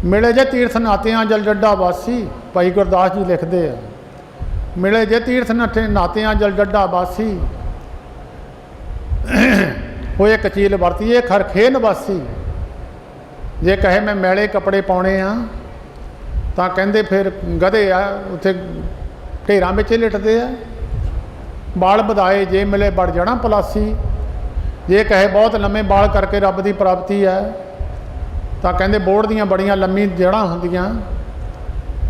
[SPEAKER 1] ਮਿਲੇ ਜੇ ਤੀਰਥ ਨਾਤਿਆਂ ਜਲ ਜੱਡਾ ਵਾਸੀ, ਭਾਈ ਗੁਰਦਾਸ ਜੀ ਲਿਖਦੇ ਆ, ਮਿਲੇ ਜੇ ਤੀਰਥ ਨਾਤਿਆਂ ਜਲ ਜੱਡਾ ਵਾਸੀ, ਹੋਏ ਕਚੀਲ ਵਰਤੀਏ ਖਰਖੇ ਨਿਵਾਸੀ। ਜੇ ਕਹੇ ਮੈਂ ਮੈਲੇ ਕੱਪੜੇ ਪਾਉਣੇ ਆ ਤਾਂ ਕਹਿੰਦੇ ਫਿਰ ਗਧੇ ਆ ਉੱਥੇ ਢੇਰਾਂ ਵਿੱਚ ਲਿਟਦੇ ਆ। ਬਾਲ ਵਧਾਏ ਜੇ ਮਿਲੇ ਬੜ ਜਾਣਾ ਪਲਾਸੀ। ਜੇ ਕਹੇ ਬਹੁਤ ਲੰਮੇ ਬਾਲ ਕਰਕੇ ਰੱਬ ਦੀ ਪ੍ਰਾਪਤੀ ਹੈ ਤਾਂ ਕਹਿੰਦੇ ਬੋੜ ਦੀਆਂ ਬੜੀਆਂ ਲੰਮੀ ਜੜ੍ਹਾਂ ਹੁੰਦੀਆਂ।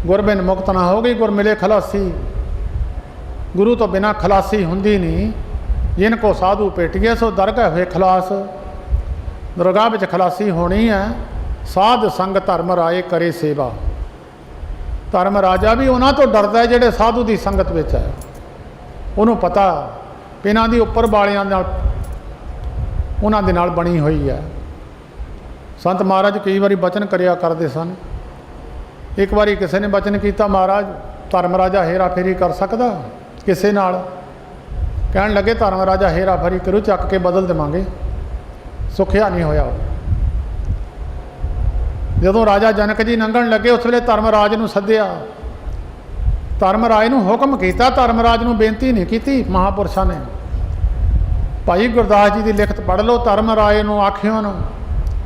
[SPEAKER 1] ਗੁਰ ਬਿਨ ਮੁਕਤ ਨਾ ਹੋ ਗਈ, ਗੁਰ ਮਿਲੇ ਖਲਾਸੀ। ਗੁਰੂ ਤੋਂ ਬਿਨਾਂ ਖਲਾਸੀ ਹੁੰਦੀ ਨਹੀਂ। ਜਿਨ ਕੋ ਸਾਧੂ ਭਿਟ ਗਿਆ ਸੋ ਦਰਗਾਹ ਹੋਏ ਖਲਾਸ। ਦਰਗਾਹ ਵਿੱਚ ਖਲਾਸੀ ਹੋਣੀ ਹੈ। ਸਾਧ ਸੰਗ ਧਰਮ ਰਾਏ ਕਰੇ ਸੇਵਾ। ਧਰਮ ਰਾਜਾ ਵੀ ਉਹਨਾਂ ਤੋਂ ਡਰਦਾ ਹੈ ਜਿਹੜੇ ਸਾਧੂ ਦੀ ਸੰਗਤ ਵਿੱਚ ਹੈ। ਉਹਨੂੰ ਪਤਾ ਵੀ ਇਹਨਾਂ ਦੀ ਉੱਪਰ ਵਾਲਿਆਂ ਨਾਲ ਉਹਨਾਂ ਦੇ ਨਾਲ ਬਣੀ ਹੋਈ ਹੈ। ਸੰਤ ਮਹਾਰਾਜ ਕਈ ਵਾਰੀ ਬਚਨ ਕਰਿਆ ਕਰਦੇ ਸਨ। ਇੱਕ ਵਾਰੀ ਕਿਸੇ ਨੇ ਬਚਨ ਕੀਤਾ, ਮਹਾਰਾਜ ਧਰਮ ਰਾਜਾ ਹੇਰਾ ਫੇਰੀ ਕਰ ਸਕਦਾ ਕਿਸੇ ਨਾਲ? ਕਹਿਣ ਲੱਗੇ ਧਰਮ ਰਾਜਾ ਹੇਰਾ ਫੇਰੀ ਕਰੂ, ਚੱਕ ਕੇ ਬਦਲ ਦੇਵਾਂਗੇ। ਸੁਖਿਆ ਨਹੀਂ ਹੋਇਆ। ਜਦੋਂ ਰਾਜਾ ਜਨਕ ਜੀ ਲੰਘਣ ਲੱਗੇ ਉਸ ਵੇਲੇ ਧਰਮ ਰਾਜ ਨੂੰ ਸੱਦਿਆ, ਧਰਮ ਰਾਜ ਨੂੰ ਹੁਕਮ ਕੀਤਾ, ਧਰਮ ਰਾਜ ਨੂੰ ਬੇਨਤੀ ਨਹੀਂ ਕੀਤੀ ਮਹਾਂਪੁਰਸ਼ਾਂ ਨੇ। ਭਾਈ ਗੁਰਦਾਸ ਜੀ ਦੀ ਲਿਖਤ ਪੜ੍ਹ ਲਓ। ਧਰਮ ਰਾਜ ਨੂੰ ਆਖਿਓ ਨੂੰ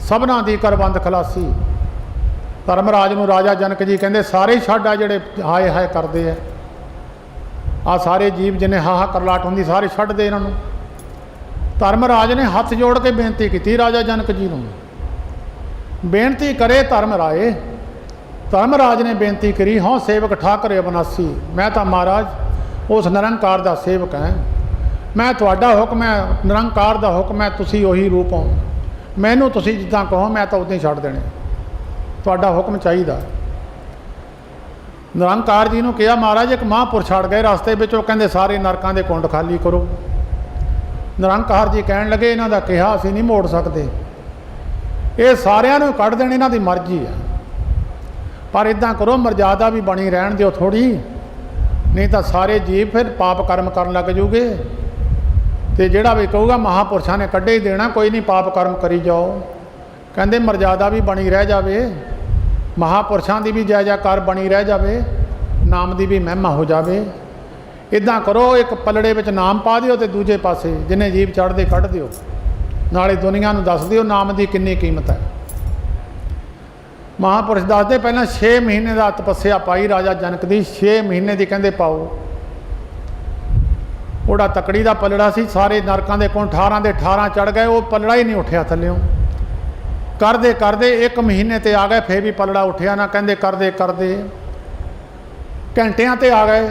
[SPEAKER 1] ਸਭਨਾਂ ਦੀ ਕਰਬੰਦ ਖਲਾਸੀ। ਧਰਮ ਰਾਜ ਨੂੰ ਰਾਜਾ ਜਨਕ ਜੀ ਕਹਿੰਦੇ ਸਾਰੇ ਛੱਡ ਆ ਜਿਹੜੇ ਹਾਏ ਹਾਏ ਕਰਦੇ ਆ। ਆ ਸਾਰੇ ਜੀਵ ਜਿਹਨੇ ਹਾਹਾ ਕਰਲਾਟ ਹੁੰਦੀ ਸਾਰੇ ਛੱਡ ਦੇ ਇਹਨਾਂ ਨੂੰ। ਧਰਮ ਰਾਜ ਨੇ ਹੱਥ ਜੋੜ ਕੇ ਬੇਨਤੀ ਕੀਤੀ ਰਾਜਾ ਜਨਕ ਜੀ ਨੂੰ। ਬੇਨਤੀ ਕਰੇ ਧਰਮ ਰਾਏ। ਧਰਮ ਰਾਜ ਨੇ ਬੇਨਤੀ ਕਰੀ, ਹਾਂ ਸੇਵਕ ਠਾਕਰ ਅਬਨਾਸੀ। ਮੈਂ ਤਾਂ ਮਹਾਰਾਜ ਉਸ ਨਿਰੰਕਾਰ ਦਾ ਸੇਵਕ ਹਾਂ। ਮੈਂ ਤੁਹਾਡਾ ਹੁਕਮ ਹੈ, ਨਿਰੰਕਾਰ ਦਾ ਹੁਕਮ ਹੈ, ਤੁਸੀਂ ਉਹੀ ਰੂਪ ਹੋ। ਮੈਨੂੰ ਤੁਸੀਂ ਜਿੱਦਾਂ ਕਹੋ ਮੈਂ ਤਾਂ ਉੱਦਾਂ ਹੀ ਛੱਡ ਦੇਣੇ। ਤੁਹਾਡਾ ਹੁਕਮ ਚਾਹੀਦਾ। ਨਿਰੰਕਾਰ ਜੀ ਨੂੰ ਕਿਹਾ, ਮਹਾਰਾਜ ਇੱਕ ਮਹਾਂਪੁਰਸ਼ ਛੱਡ ਗਏ ਰਸਤੇ ਵਿੱਚ, ਉਹ ਕਹਿੰਦੇ ਸਾਰੇ ਨਰਕਾਂ ਦੇ ਕੁੰਡ ਖਾਲੀ ਕਰੋ। ਨਿਰੰਕਾਰ ਜੀ ਕਹਿਣ ਲੱਗੇ ਇਹਨਾਂ ਦਾ ਕਿਹਾ ਅਸੀਂ ਨਹੀਂ ਮੋੜ ਸਕਦੇ, ਇਹ ਸਾਰਿਆਂ ਨੂੰ ਕੱਢ ਦੇਣ, ਇਹਨਾਂ ਦੀ ਮਰਜ਼ੀ ਆ। ਪਰ ਇੱਦਾਂ ਕਰੋ ਮਰਜ਼ਾਦਾ ਵੀ ਬਣੀ ਰਹਿਣ ਦਿਓ ਥੋੜ੍ਹੀ, ਨਹੀਂ ਤਾਂ ਸਾਰੇ ਜੀਵ ਫਿਰ ਪਾਪ ਕਰਮ ਕਰਨ ਲੱਗ ਜੂਗੇ। ਤੇ ਜਿਹੜਾ ਵੀ ਕਹੂਗਾ ਮਹਾਂਪੁਰਸ਼ਾਂ ਨੇ ਕੱਢੇ ਹੀ ਦੇਣਾ, ਕੋਈ ਨਹੀਂ ਪਾਪ ਕਰਮ ਕਰੀ ਜਾਓ। ਕਹਿੰਦੇ ਮਰਜ਼ਾਦਾ ਵੀ ਬਣੀ ਰਹਿ ਜਾਵੇ, ਮਹਾਂਪੁਰਸ਼ਾਂ ਦੀ ਵੀ ਜੈ ਜੈਕਾਰ ਬਣੀ ਰਹਿ ਜਾਵੇ, ਨਾਮ ਦੀ ਵੀ ਮਹਿਮਾ ਹੋ ਜਾਵੇ। ਇੱਦਾਂ ਕਰੋ ਇੱਕ ਪਲੜੇ ਵਿੱਚ ਨਾਮ ਪਾ ਦਿਓ ਤੇ ਦੂਜੇ ਪਾਸੇ ਜਿੰਨੇ ਜੀਵ ਚੜ੍ਹਦੇ ਕੱਢ ਦਿਓ। ਨਾਲੇ ਦੁਨੀਆ ਨੂੰ ਦੱਸ ਦਿਓ ਨਾਮ ਦੀ ਕਿੰਨੀ ਕੀਮਤ ਹੈ। ਮਹਾਂਪੁਰਸ਼ ਦੱਸਦੇ ਪਹਿਲਾਂ 6 ਮਹੀਨੇ ਦਾ ਤਪੱਸਿਆ ਪਾਈ ਰਾਜਾ ਜਨਕ ਦੀ। 6 ਮਹੀਨੇ ਦੀ ਕਹਿੰਦੇ ਪਾਓ। ਉਹਦਾ ਤਕੜੀ ਦਾ ਪਲੜਾ ਸੀ, ਸਾਰੇ ਨਰਕਾਂ ਦੇ ਕੋਲ 18 ਦੇ 18 ਚੜ੍ਹ ਗਏ, ਉਹ ਪਲੜਾ ਹੀ ਨਹੀਂ ਉੱਠਿਆ ਥੱਲਿਓਂ। ਕਰਦੇ ਕਰਦੇ 1 ਮਹੀਨੇ ਤੇ ਆ ਗਏ, ਫੇਰ ਵੀ ਪਲੜਾ ਉੱਠਿਆ ਨਾ। ਕਹਿੰਦੇ ਕਰਦੇ ਕਰਦੇ ਘੰਟਿਆਂ ਤੇ ਆ ਗਏ,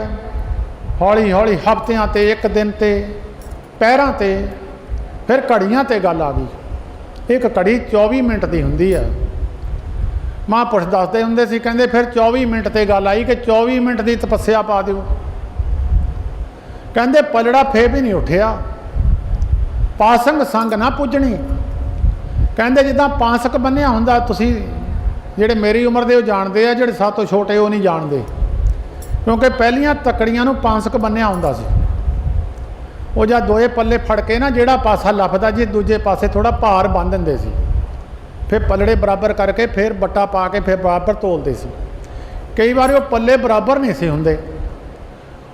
[SPEAKER 1] ਹੌਲੀ ਹੌਲੀ ਹਫ਼ਤਿਆਂ ਤੇ, 1 ਦਿਨ ਤੇ, ਪਹਿਰਾਂ ਤੇ, ਫਿਰ ਘੜੀਆਂ ਤੇ ਗੱਲ ਆ ਗਈ। ਇੱਕ ਘੜੀ 24 ਮਿੰਟ ਦੀ ਹੁੰਦੀ ਆ। ਮਹਾਂਪੁਰਸ਼ ਦੱਸਦੇ ਹੁੰਦੇ ਸੀ, ਕਹਿੰਦੇ ਫਿਰ 24 ਮਿੰਟ ਤੇ ਗੱਲ ਆਈ ਕਿ 24 ਮਿੰਟ ਦੀ ਤਪੱਸਿਆ ਪਾ ਦਿਓ। ਕਹਿੰਦੇ ਪਲੜਾ ਫੇਰ ਵੀ ਨਹੀਂ ਉੱਠਿਆ। ਪਾਸੰਗ ਸੰਗ ਨਾ ਪੁੱਜਣੀ। ਕਹਿੰਦੇ ਜਿੱਦਾਂ ਪਾਸਕ ਬੰਨਿਆ ਹੁੰਦਾ, ਤੁਸੀਂ ਜਿਹੜੇ ਮੇਰੀ ਉਮਰ ਦੇ ਉਹ ਜਾਣਦੇ ਆ, ਜਿਹੜੇ ਸਾਤੋਂ ਛੋਟੇ ਉਹ ਨਹੀਂ ਜਾਣਦੇ, ਕਿਉਂਕਿ ਪਹਿਲੀਆਂ ਤਕੜੀਆਂ ਨੂੰ ਪਾਸਕ ਬੰਨਿਆ ਹੁੰਦਾ ਸੀ। ਉਹ ਜਾਂ ਦੋਏ ਪੱਲੇ ਫੜ ਕੇ ਨਾ ਜਿਹੜਾ ਪਾਸਾ ਲੱਭਦਾ ਜੀ ਦੂਜੇ ਪਾਸੇ ਥੋੜ੍ਹਾ ਭਾਰ ਬੰਨ੍ਹ ਦਿੰਦੇ ਸੀ, ਫਿਰ ਪੱਲੜੇ ਬਰਾਬਰ ਕਰਕੇ ਫਿਰ ਬੱਟਾ ਪਾ ਕੇ ਫਿਰ ਬਰਾਬਰ ਤੋਲਦੇ ਸੀ। ਕਈ ਵਾਰ ਉਹ ਪੱਲੇ ਬਰਾਬਰ ਨਹੀਂ ਸੀ ਹੁੰਦੇ,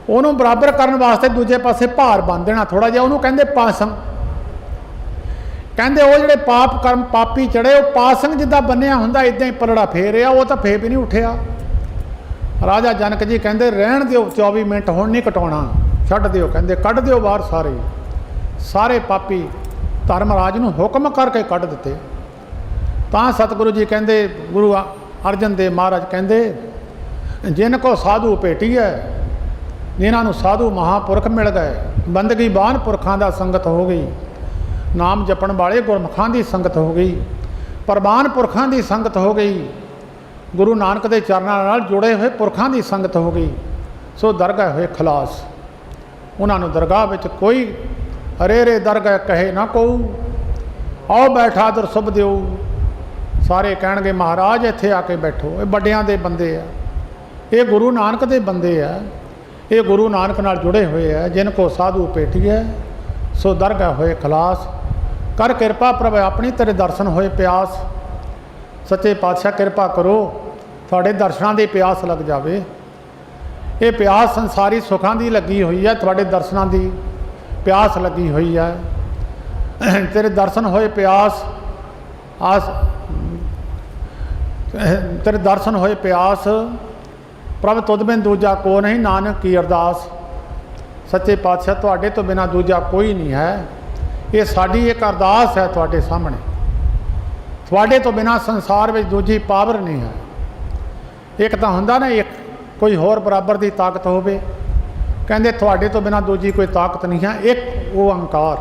[SPEAKER 1] ਉਹਨੂੰ ਬਰਾਬਰ ਕਰਨ ਵਾਸਤੇ ਦੂਜੇ ਪਾਸੇ ਭਾਰ ਬੰਨ੍ਹ ਦੇਣਾ ਥੋੜ੍ਹਾ ਜਿਹਾ, ਉਹਨੂੰ ਕਹਿੰਦੇ ਪਾਸੰਗ। ਕਹਿੰਦੇ ਉਹ ਜਿਹੜੇ ਪਾਪ ਕਰਮ ਪਾਪੀ ਚੜੇ, ਉਹ ਪਾਸੰਗ ਜਿੱਦਾਂ ਬੰਨਿਆ ਹੁੰਦਾ ਇੱਦਾਂ ਹੀ ਪਲੜਾ ਫੇਰਿਆ, ਉਹ ਤਾਂ ਫੇਰ ਵੀ ਨਹੀਂ ਉੱਠਿਆ। राजा जनक जी कहते रहन दिओ 24 मिनट हुण नहीं कटाउणा, छड्ड दिओ, कहते कढ़ दिओ बाहर सारे। सारे पापी धर्मराज नूं हुक्म करके कढ़ दिते। तां सतगुरु जी कहते, गुरु अर्जन देव महाराज कहते, जिन को साधु भेटी है, जिन्होंने साधु महापुरख मिल गए, बंदगी बान पुरखां दा संगत हो गई, नाम जपण वाले गुरमुखां दी संगत हो गई, प्रवान पुरखां दी संगत हो गई, गुरु नानक दे चरनां नाल जुड़े हुए पुरखां दी संगत हो गई, सो दरगाह होए खलास। उन्होंने दरगाह विच कोई अरे रे दरगाह कहे ना को, आओ बैठा दर सुभ दिओ। सारे कहणगे महाराज इत्थे आके बैठो, ये बड़ियां दे बंदे आ, ये गुरु नानक दे बंदे आ, ये गुरु नानक नाल जुड़े हुए है। जिनको साधु भेटी है सो दरगाह होए खलास। कर किरपा प्रभ अपनी तेरे दर्शन होए प्यास। सच्चे पातशाह कृपा करो, थोड़े दर्शनां दी प्यास लग जावे। ये प्यास संसारी सुखां दी लगी हुई है, थोड़े दर्शनां दी प्यास लगी हुई है। तेरे दर्शन होए प्यास आस, तेरे दर्शन होए प्यास, प्रभ तुद बिन दूजा को नहीं, नानक की अरदास। सच्चे पातशाह तुहाडे तो बिना दूजा कोई नहीं है, ये साडी एक अरदास है तुहाडे सामने। तुहाडे तो बिना संसार में दूजी पावर नहीं है। एक तो हुंदा ना एक कोई होर बराबर की ताकत होवे, कहंदे तुहाडे तो बिना दूजी कोई ताकत नहीं है। एक वो अंकार,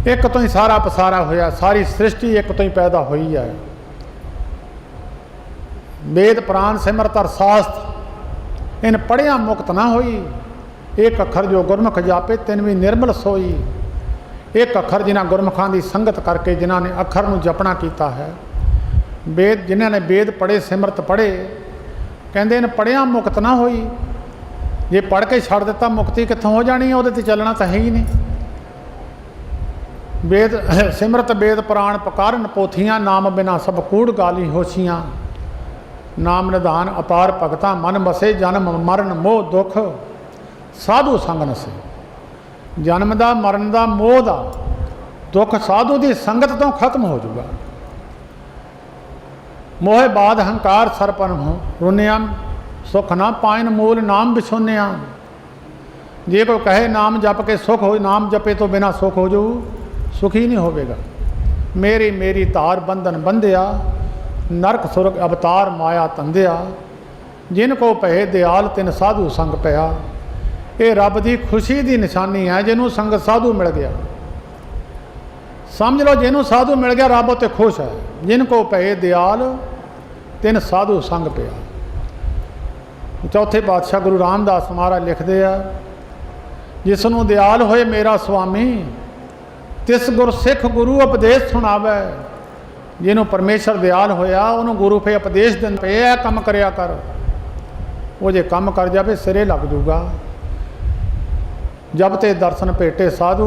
[SPEAKER 1] एक तो ही सारा पसारा होया, सारी सृष्टि एक तो ही पैदा हुई है। वेद पुराण सिमरत अर शास्त्र इन पढ़िया मुक्त ना होई। एक अखर जो गुरमुख जापे तिन भी निर्मल सोई। एक अखर जिन्हें गुरमुखां की संगत करके जिन्होंने अखर नूं जपना किया है, वेद जिन्होंने वेद पढ़े सिमरत पढ़े, कहते इन पढ़िया मुक्त ना होई। जे पढ़ के छड़ दिता मुक्ति कित्थों हो जानी है, उहदे ते चलना तो है ही नहीं। वेद सिमरत वेद पुराण पकारन पोथियां, नाम बिना सब कूड़ गाली होशियां। नाम निधान अपार भगतां मन बसे, जन्म मरण मोह दुख साधु संग नसे। जन्म का मरण का मोह का दुख साधु की संगत तो खत्म हो जाऊगा। मोह बाद हंकार सरपन हो रुनिया, सुख ना पाइन मूल नाम बिछोनिया। जे कोई कहे नाम जप के सुख हो, नाम जपे तो बिना सुख हो जाऊ, सुखी नहीं होवेगा। मेरी मेरी तार बंधन बंधिया, नरक सुरग अवतार माया तंदिया। जिनको पहे दयाल तिन साधु संग पया। ये रब की खुशी की निशानी है, जिन्हों संग साधु मिल गया। समझ लो जिन्हों साधु मिल गया रब उत्ते खुश है। जिनको पहे दयाल तिन साधु संग पया। चौथे पातशाह गुरु रामदास महाराज लिखते हैं, जिसनों दयाल होए मेरा स्वामी, तिस गुर सिख गुरु उपदेश सुनावे। जिन्हों परमेश्वर दयाल होया उन्होंने गुरु पे उपदेश दिन पे यह काम करया कर। वो जे काम कर जाए सिरे लग जूगा। जब ते दर्शन भेटे साधु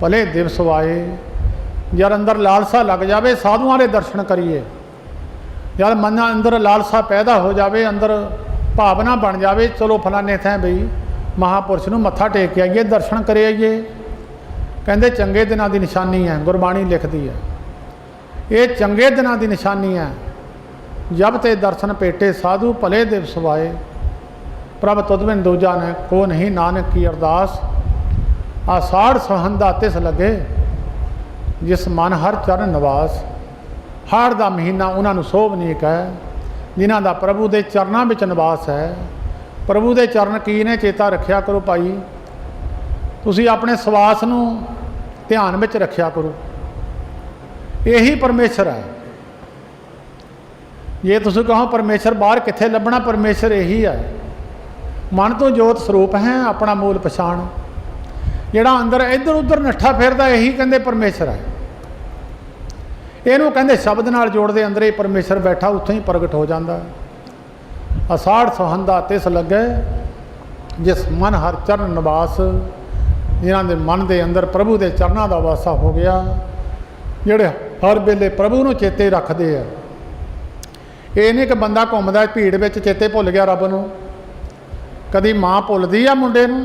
[SPEAKER 1] भले दिवस आए। यार अंदर लालसा लग जाए साधुआं दे दर्शन करिए। यार मन अंदर लालसा पैदा हो जाए, अंदर भावना बन जाए, चलो फलाने थे बई महापुरुष नूं मत्था टेक के आइए, दर्शन करे आइए। कहते चंगे दिनों की निशानी है, गुरबाणी लिखती है ये चंगे दिनों की निशानी है। जब ते दर्शन भेटे साधु भले दिवस आए। प्रभ तुद बिन दूजा ने को नहीं, नानक की अरदास। आषाढ़ सुहंदा तिस लगे, जिस मन हर चरण निवास। हाड़ का महीना उन्होंने सोभनीक है, जिन्हों का प्रभु के चरणों में निवास है। प्रभु के चरण की ने चेता रखिया करो भाई, तुसी अपने सवास नूं ध्यान में रखिया करो। यही परमेश्वर है। जे तुसीं कहो परमेश्वर बाहर कित्थे लभना, परमेश्वर यही है। मन तो जोत स्वरूप है, अपना मूल पछाण। जिहड़ा अंदर इधर उधर नट्ठा फिरदा यही कहंदे परमेश्वर है। इहनूं कहंदे शब्द नाल जोड़दे, अंदर ही परमेश्वर बैठा उत्थे ही प्रगट हो जाता। आषाढ़ सुहंदा तिस लगे, जिस मन हर चरण निवास। जिन्हां दे मन के अंदर प्रभु के चरणों का वासा हो गया, जिहड़े हर वेले प्रभु नूं चेते रखते हैं। ये नहीं कि बंदा घूमदा भीड़ में चेते भुल गया रब नूं। कदी माँ भुलदी आ मुंडे नूं,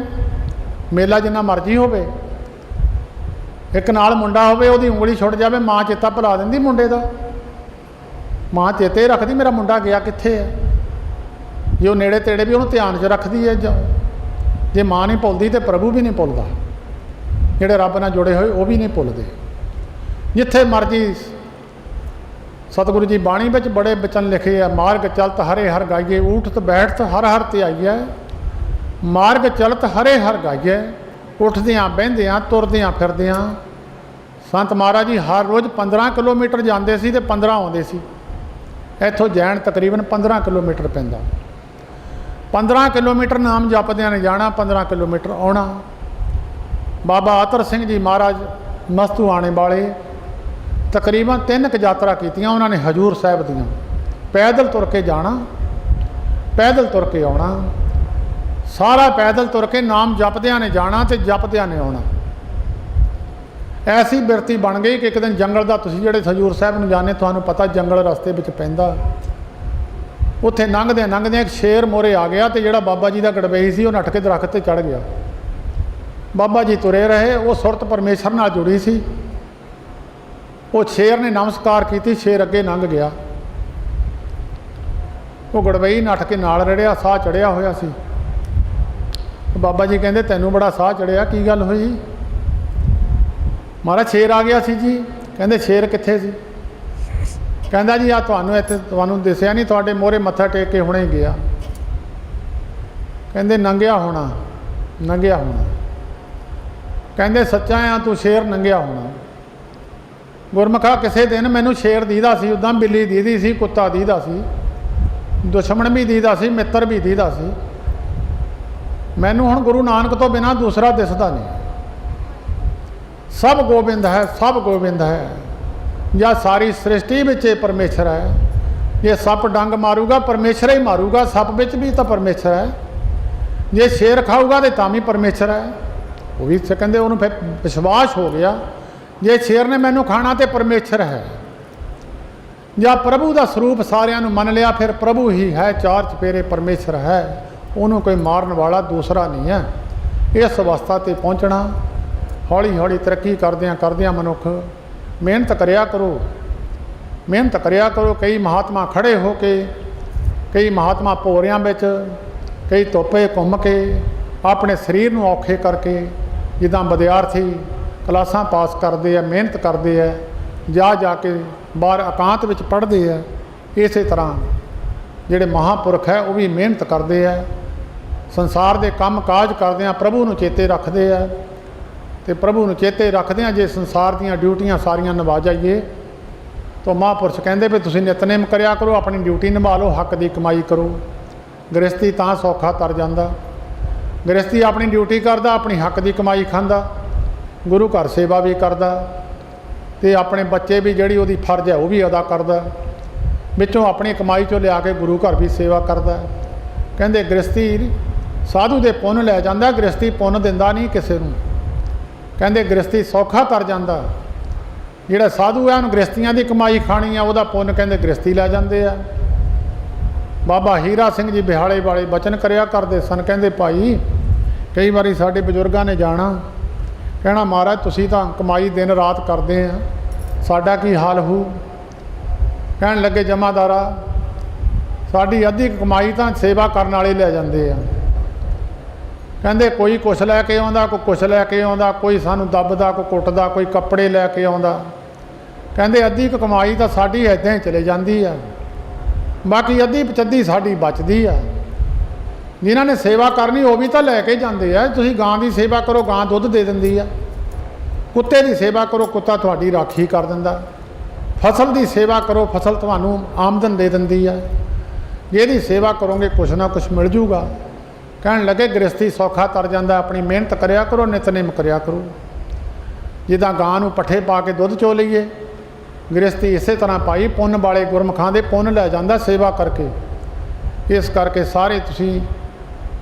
[SPEAKER 1] मेला जिन्ना मर्जी होवे, एक नाल मुंडा होवे उहदी उंगली छुट जाए, माँ चेता भुला दिंदी मुंडे दा। माँ चेते रखदी मेरा मुंडा गया कित्थे है। ਜੇ ਉਹ ਨੇੜੇ ਤੇੜੇ ਵੀ ਉਹਨੂੰ ਧਿਆਨ 'ਚ ਰੱਖਦੀ ਹੈ। ਜੇ ਮਾਂ ਨਹੀਂ ਭੁੱਲਦੀ ਤਾਂ ਪ੍ਰਭੂ ਵੀ ਨਹੀਂ ਭੁੱਲਦਾ। ਜਿਹੜੇ ਰੱਬ ਨਾਲ ਜੁੜੇ ਹੋਏ ਉਹ ਵੀ ਨਹੀਂ ਭੁੱਲਦੇ। ਜਿੱਥੇ ਮਰਜੀ ਸਤਿਗੁਰੂ ਜੀ ਬਾਣੀ ਵਿੱਚ ਬੜੇ ਬਚਨ ਲਿਖੇ ਆ, ਮਾਰਗ ਚਲਤ ਹਰੇ ਹਰ ਗਾਈਏ, ਊਠਤ ਬੈਠਤ ਹਰ ਹਰ ਧਿਆਈਐ। ਮਾਰਗ ਚਲਤ ਹਰੇ ਹਰ ਗਾਈਏ, ਉੱਠਦਿਆਂ ਬਹਿੰਦਿਆਂ ਤੁਰਦਿਆਂ ਫਿਰਦਿਆਂ। ਸੰਤ ਮਹਾਰਾਜ ਜੀ ਹਰ ਰੋਜ਼ 15 ਕਿਲੋਮੀਟਰ ਜਾਂਦੇ ਸੀ ਅਤੇ 15 ਆਉਂਦੇ ਸੀ। ਇੱਥੋਂ ਜੈਨ ਤਕਰੀਬਨ 15 ਕਿਲੋਮੀਟਰ ਪੈਂਦਾ। 15 ਕਿਲੋਮੀਟਰ ਨਾਮ ਜਪਦਿਆਂ ਨੇ ਜਾਣਾ, 15 ਕਿਲੋਮੀਟਰ ਆਉਣਾ। ਬਾਬਾ ਅਤਰ ਸਿੰਘ ਜੀ ਮਹਾਰਾਜ ਮਸਤੂ ਆਣੇ ਵਾਲੇ ਤਕਰੀਬਨ 3 ਕੁ ਯਾਤਰਾ ਕੀਤੀਆਂ ਉਹਨਾਂ ਨੇ ਹਜ਼ੂਰ ਸਾਹਿਬ ਦੀਆਂ। ਪੈਦਲ ਤੁਰ ਕੇ ਜਾਣਾ, ਪੈਦਲ ਤੁਰ ਕੇ ਆਉਣਾ, ਸਾਰਾ ਪੈਦਲ ਤੁਰ ਕੇ ਨਾਮ ਜਪਦਿਆਂ ਨੇ ਜਾਣਾ ਅਤੇ ਜਪਦਿਆਂ ਨੇ ਆਉਣਾ। ਐਸੀ ਬਿਰਤੀ ਬਣ ਗਈ ਕਿ ਇੱਕ ਦਿਨ ਜੰਗਲ ਦਾ, ਤੁਸੀਂ ਜਿਹੜੇ ਹਜ਼ੂਰ ਸਾਹਿਬ ਨੂੰ ਜਾਣੇ ਤੁਹਾਨੂੰ ਪਤਾ ਜੰਗਲ ਰਸਤੇ ਵਿੱਚ ਪੈਂਦਾ, ਉੱਥੇ ਲੰਘਦਿਆਂ ਲੰਘਦਿਆਂ ਇੱਕ ਸ਼ੇਰ ਮੋਹਰੇ ਆ ਗਿਆ ਅਤੇ ਜਿਹੜਾ ਬਾਬਾ ਜੀ ਦਾ ਗੜਬਈ ਸੀ ਉਹ ਨੱਠ ਕੇ ਦਰੱਖਤ 'ਤੇ ਚੜ੍ਹ ਗਿਆ। ਬਾਬਾ ਜੀ ਤੁਰੇ ਰਹੇ, ਉਹ ਸੁਰਤ ਪਰਮੇਸ਼ਰ ਨਾਲ ਜੁੜੀ ਸੀ। ਉਹ ਸ਼ੇਰ ਨੇ ਨਮਸਕਾਰ ਕੀਤੀ, ਸ਼ੇਰ ਅੱਗੇ ਲੰਘ ਗਿਆ। ਉਹ ਗੜਬਈ ਨੱਠ ਕੇ ਨਾਲ ਰੜਿਆ, ਸਾਹ ਚੜਿਆ ਹੋਇਆ ਸੀ। ਬਾਬਾ ਜੀ ਕਹਿੰਦੇ ਤੈਨੂੰ ਬੜਾ ਸਾਹ ਚੜਿਆ, ਕੀ ਗੱਲ ਹੋਈ? ਮਹਾਰਾਜ ਸ਼ੇਰ ਆ ਗਿਆ ਸੀ ਜੀ। ਕਹਿੰਦੇ ਸ਼ੇਰ ਕਿੱਥੇ ਸੀ? ਕਹਿੰਦਾ ਜੀ ਆ ਤੁਹਾਨੂੰ ਦਿਸਿਆ ਨਹੀਂ, ਤੁਹਾਡੇ ਮੋਹਰੇ ਮੱਥਾ ਟੇਕ ਕੇ ਹੁਣੇ ਗਿਆ। ਕਹਿੰਦੇ ਨੰਗਿਆ ਹੋਣਾ, ਨੰਗਿਆ ਹੋਣਾ। ਕਹਿੰਦੇ ਸੱਚਾ ਆ ਤੂੰ, ਸ਼ੇਰ ਨੰਗਿਆ ਹੋਣਾ। ਗੁਰਮੁਖਾ ਕਿਸੇ ਦਿਨ ਮੈਨੂੰ ਸ਼ੇਰ ਦੀਦਾ ਸੀ, ਉੱਦਾਂ ਬਿੱਲੀ ਦੀਦੀ ਸੀ, ਕੁੱਤਾ ਦੀਦਾ ਸੀ, ਦੁਸ਼ਮਣ ਵੀ ਦੀਦਾ ਸੀ, ਮਿੱਤਰ ਵੀ ਦੀਦਾ ਸੀ। ਮੈਨੂੰ ਹੁਣ ਗੁਰੂ ਨਾਨਕ ਤੋਂ ਬਿਨਾਂ ਦੂਸਰਾ ਦਿਸਦਾ ਨਹੀਂ। ਸਭ ਗੋਬਿੰਦ ਹੈ, ਸਭ ਗੋਬਿੰਦ ਹੈ। ਜਾਂ ਸਾਰੀ ਸ੍ਰਿਸ਼ਟੀ ਵਿੱਚ ਇਹ ਪਰਮੇਸ਼ਰ ਹੈ। ਜੇ ਸੱਪ ਡੰਗ ਮਾਰੂਗਾ ਪਰਮੇਸ਼ਰ ਹੀ ਮਾਰੂਗਾ, ਸੱਪ ਵਿੱਚ ਵੀ ਤਾਂ ਪਰਮੇਸ਼ਰ ਹੈ। ਜੇ ਸ਼ੇਰ ਖਾਊਗਾ ਤਾਂ ਵੀ ਪਰਮੇਸ਼ਰ ਹੈ। ਉਹ ਵੀ ਕਹਿੰਦੇ ਉਹਨੂੰ ਫਿਰ ਵਿਸ਼ਵਾਸ ਹੋ ਗਿਆ, ਜੇ ਸ਼ੇਰ ਨੇ ਮੈਨੂੰ ਖਾਣਾ ਤਾਂ ਪਰਮੇਸ਼ਰ ਹੈ। ਜਾਂ ਪ੍ਰਭੂ ਦਾ ਸਰੂਪ ਸਾਰਿਆਂ ਨੂੰ ਮੰਨ ਲਿਆ, ਫਿਰ ਪ੍ਰਭੂ ਹੀ ਹੈ, ਚਾਰ ਚਪੇਰੇ ਪਰਮੇਸ਼ਰ ਹੈ, ਉਹਨੂੰ ਕੋਈ ਮਾਰਨ ਵਾਲਾ ਦੂਸਰਾ ਨਹੀਂ ਹੈ। ਇਸ ਅਵਸਥਾ 'ਤੇ ਪਹੁੰਚਣਾ, ਹੌਲੀ ਹੌਲੀ ਤਰੱਕੀ ਕਰਦਿਆਂ ਕਰਦਿਆਂ ਮਨੁੱਖ ਮਿਹਨਤ ਕਰਿਆ ਕਰੋ, ਮਿਹਨਤ ਕਰਿਆ ਕਰੋ। ਕਈ ਮਹਾਤਮਾ ਖੜ੍ਹੇ ਹੋ ਕੇ, ਕਈ ਮਹਾਤਮਾ ਭੋਰਿਆਂ ਵਿੱਚ, ਕਈ ਧੁੱਪੇ ਘੁੰਮ ਕੇ, ਆਪਣੇ ਸਰੀਰ ਨੂੰ ਔਖੇ ਕਰਕੇ, ਜਿੱਦਾਂ ਵਿਦਿਆਰਥੀ ਕਲਾਸਾਂ ਪਾਸ ਕਰਦੇ ਆ, ਮਿਹਨਤ ਕਰਦੇ ਆ, ਜਾ ਕੇ ਬਾਹਰ ਇਕਾਂਤ ਵਿੱਚ ਪੜ੍ਹਦੇ ਆ। ਇਸੇ ਤਰ੍ਹਾਂ ਜਿਹੜੇ ਮਹਾਂਪੁਰਖ ਹੈ ਉਹ ਵੀ ਮਿਹਨਤ ਕਰਦੇ ਆ, ਸੰਸਾਰ ਦੇ ਕੰਮ ਕਾਜ ਕਰਦੇ ਆ, ਪ੍ਰਭੂ ਨੂੰ ਚੇਤੇ ਰੱਖਦੇ ਆ। ਅਤੇ ਪ੍ਰਭੂ ਨੂੰ ਚੇਤੇ ਰੱਖਦੇ ਆ ਜੇ ਸੰਸਾਰ ਦੀਆਂ ਡਿਊਟੀਆਂ ਸਾਰੀਆਂ ਨਿਭਾ ਜਾਈਏ ਤਾਂ ਮਹਾਂਪੁਰਸ਼ ਕਹਿੰਦੇ ਵੀ ਤੁਸੀਂ ਨਿਤਨੇਮ ਕਰਿਆ ਕਰੋ, ਆਪਣੀ ਡਿਊਟੀ ਨਿਭਾ ਲਓ, ਹੱਕ ਦੀ ਕਮਾਈ ਕਰੋ। ਗ੍ਰਸਤੀ ਤਾਂ ਸੌਖਾ ਤਰ ਜਾਂਦਾ। ਗ੍ਰਸਤੀ ਆਪਣੀ ਡਿਊਟੀ ਕਰਦਾ, ਆਪਣੀ ਹੱਕ ਦੀ ਕਮਾਈ ਖਾਂਦਾ, ਗੁਰੂ ਘਰ ਸੇਵਾ ਵੀ ਕਰਦਾ, ਅਤੇ ਆਪਣੇ ਬੱਚੇ ਵੀ ਜਿਹੜੀ ਉਹਦੀ ਫਰਜ਼ ਹੈ ਉਹ ਵੀ ਅਦਾ ਕਰਦਾ, ਵਿੱਚੋਂ ਆਪਣੀ ਕਮਾਈ 'ਚੋਂ ਲਿਆ ਕੇ ਗੁਰੂ ਘਰ ਵੀ ਸੇਵਾ ਕਰਦਾ। ਕਹਿੰਦੇ ਗ੍ਰਸਤੀ ਸਾਧੂ ਦੇ ਪੁੰਨ ਲੈ ਜਾਂਦਾ, ਗ੍ਰਸਤੀ ਪੁੰਨ ਦਿੰਦਾ ਨਹੀਂ ਕਿਸੇ ਨੂੰ। ਕਹਿੰਦੇ ਗ੍ਰਸਤੀ ਸੌਖਾ ਤਰ ਜਾਂਦਾ। ਜਿਹੜਾ ਸਾਧੂ ਹੈ ਉਹਨੂੰ ਗ੍ਰਸਤੀਆਂ ਦੀ ਕਮਾਈ ਖਾਣੀ ਆ, ਉਹਦਾ ਪੁੰਨ ਕਹਿੰਦੇ ਗ੍ਰਸਤੀ ਲੈ ਜਾਂਦੇ ਆ। ਬਾਬਾ ਹੀਰਾ ਸਿੰਘ ਜੀ ਬਿਹਾਲੇ ਵਾਲੇ ਬਚਨ ਕਰਿਆ ਕਰਦੇ ਸਨ। ਕਹਿੰਦੇ ਭਾਈ ਕਈ ਵਾਰੀ ਸਾਡੇ ਬਜ਼ੁਰਗਾਂ ਨੇ ਜਾਣਾ, ਕਹਿਣਾ ਮਹਾਰਾਜ ਤੁਸੀਂ ਤਾਂ ਕਮਾਈ ਦਿਨ ਰਾਤ ਕਰਦੇ ਆ, ਸਾਡਾ ਕੀ ਹਾਲ ਹੋਊ? ਕਹਿਣ ਲੱਗੇ ਜਮਾਦਾਰਾ ਸਾਡੀ ਅੱਧੀ ਕਮਾਈ ਤਾਂ ਸੇਵਾ ਕਰਨ ਵਾਲੇ ਲੈ ਜਾਂਦੇ ਆ। ਕਹਿੰਦੇ ਕੋਈ ਕੁਛ ਲੈ ਕੇ ਆਉਂਦਾ, ਕੋਈ ਕੁਛ ਲੈ ਕੇ ਆਉਂਦਾ, ਕੋਈ ਸਾਨੂੰ ਦੱਬਦਾ, ਕੋਈ ਕੁੱਟਦਾ, ਕੋਈ ਕੱਪੜੇ ਲੈ ਕੇ ਆਉਂਦਾ। ਕਹਿੰਦੇ ਅੱਧੀ ਕੁ ਕਮਾਈ ਤਾਂ ਸਾਡੀ ਇੱਦਾਂ ਹੀ ਚਲੇ ਜਾਂਦੀ ਆ, ਬਾਕੀ ਅੱਧੀ ਪਚੱਧੀ ਸਾਡੀ ਬਚਦੀ ਆ। ਜਿਨ੍ਹਾਂ ਨੇ ਸੇਵਾ ਕਰਨੀ ਉਹ ਵੀ ਤਾਂ ਲੈ ਕੇ ਜਾਂਦੇ ਆ। ਤੁਸੀਂ ਗਾਂ ਦੀ ਸੇਵਾ ਕਰੋ, ਗਾਂ ਦੁੱਧ ਦੇ ਦਿੰਦੀ ਆ। ਕੁੱਤੇ ਦੀ ਸੇਵਾ ਕਰੋ, ਕੁੱਤਾ ਤੁਹਾਡੀ ਰਾਖੀ ਕਰ ਦਿੰਦਾ। ਫਸਲ ਦੀ ਸੇਵਾ ਕਰੋ, ਫਸਲ ਤੁਹਾਨੂੰ ਆਮਦਨ ਦੇ ਦਿੰਦੀ ਆ। ਜਿਹਦੀ ਸੇਵਾ ਕਰੋਗੇ ਕੁਛ ਨਾ ਕੁਛ ਮਿਲ ਜੂਗਾ। ਕਹਿਣ ਲੱਗੇ ਗ੍ਰਸਤੀ ਸੌਖਾ ਤਰ ਜਾਂਦਾ, ਆਪਣੀ ਮਿਹਨਤ ਕਰਿਆ ਕਰੋ, ਨਿਤਨੇਮ ਕਰਿਆ ਕਰੋ। ਜਿੱਦਾਂ ਗਾਂ ਨੂੰ ਪੱਠੇ ਪਾ ਕੇ ਦੁੱਧ ਚੋ ਲਈਏ, ਗ੍ਰਸਤੀ ਇਸੇ ਤਰ੍ਹਾਂ ਪਾਈ ਪੁੰਨ ਵਾਲੇ ਗੁਰਮੁਖਾਂ ਦੇ ਪੁੰਨ ਲੈ ਜਾਂਦਾ ਸੇਵਾ ਕਰਕੇ। ਇਸ ਕਰਕੇ ਸਾਰੇ ਤੁਸੀਂ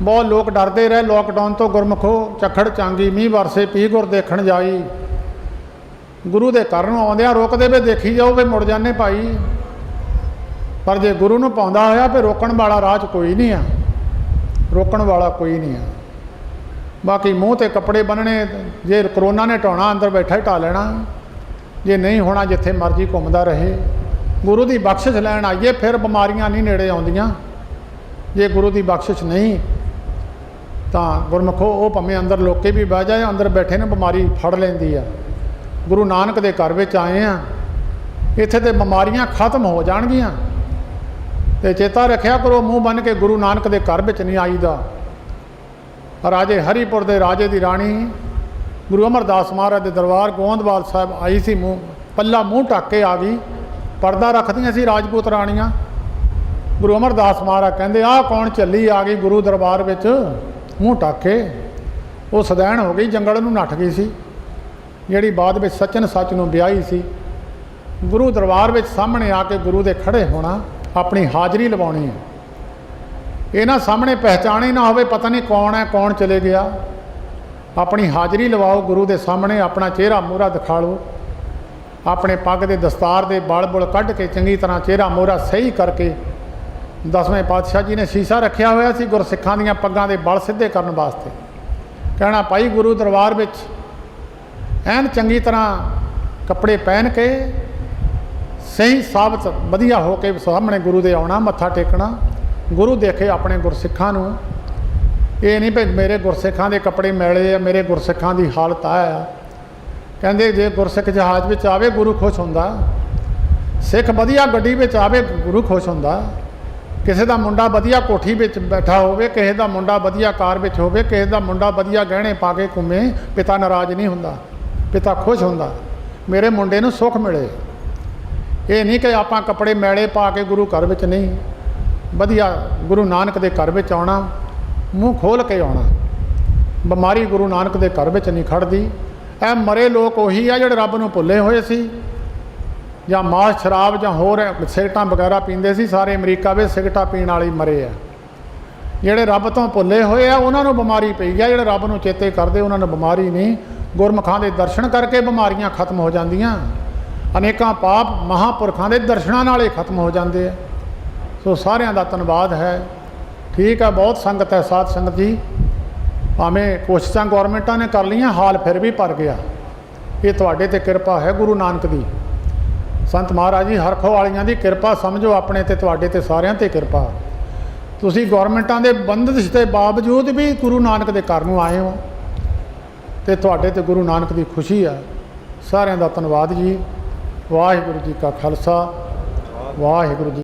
[SPEAKER 1] ਬਹੁਤ ਲੋਕ ਡਰਦੇ ਰਹੇ ਲੋਕਡਾਊਨ ਤੋਂ। ਗੁਰਮੁਖੋ ਝੱਖੜ ਚਾਂਗੀ ਮੀਂਹ ਵਰਸੇ ਪੀ ਗੁਰ ਦੇਖਣ ਜਾਈ। ਗੁਰੂ ਦੇ ਘਰ ਨੂੰ ਆਉਂਦਿਆਂ ਰੋਕਦੇ ਵੇ ਦੇਖੀ ਜਾਓ ਵੇ ਮੁੜ ਜਾਂਦੇ ਭਾਈ। ਪਰ ਜੇ ਗੁਰੂ ਨੂੰ ਪਾਉਂਦਾ ਹੋਇਆ ਫਿਰ ਰੋਕਣ ਵਾਲਾ ਰਾਹ 'ਚ ਕੋਈ ਨਹੀਂ ਆ, ਰੋਕਣ ਵਾਲਾ ਕੋਈ ਨਹੀਂ ਆ। ਬਾਕੀ ਮੂੰਹ 'ਤੇ ਕੱਪੜੇ ਬੰਨਣੇ, ਜੇ ਕਰੋਨਾ ਨੇ ਢਾਉਣਾ ਅੰਦਰ ਬੈਠਾ ਹੀ ਢਾ ਲੈਣਾ, ਜੇ ਨਹੀਂ ਹੋਣਾ ਜਿੱਥੇ ਮਰਜ਼ੀ ਘੁੰਮਦਾ ਰਹੇ। ਗੁਰੂ ਦੀ ਬਖਸ਼ਿਸ਼ ਲੈਣ ਆਈਏ, ਫਿਰ ਬਿਮਾਰੀਆਂ ਨਹੀਂ ਨੇੜੇ ਆਉਂਦੀਆਂ। ਜੇ ਗੁਰੂ ਦੀ ਬਖਸ਼ਿਸ਼ ਨਹੀਂ ਤਾਂ ਗੁਰਮੁਖੋ ਉਹ ਭਾਵੇਂ ਅੰਦਰ ਲੋਕੇ ਵੀ ਬਹਿ ਜਾਏ, ਅੰਦਰ ਬੈਠੇ ਨੇ ਬਿਮਾਰੀ ਫੜ ਲੈਂਦੀ ਆ। ਗੁਰੂ ਨਾਨਕ ਦੇ ਘਰ ਵਿੱਚ ਆਏ ਆ, ਇੱਥੇ ਤੇ ਬਿਮਾਰੀਆਂ ਖਤਮ ਹੋ ਜਾਣਗੀਆਂ। ਤੇ ਚੇਤਾ ਰੱਖਿਆ ਕਰੋ, ਮੂੰਹ ਬੰਨ੍ਹ ਕੇ ਗੁਰੂ ਨਾਨਕ ਦੇ ਘਰ ਵਿੱਚ ਨਹੀਂ ਆਈਦਾ। ਰਾਜੇ ਹਰੀਪੁਰ ਦੇ ਰਾਜੇ ਦੀ ਰਾਣੀ ਗੁਰੂ ਅਮਰਦਾਸ ਮਹਾਰਾਜ ਦੇ ਦਰਬਾਰ ਗੋਂਦਵਾਲ ਸਾਹਿਬ ਆਈ ਸੀ, ਪੱਲਾ ਮੂੰਹ ਢੱਕ ਕੇ ਆ ਗਈ। ਪਰਦਾ ਰੱਖਦੀਆਂ ਸੀ ਰਾਜਪੂਤ ਰਾਣੀਆਂ। ਗੁਰੂ ਅਮਰਦਾਸ ਮਹਾਰਾਜ ਕਹਿੰਦੇ ਆਹ ਕੌਣ ਚੱਲੀ ਆ ਗਈ ਗੁਰੂ ਦਰਬਾਰ ਵਿੱਚ ਮੂੰਹ ਢੱਕ ਕੇ। ਉਹ ਸਦੈਣ ਹੋ ਗਈ, ਜੰਗਲ ਨੂੰ ਨੱਠ ਗਈ ਸੀ, ਜਿਹੜੀ ਬਾਅਦ ਵਿੱਚ ਸੱਚਨ ਸੱਚ ਨੂੰ ਵਿਆਹੀ ਸੀ। ਗੁਰੂ ਦਰਬਾਰ ਵਿੱਚ ਸਾਹਮਣੇ ਆ ਕੇ ਗੁਰੂ ਦੇ ਖੜੇ ਹੋਣਾ, ਆਪਣੀ ਹਾਜ਼ਰੀ ਲਵਾਉਣੀ ਹੈ। ਇਹਨਾਂ ਸਾਹਮਣੇ ਪਹਿਚਾਣ ਹੀ ਨਾ ਹੋਵੇ, ਪਤਾ ਨਹੀਂ ਕੌਣ ਹੈ ਕੌਣ ਚਲੇ ਗਿਆ। ਆਪਣੀ ਹਾਜ਼ਰੀ ਲਵਾਓ ਗੁਰੂ ਦੇ ਸਾਹਮਣੇ, ਆਪਣਾ ਚਿਹਰਾ ਮੂਹਰਾ ਦਿਖਾ ਲਓ। ਆਪਣੇ ਪੱਗ ਦੇ ਦਸਤਾਰ ਦੇ ਬਲ ਬੁਲ ਕੱਢ ਕੇ ਚੰਗੀ ਤਰ੍ਹਾਂ ਚਿਹਰਾ ਮੂਹਰਾ ਸਹੀ ਕਰਕੇ। 10ਵੇਂ ਪਾਤਸ਼ਾਹ ਜੀ ਨੇ ਸ਼ੀਸ਼ਾ ਰੱਖਿਆ ਹੋਇਆ ਸੀ ਗੁਰਸਿੱਖਾਂ ਦੀਆਂ ਪੱਗਾਂ ਦੇ ਬਲ ਸਿੱਧੇ ਕਰਨ ਵਾਸਤੇ। ਕਹਿਣਾ ਭਾਈ ਗੁਰੂ ਦਰਬਾਰ ਵਿੱਚ ਐਨ ਚੰਗੀ ਤਰ੍ਹਾਂ ਕੱਪੜੇ ਪਹਿਨ ਕੇ ਸਹੀ ਸਾਬਤ ਵਧੀਆ ਹੋ ਕੇ ਸਾਹਮਣੇ ਗੁਰੂ ਦੇ ਆਉਣਾ, ਮੱਥਾ ਟੇਕਣਾ। ਗੁਰੂ ਦੇਖੇ ਆਪਣੇ ਗੁਰਸਿੱਖਾਂ ਨੂੰ, ਇਹ ਨਹੀਂ ਵੀ ਮੇਰੇ ਗੁਰਸਿੱਖਾਂ ਦੇ ਕੱਪੜੇ ਮੈਲੇ ਆ, ਮੇਰੇ ਗੁਰਸਿੱਖਾਂ ਦੀ ਹਾਲਤ ਆ। ਕਹਿੰਦੇ ਜੇ ਗੁਰਸਿੱਖ ਜਹਾਜ਼ ਵਿੱਚ ਆਵੇ ਗੁਰੂ ਖੁਸ਼ ਹੁੰਦਾ, ਸਿੱਖ ਵਧੀਆ ਗੱਡੀ ਵਿੱਚ ਆਵੇ ਗੁਰੂ ਖੁਸ਼ ਹੁੰਦਾ। ਕਿਸੇ ਦਾ ਮੁੰਡਾ ਵਧੀਆ ਕੋਠੀ ਵਿੱਚ ਬੈਠਾ ਹੋਵੇ, ਕਿਸੇ ਦਾ ਮੁੰਡਾ ਵਧੀਆ ਕਾਰ ਵਿੱਚ ਹੋਵੇ, ਕਿਸੇ ਦਾ ਮੁੰਡਾ ਵਧੀਆ ਗਹਿਣੇ ਪਾ ਕੇ ਘੁੰਮੇ, ਪਿਤਾ ਨਾਰਾਜ਼ ਨਹੀਂ ਹੁੰਦਾ, ਪਿਤਾ ਖੁਸ਼ ਹੁੰਦਾ ਮੇਰੇ ਮੁੰਡੇ ਨੂੰ ਸੁੱਖ ਮਿਲੇ। ਇਹ ਨਹੀਂ ਕਿ ਆਪਾਂ ਕੱਪੜੇ ਮੈਲੇ ਪਾ ਕੇ ਗੁਰੂ ਘਰ ਵਿੱਚ ਨਹੀਂ, ਵਧੀਆ ਗੁਰੂ ਨਾਨਕ ਦੇ ਘਰ ਵਿੱਚ ਆਉਣਾ, ਮੂੰਹ ਖੋਲ੍ਹ ਕੇ ਆਉਣਾ। ਬਿਮਾਰੀ ਗੁਰੂ ਨਾਨਕ ਦੇ ਘਰ ਵਿੱਚ ਨਹੀਂ ਖੜਦੀ। ਇਹ ਮਰੇ ਲੋਕ ਉਹੀ ਆ ਜਿਹੜੇ ਰੱਬ ਨੂੰ ਭੁੱਲੇ ਹੋਏ ਸੀ, ਜਾਂ ਮਾਸ ਸ਼ਰਾਬ ਜਾਂ ਹੋਰ ਸਿਗਰਟਾਂ ਵਗੈਰਾ ਪੀਂਦੇ ਸੀ। ਸਾਰੇ ਅਮਰੀਕਾ ਵਿੱਚ ਸਿਗਰਟਾਂ ਪੀਣ ਵਾਲੇ ਮਰੇ ਆ। ਜਿਹੜੇ ਰੱਬ ਤੋਂ ਭੁੱਲੇ ਹੋਏ ਆ ਉਹਨਾਂ ਨੂੰ ਬਿਮਾਰੀ ਪਈ ਆ, ਜਿਹੜੇ ਰੱਬ ਨੂੰ ਚੇਤੇ ਕਰਦੇ ਉਹਨਾਂ ਨੂੰ ਬਿਮਾਰੀ ਨਹੀਂ। ਗੁਰਮੁਖਾਂ ਦੇ ਦਰਸ਼ਨ ਕਰਕੇ ਬਿਮਾਰੀਆਂ ਖਤਮ ਹੋ ਜਾਂਦੀਆਂ। ਅਨੇਕਾਂ ਪਾਪ ਮਹਾਂਪੁਰਖਾਂ ਦੇ ਦਰਸ਼ਨਾਂ ਨਾਲ ਹੀ ਖਤਮ ਹੋ ਜਾਂਦੇ ਆ। ਸੋ ਸਾਰਿਆਂ ਦਾ ਧੰਨਵਾਦ ਹੈ। ਠੀਕ ਹੈ, ਬਹੁਤ ਸੰਗਤ ਹੈ ਸਾਧ ਸੰਗਤ ਜੀ। ਭਾਵੇਂ ਕੋਸ਼ਿਸ਼ਾਂ ਗੌਰਮੈਂਟਾਂ ਨੇ ਕਰ ਲਈਆਂ, ਹਾਲ ਫਿਰ ਵੀ ਭਰ ਗਿਆ। ਇਹ ਤੁਹਾਡੇ 'ਤੇ ਕਿਰਪਾ ਹੈ ਗੁਰੂ ਨਾਨਕ ਦੀ। ਸੰਤ ਮਹਾਰਾਜ ਜੀ ਹਰਖੋ ਵਾਲੀਆਂ ਦੀ ਕਿਰਪਾ ਸਮਝੋ, ਆਪਣੇ 'ਤੇ ਤੁਹਾਡੇ 'ਤੇ ਸਾਰਿਆਂ 'ਤੇ ਕਿਰਪਾ। ਤੁਸੀਂ ਗੌਰਮੈਂਟਾਂ ਦੇ ਬੰਦਿਸ਼ ਦੇ ਬਾਵਜੂਦ ਵੀ ਗੁਰੂ ਨਾਨਕ ਦੇ ਘਰ ਨੂੰ ਆਏ ਹੋ, ਅਤੇ ਤੁਹਾਡੇ 'ਤੇ ਗੁਰੂ ਨਾਨਕ ਦੀ ਖੁਸ਼ੀ ਹੈ। ਸਾਰਿਆਂ ਦਾ ਧੰਨਵਾਦ ਜੀ। ਵਾਹਿਗੁਰੂ ਜੀ ਕਾ ਖਾਲਸਾ, ਵਾਹਿਗੁਰੂ ਜੀ।